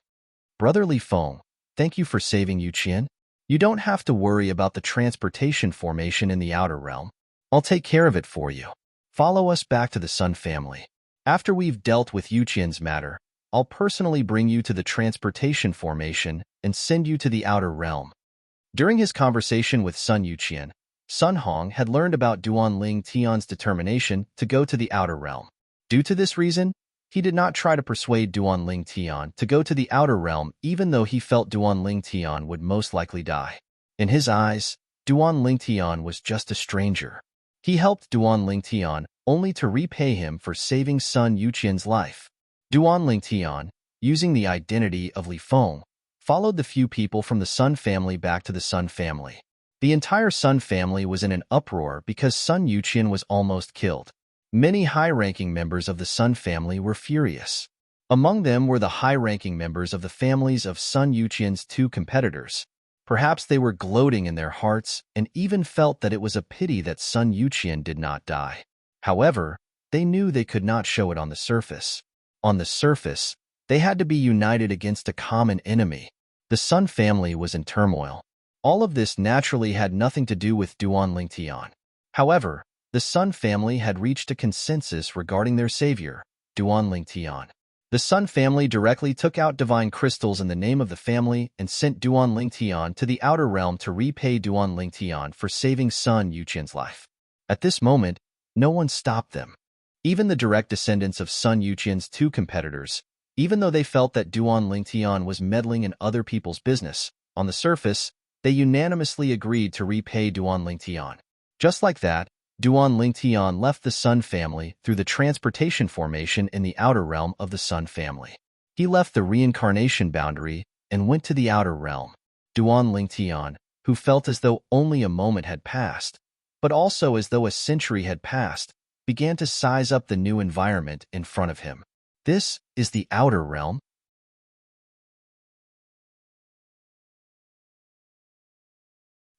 Brotherly Feng, thank you for saving Yuqian. You don't have to worry about the transportation formation in the outer realm. I'll take care of it for you. Follow us back to the Sun family. After we've dealt with Yuqian's matter, I'll personally bring you to the transportation formation and send you to the outer realm. During his conversation with Sun Yuqian, Sun Hong had learned about Duan Lingtian's determination to go to the outer realm. Due to this reason, he did not try to persuade Duan Lingtian to go to the outer realm even though he felt Duan Lingtian would most likely die. In his eyes, Duan Lingtian was just a stranger. He helped Duan Lingtian only to repay him for saving Sun Yuqian's life. Duan Lingtian, using the identity of Li Feng, followed the few people from the Sun family back to the Sun family. The entire Sun family was in an uproar because Sun Yuqian was almost killed. Many high-ranking members of the Sun family were furious. Among them were the high-ranking members of the families of Sun Yuqian's two competitors. Perhaps they were gloating in their hearts and even felt that it was a pity that Sun Yuqian did not die. However, they knew they could not show it on the surface. On the surface, they had to be united against a common enemy. The Sun family was in turmoil. All of this naturally had nothing to do with Duan Lingtian. However, the Sun family had reached a consensus regarding their savior, Duan Lingtian. The Sun family directly took out divine crystals in the name of the family and sent Duan Lingtian to the outer realm to repay Duan Lingtian for saving Sun Yuqian's life. At this moment, no one stopped them. Even the direct descendants of Sun Yuqian's two competitors, even though they felt that Duan Lingtian was meddling in other people's business, on the surface, they unanimously agreed to repay Duan Lingtian. Just like that, Duan Lingtian left the Sun family through the transportation formation in the outer realm of the Sun family. He left the reincarnation boundary and went to the outer realm. Duan Lingtian, who felt as though only a moment had passed, but also as though a century had passed, began to size up the new environment in front of him. This is the outer realm.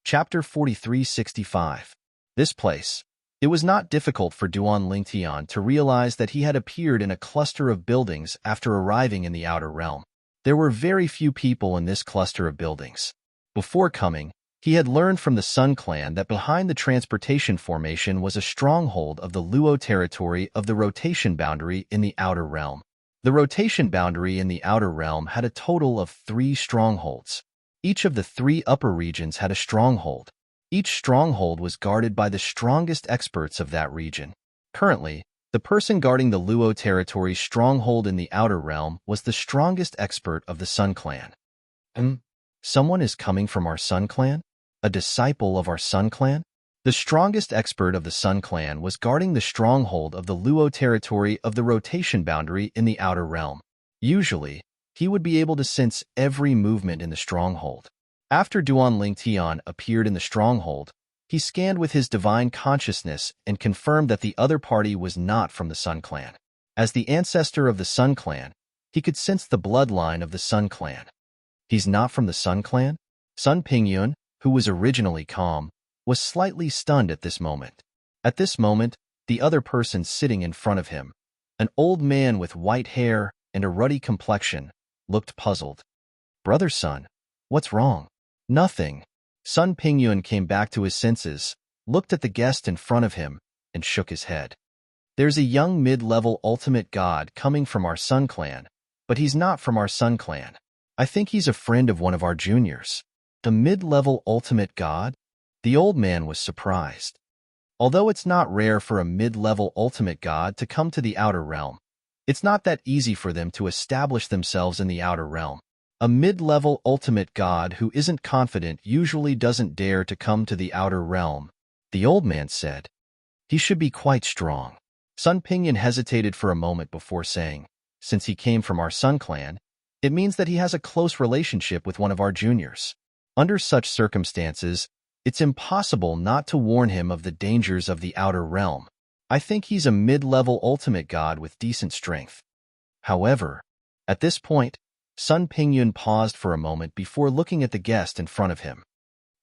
Chapter 4365. This place. It was not difficult for Duan Lingtian to realize that he had appeared in a cluster of buildings after arriving in the outer realm. There were very few people in this cluster of buildings. Before coming, he had learned from the Sun clan that behind the transportation formation was a stronghold of the Luo territory of the rotation boundary in the outer realm. The rotation boundary in the outer realm had a total of 3 strongholds. Each of the 3 upper regions had a stronghold. Each stronghold was guarded by the strongest experts of that region. Currently, the person guarding the Luo territory's stronghold in the outer realm was the strongest expert of the Sun clan. Someone is coming from our Sun clan? A disciple of our Sun clan? The strongest expert of the Sun clan was guarding the stronghold of the Luo territory of the rotation boundary in the outer realm. Usually, he would be able to sense every movement in the stronghold. After Duan Lingtian appeared in the stronghold, he scanned with his divine consciousness and confirmed that the other party was not from the Sun clan. As the ancestor of the Sun clan, he could sense the bloodline of the Sun clan. He's not from the Sun clan? Sun Pingyun, who was originally calm, was slightly stunned at this moment. At this moment, the other person sitting in front of him, an old man with white hair and a ruddy complexion, looked puzzled. Brother Sun, what's wrong? Nothing. Sun Pingyun came back to his senses, looked at the guest in front of him, and shook his head. There's a young mid-level ultimate god coming from our Sun clan, but he's not from our Sun clan. I think he's a friend of one of our juniors. A mid-level ultimate god? The old man was surprised. Although it's not rare for a mid-level ultimate god to come to the outer realm, it's not that easy for them to establish themselves in the outer realm. A mid-level ultimate god who isn't confident usually doesn't dare to come to the outer realm, the old man said. He should be quite strong. Sun Pingyun hesitated for a moment before saying, since he came from our Sun clan, it means that he has a close relationship with one of our juniors. Under such circumstances, it's impossible not to warn him of the dangers of the outer realm. I think he's a mid-level ultimate god with decent strength. However, at this point, Sun Pingyun paused for a moment before looking at the guest in front of him.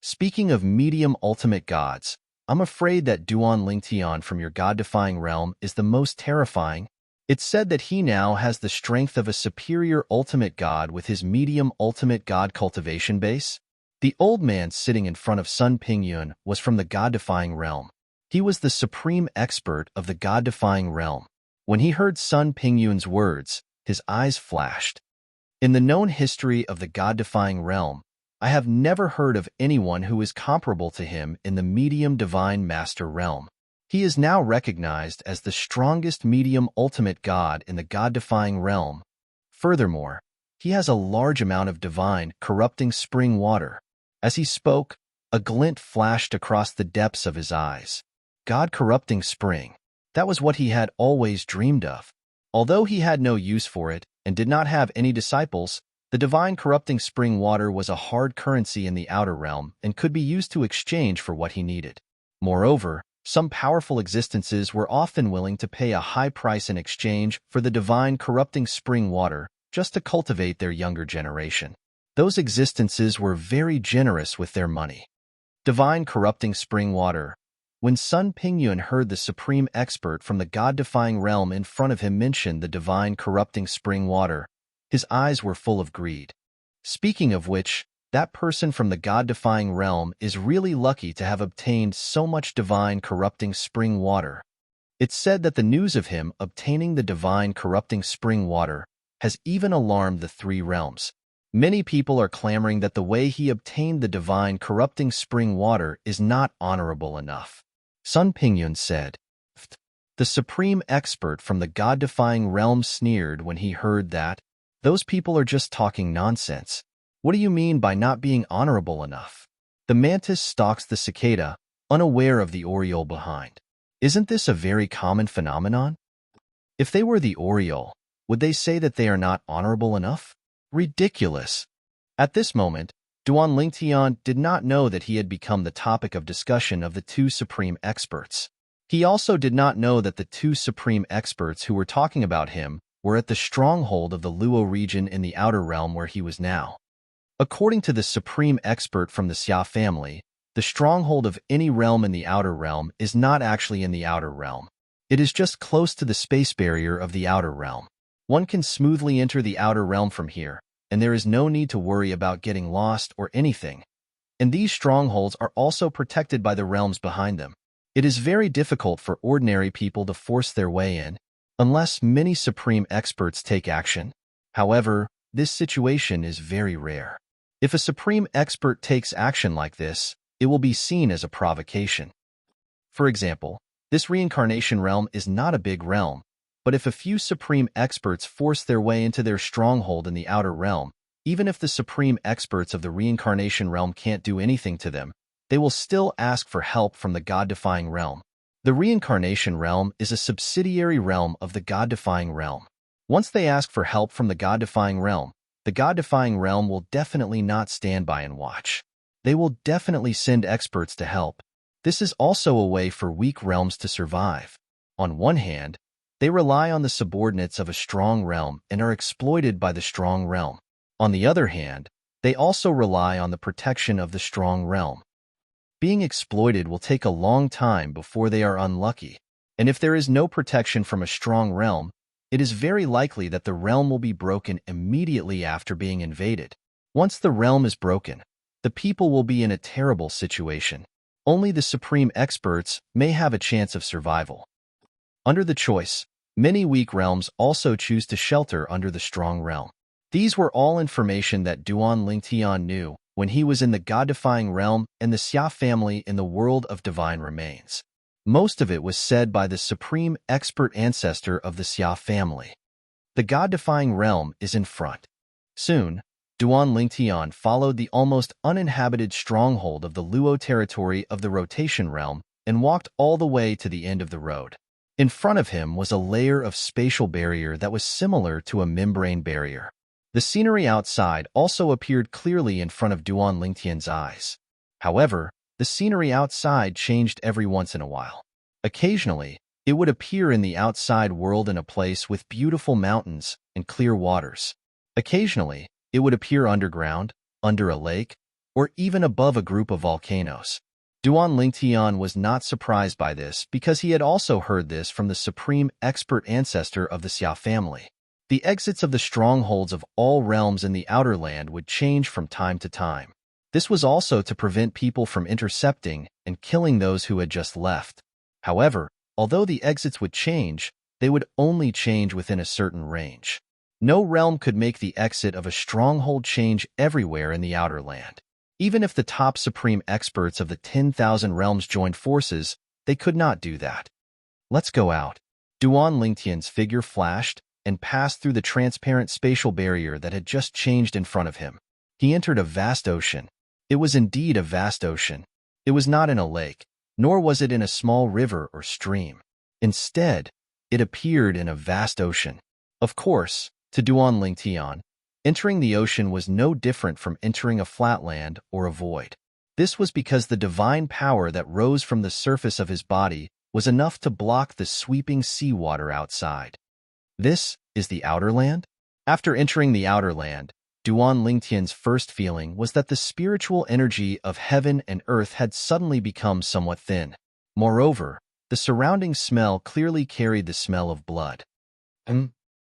Speaking of medium ultimate gods, I'm afraid that Duan Lingtian from your god-defying realm is the most terrifying. It's said that he now has the strength of a superior ultimate god with his medium ultimate god cultivation base. The old man sitting in front of Sun Pingyun was from the god-defying realm. He was the supreme expert of the god-defying realm. When he heard Sun Pingyun's words, his eyes flashed. In the known history of the god-defying realm, I have never heard of anyone who is comparable to him in the medium divine master realm. He is now recognized as the strongest medium ultimate god in the god-defying realm. Furthermore, he has a large amount of divine, corrupting spring water. As he spoke, a glint flashed across the depths of his eyes. God-corrupting spring. That was what he had always dreamed of. Although he had no use for it and did not have any disciples, the divine corrupting spring water was a hard currency in the outer realm and could be used to exchange for what he needed. Moreover, some powerful existences were often willing to pay a high price in exchange for the divine corrupting spring water just to cultivate their younger generation. Those existences were very generous with their money. Divine corrupting spring water. When Sun Pingyun heard the supreme expert from the god-defying realm in front of him mention the divine corrupting spring water, his eyes were full of greed. Speaking of which, that person from the god-defying realm is really lucky to have obtained so much divine corrupting spring water. It's said that the news of him obtaining the divine corrupting spring water has even alarmed the three realms. Many people are clamoring that the way he obtained the divine corrupting spring water is not honorable enough. Sun Pingyun said. The supreme expert from the god-defying realm sneered when he heard that. Those people are just talking nonsense. What do you mean by not being honorable enough? The mantis stalks the cicada, unaware of the oriole behind. Isn't this a very common phenomenon? If they were the oriole, would they say that they are not honorable enough? Ridiculous. At this moment, Duan Lingtian did not know that he had become the topic of discussion of the two supreme experts. He also did not know that the two supreme experts who were talking about him were at the stronghold of the Luo region in the outer realm where he was now. According to the supreme expert from the Xia family, the stronghold of any realm in the outer realm is not actually in the outer realm. It is just close to the space barrier of the outer realm. One can smoothly enter the outer realm from here, and there is no need to worry about getting lost or anything. And these strongholds are also protected by the realms behind them. It is very difficult for ordinary people to force their way in, unless many supreme experts take action. However, this situation is very rare. If a supreme expert takes action like this, it will be seen as a provocation. For example, this reincarnation realm is not a big realm, but if a few supreme experts force their way into their stronghold in the outer realm, even if the supreme experts of the reincarnation realm can't do anything to them, they will still ask for help from the god-defying realm. The reincarnation realm is a subsidiary realm of the god-defying realm. Once they ask for help from the god-defying realm, the god-defying realm will definitely not stand by and watch. They will definitely send experts to help. This is also a way for weak realms to survive. On one hand, they rely on the subordinates of a strong realm and are exploited by the strong realm. On the other hand, they also rely on the protection of the strong realm. Being exploited will take a long time before they are unlucky, and if there is no protection from a strong realm, it is very likely that the realm will be broken immediately after being invaded. Once the realm is broken, the people will be in a terrible situation. Only the supreme experts may have a chance of survival. Under the choice, many weak realms also choose to shelter under the strong realm. These were all information that Duan Lingtian knew when he was in the god-defying realm and the Xia family in the world of divine remains. Most of it was said by the supreme expert ancestor of the Xia family. The god-defying realm is in front. Soon, Duan Lingtian followed the almost uninhabited stronghold of the Luo territory of the rotation realm and walked all the way to the end of the road. In front of him was a layer of spatial barrier that was similar to a membrane barrier. The scenery outside also appeared clearly in front of Duan Lingtian's eyes. However, the scenery outside changed every once in a while. Occasionally, it would appear in the outside world in a place with beautiful mountains and clear waters. Occasionally, it would appear underground, under a lake, or even above a group of volcanoes. Duan Lingtian was not surprised by this because he had also heard this from the supreme expert ancestor of the Xia family. The exits of the strongholds of all realms in the outer land would change from time to time. This was also to prevent people from intercepting and killing those who had just left. However, although the exits would change, they would only change within a certain range. No realm could make the exit of a stronghold change everywhere in the outer land. Even if the top supreme experts of the 10,000 realms joined forces, they could not do that. Let's go out. Duan Lingtian's figure flashed and passed through the transparent spatial barrier that had just changed in front of him. He entered a vast ocean. It was indeed a vast ocean. It was not in a lake, nor was it in a small river or stream. Instead, it appeared in a vast ocean. Of course, to Duan Lingtian, entering the ocean was no different from entering a flatland or a void. This was because the divine power that rose from the surface of his body was enough to block the sweeping seawater outside. This is the outer land? After entering the outer land, Duan Lingtian's first feeling was that the spiritual energy of heaven and earth had suddenly become somewhat thin. Moreover, the surrounding smell clearly carried the smell of blood.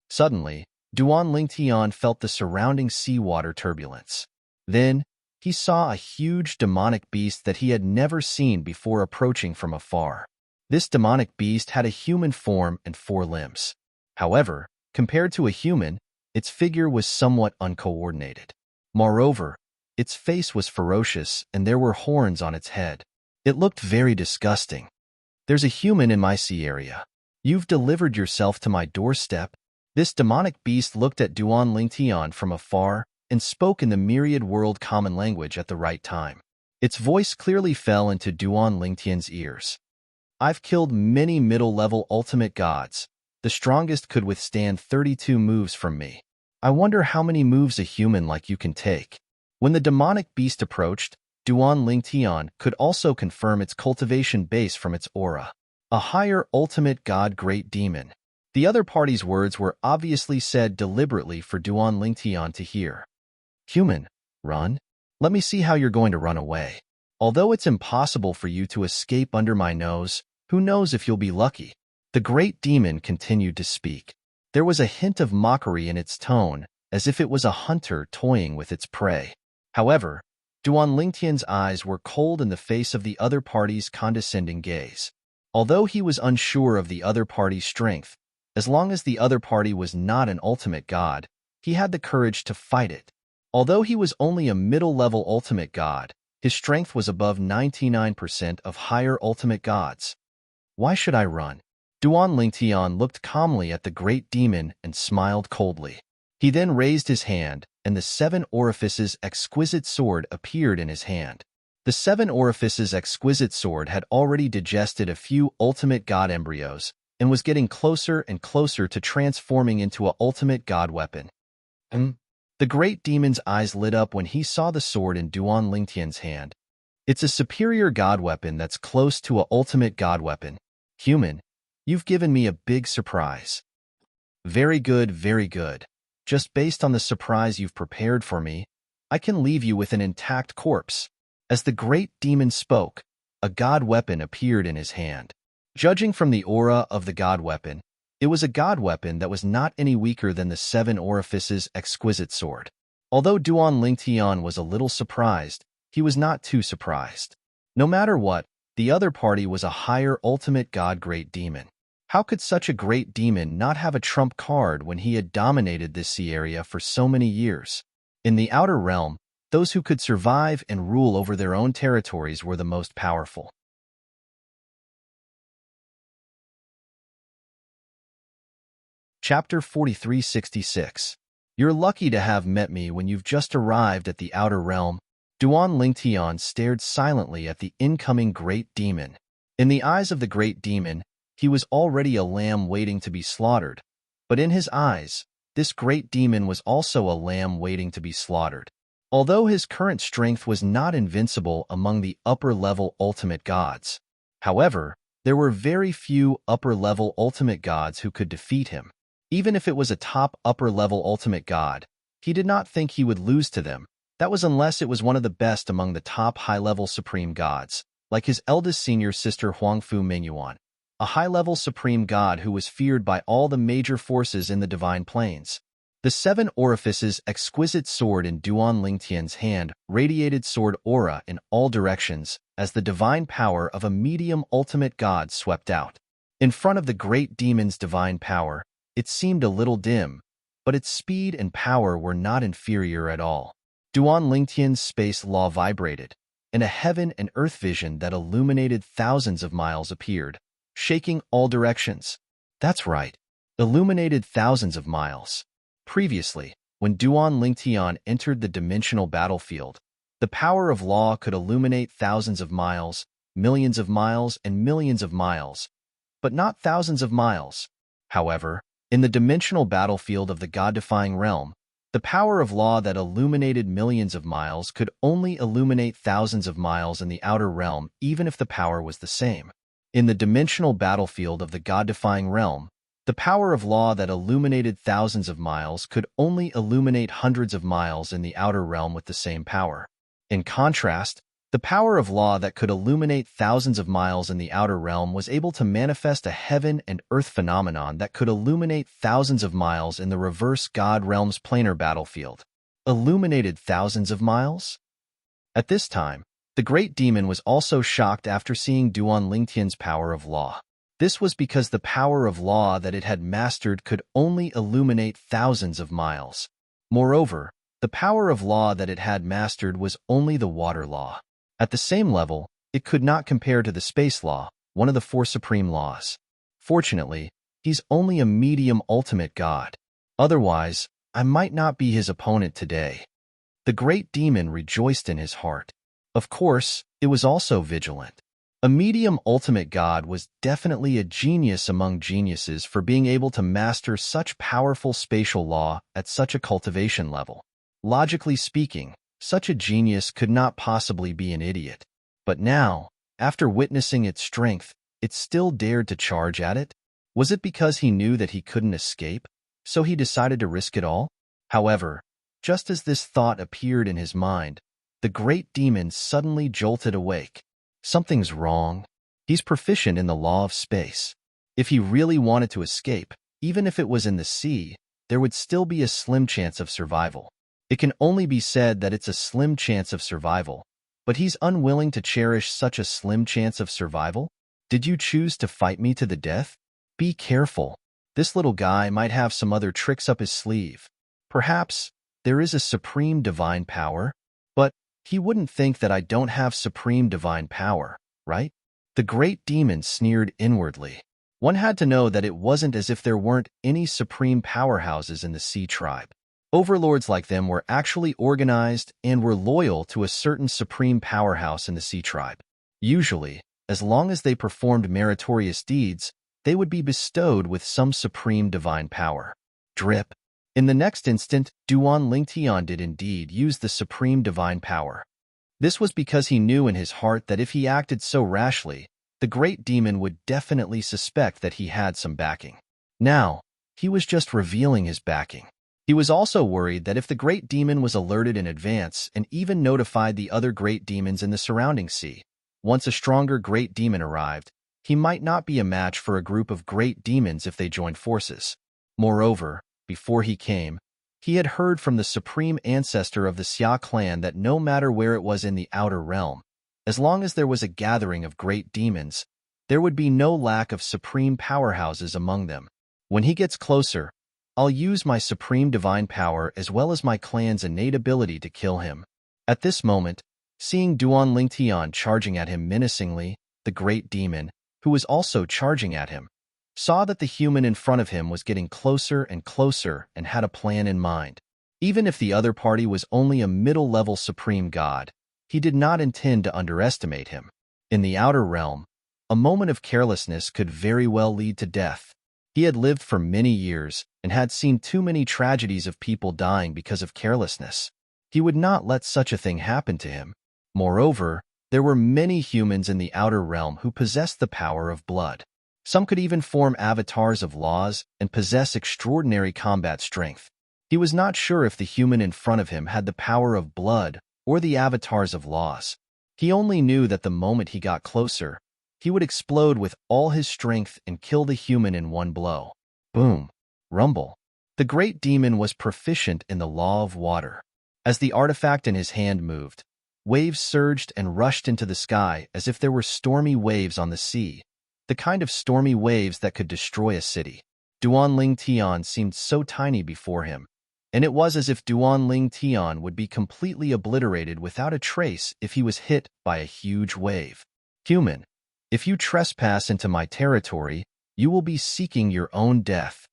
Suddenly, Duan Lingtian felt the surrounding seawater turbulence. Then, he saw a huge demonic beast that he had never seen before approaching from afar. This demonic beast had a human form and 4 limbs. However, compared to a human, its figure was somewhat uncoordinated. Moreover, its face was ferocious and there were horns on its head. It looked very disgusting. "There's a human in my sea area. You've delivered yourself to my doorstep." This demonic beast looked at Duan Lingtian from afar and spoke in the myriad world common language at the right time. Its voice clearly fell into Duan Lingtian's ears. "I've killed many middle-level ultimate gods. The strongest could withstand 32 moves from me. I wonder how many moves a human like you can take." When the demonic beast approached, Duan Lingtian could also confirm its cultivation base from its aura. A higher ultimate god great demon. The other party's words were obviously said deliberately for Duan Lingtian to hear. "Human, run? Let me see how you're going to run away. Although it's impossible for you to escape under my nose, who knows if you'll be lucky." The great demon continued to speak. There was a hint of mockery in its tone, as if it was a hunter toying with its prey. However, Duan Lingtian's eyes were cold in the face of the other party's condescending gaze. Although he was unsure of the other party's strength, as long as the other party was not an ultimate god, he had the courage to fight it. Although he was only a middle-level ultimate god, his strength was above 99% of higher ultimate gods. "Why should I run?" Duan Lingtian looked calmly at the great demon and smiled coldly. He then raised his hand, and the 7 Orifices exquisite sword appeared in his hand. The 7 Orifices exquisite sword had already digested a few ultimate god embryos and was getting closer and closer to transforming into an ultimate god weapon. The great demon's eyes lit up when he saw the sword in Duan Lingtian's hand. "It's a superior god weapon that's close to an ultimate god weapon. Human, you've given me a big surprise." Very good, very good. Just based on the surprise you've prepared for me, I can leave you with an intact corpse." As the great demon spoke, a god weapon appeared in his hand. Judging from the aura of the god weapon, it was a god weapon that was not any weaker than the 7 Orifices exquisite sword. Although Duan Lingtian was a little surprised, he was not too surprised. No matter what, the other party was a higher ultimate god great demon. How could such a great demon not have a trump card when he had dominated this sea area for so many years? In the outer realm, those who could survive and rule over their own territories were the most powerful. Chapter 4366. You're lucky to have met me when you've just arrived at the outer realm. Duan Lingtian stared silently at the incoming great demon. In the eyes of the great demon, he was already a lamb waiting to be slaughtered, but in his eyes, this great demon was also a lamb waiting to be slaughtered. Although his current strength was not invincible among the upper-level ultimate gods, however, there were very few upper-level ultimate gods who could defeat him. Even if it was a top upper-level ultimate god, he did not think he would lose to them. That was unless it was one of the best among the top high-level supreme gods, like his eldest senior sister Huangfu Mingyuan, a high-level supreme god who was feared by all the major forces in the divine planes. The 7 Orifices exquisite sword in Duan Lingtian's hand radiated sword aura in all directions as the divine power of a medium ultimate god swept out. In front of the great demon's divine power, it seemed a little dim, but its speed and power were not inferior at all. Duan Lingtian's space law vibrated, and a heaven and earth vision that illuminated thousands of miles appeared, shaking all directions. That's right, illuminated thousands of miles. Previously, when Duan Lingtian entered the dimensional battlefield, the power of law could illuminate thousands of miles, millions of miles, and millions of miles, but not thousands of miles. However, in the dimensional battlefield of the God-defying realm, the power of law that illuminated millions of miles could only illuminate thousands of miles in the outer realm, even if the power was the same. In the dimensional battlefield of the God-defying realm, the power of law that illuminated thousands of miles could only illuminate hundreds of miles in the outer realm with the same power. In contrast, the power of law that could illuminate thousands of miles in the outer realm was able to manifest a heaven and earth phenomenon that could illuminate thousands of miles in the reverse God realm's planar battlefield. Illuminated thousands of miles? At this time, the great demon was also shocked after seeing Duan Lingtian's power of law. This was because the power of law that it had mastered could only illuminate thousands of miles. Moreover, the power of law that it had mastered was only the water law. At the same level, it could not compare to the space law, one of the four supreme laws. Fortunately, he's only a medium ultimate god. Otherwise, I might not be his opponent today. The great demon rejoiced in his heart. Of course, it was also vigilant. A medium ultimate god was definitely a genius among geniuses for being able to master such powerful spatial law at such a cultivation level. Logically speaking, such a genius could not possibly be an idiot. But now, after witnessing its strength, it still dared to charge at it? Was it because he knew that he couldn't escape, so he decided to risk it all? However, just as this thought appeared in his mind, the great demon suddenly jolted awake. Something's wrong. He's proficient in the law of space. If he really wanted to escape, even if it was in the sea, there would still be a slim chance of survival. It can only be said that it's a slim chance of survival, but he's unwilling to cherish such a slim chance of survival? Did you choose to fight me to the death? Be careful. This little guy might have some other tricks up his sleeve. Perhaps there is a supreme divine power, but he wouldn't think that I don't have supreme divine power, right? The great demon sneered inwardly. One had to know that it wasn't as if there weren't any supreme powerhouses in the Sea tribe. Overlords like them were actually organized and were loyal to a certain supreme powerhouse in the Sea tribe. Usually, as long as they performed meritorious deeds, they would be bestowed with some supreme divine power. Drip. In the next instant, Duan Lingtian did indeed use the supreme divine power. This was because he knew in his heart that if he acted so rashly, the great demon would definitely suspect that he had some backing. Now, he was just revealing his backing. He was also worried that if the great demon was alerted in advance and even notified the other great demons in the surrounding sea, once a stronger great demon arrived, he might not be a match for a group of great demons if they joined forces. Moreover, before he came, he had heard from the supreme ancestor of the Xia clan that no matter where it was in the outer realm, as long as there was a gathering of great demons, there would be no lack of supreme powerhouses among them. When he gets closer, I'll use my supreme divine power as well as my clan's innate ability to kill him. At this moment, seeing Duan Lingtian charging at him menacingly, the great demon, who was also charging at him, saw that the human in front of him was getting closer and closer and had a plan in mind. Even if the other party was only a middle-level supreme god, he did not intend to underestimate him. In the outer realm, a moment of carelessness could very well lead to death. He had lived for many years and had seen too many tragedies of people dying because of carelessness. He would not let such a thing happen to him. Moreover, there were many humans in the outer realm who possessed the power of blood. Some could even form avatars of laws and possess extraordinary combat strength. He was not sure if the human in front of him had the power of blood or the avatars of laws. He only knew that the moment he got closer, he would explode with all his strength and kill the human in one blow. Boom. Rumble. The great demon was proficient in the law of water. As the artifact in his hand moved, waves surged and rushed into the sky as if there were stormy waves on the sea, the kind of stormy waves that could destroy a city. Duan Lingtian seemed so tiny before him, and it was as if Duan Lingtian would be completely obliterated without a trace if he was hit by a huge wave. Human, if you trespass into my territory, you will be seeking your own death.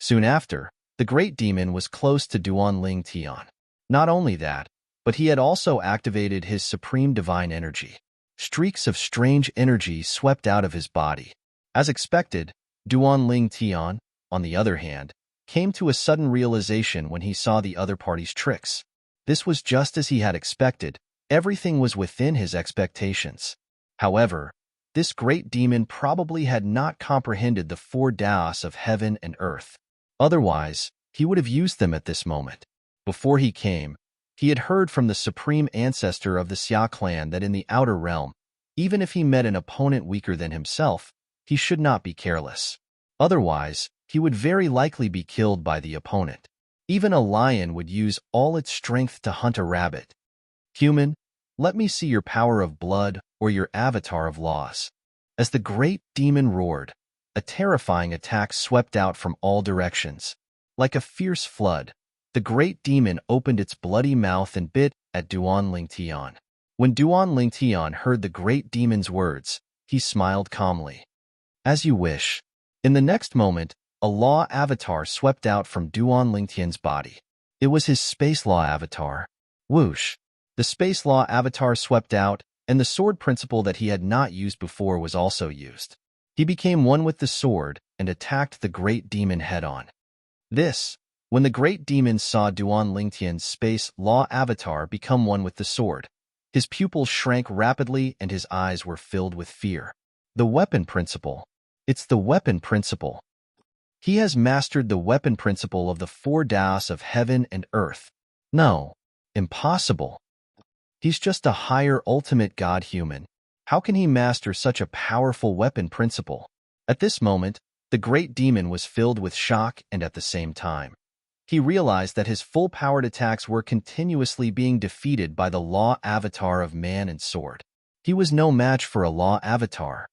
Soon after, the great demon was close to Duan Lingtian. Not only that, but he had also activated his supreme divine energy. Streaks of strange energy swept out of his body. As expected, Duan Lingtian, on the other hand, came to a sudden realization when he saw the other party's tricks. This was just as he had expected. Everything was within his expectations. However, this great demon probably had not comprehended the four Taoists of heaven and earth. Otherwise, he would have used them at this moment. Before he came, he had heard from the supreme ancestor of the Xia clan that in the outer realm, even if he met an opponent weaker than himself, he should not be careless. Otherwise, he would very likely be killed by the opponent. Even a lion would use all its strength to hunt a rabbit. Human, let me see your power of blood or your avatar of laws. As the great demon roared, a terrifying attack swept out from all directions. Like a fierce flood, the great demon opened its bloody mouth and bit at Duan Lingtian. When Duan Lingtian heard the great demon's words, he smiled calmly. As you wish. In the next moment, a law avatar swept out from Duan Lingtian's body. It was his space law avatar. Whoosh! The space law avatar swept out, and the sword principle that he had not used before was also used. He became one with the sword and attacked the great demon head-on. When the great demon saw Duan Lingtian's space law avatar become one with the sword, his pupils shrank rapidly and his eyes were filled with fear. The weapon principle. It's the weapon principle. He has mastered the weapon principle of the four Taoists of heaven and earth. No, impossible. He's just a higher ultimate god human. How can he master such a powerful weapon principle? At this moment, the great demon was filled with shock and at the same time, he realized that his full-powered attacks were continuously being defeated by the law avatar of man and sword. He was no match for a law avatar.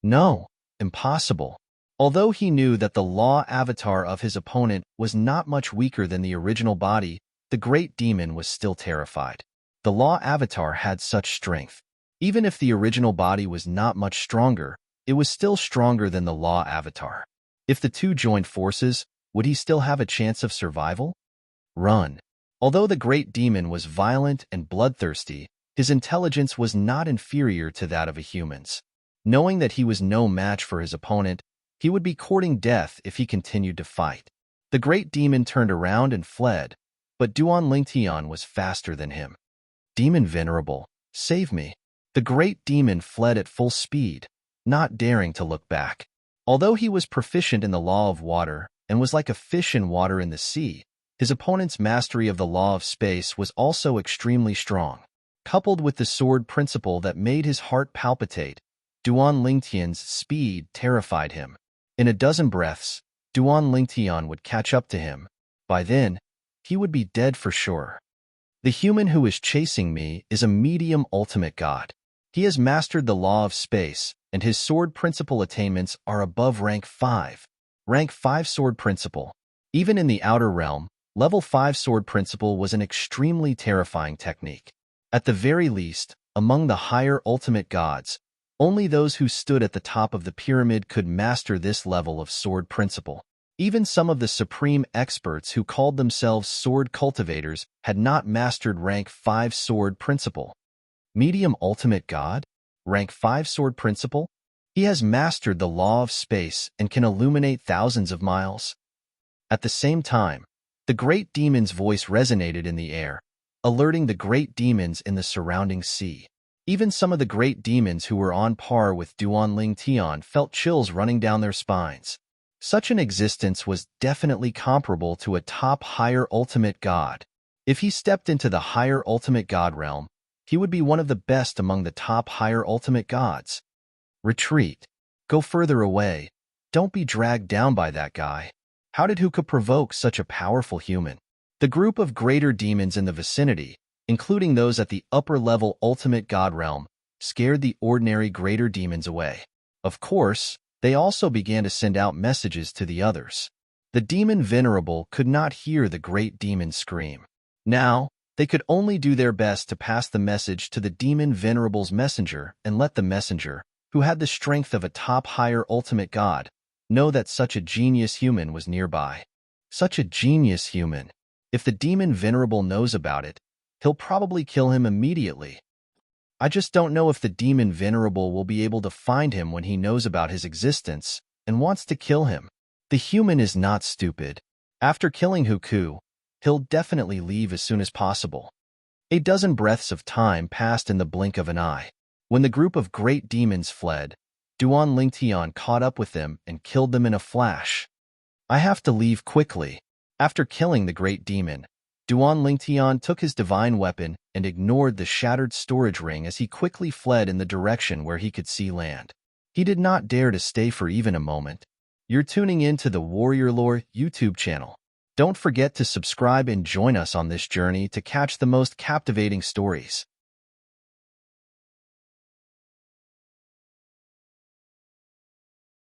No, impossible. Although he knew that the law avatar of his opponent was not much weaker than the original body, the great demon was still terrified. The law avatar had such strength. Even if the original body was not much stronger, it was still stronger than the law avatar. If the two joined forces, would he still have a chance of survival? Run. Although the great demon was violent and bloodthirsty, his intelligence was not inferior to that of a human's. Knowing that he was no match for his opponent, he would be courting death if he continued to fight. The great demon turned around and fled, but Duan Lingtian was faster than him. Demon Venerable, save me. The great demon fled at full speed, not daring to look back. Although he was proficient in the law of water and was like a fish in water in the sea, his opponent's mastery of the law of space was also extremely strong. Coupled with the sword principle that made his heart palpitate, Duan Lingtian's speed terrified him. In a dozen breaths, Duan Lingtian would catch up to him. By then, he would be dead for sure. The human who is chasing me is a medium ultimate god. He has mastered the law of space, and his sword principle attainments are above rank 5. Rank 5 sword principle. Even in the outer realm, level 5 sword principle was an extremely terrifying technique. At the very least, among the higher ultimate gods, only those who stood at the top of the pyramid could master this level of sword principle. Even some of the supreme experts who called themselves sword cultivators had not mastered rank 5 sword principle. Medium ultimate god? Rank 5 sword principle? He has mastered the law of space and can illuminate thousands of miles. At the same time, the great demon's voice resonated in the air, alerting the great demons in the surrounding sea. Even some of the great demons who were on par with Duan Lingtian felt chills running down their spines. Such an existence was definitely comparable to a top higher ultimate god. If he stepped into the higher ultimate god realm, he would be one of the best among the top higher ultimate gods. Retreat. Go further away. Don't be dragged down by that guy. How did Huka provoke such a powerful human? The group of greater demons in the vicinity, including those at the upper-level ultimate god realm, scared the ordinary greater demons away. Of course, they also began to send out messages to the others. The demon Venerable could not hear the great demon scream. Now, they could only do their best to pass the message to the demon Venerable's messenger and let the messenger, who had the strength of a top higher ultimate god, know that such a genius human was nearby. Such a genius human. If the demon Venerable knows about it, he'll probably kill him immediately. I just don't know if the demon Venerable will be able to find him when he knows about his existence and wants to kill him. The human is not stupid. After killing Huku, he'll definitely leave as soon as possible. A dozen breaths of time passed in the blink of an eye. When the group of great demons fled, Duan Lingtian caught up with them and killed them in a flash. I have to leave quickly. After killing the great demon, Duan Lingtian took his divine weapon and ignored the shattered storage ring as he quickly fled in the direction where he could see land. He did not dare to stay for even a moment. You're tuning in to the Warrior Lore YouTube channel. Don't forget to subscribe and join us on this journey to catch the most captivating stories.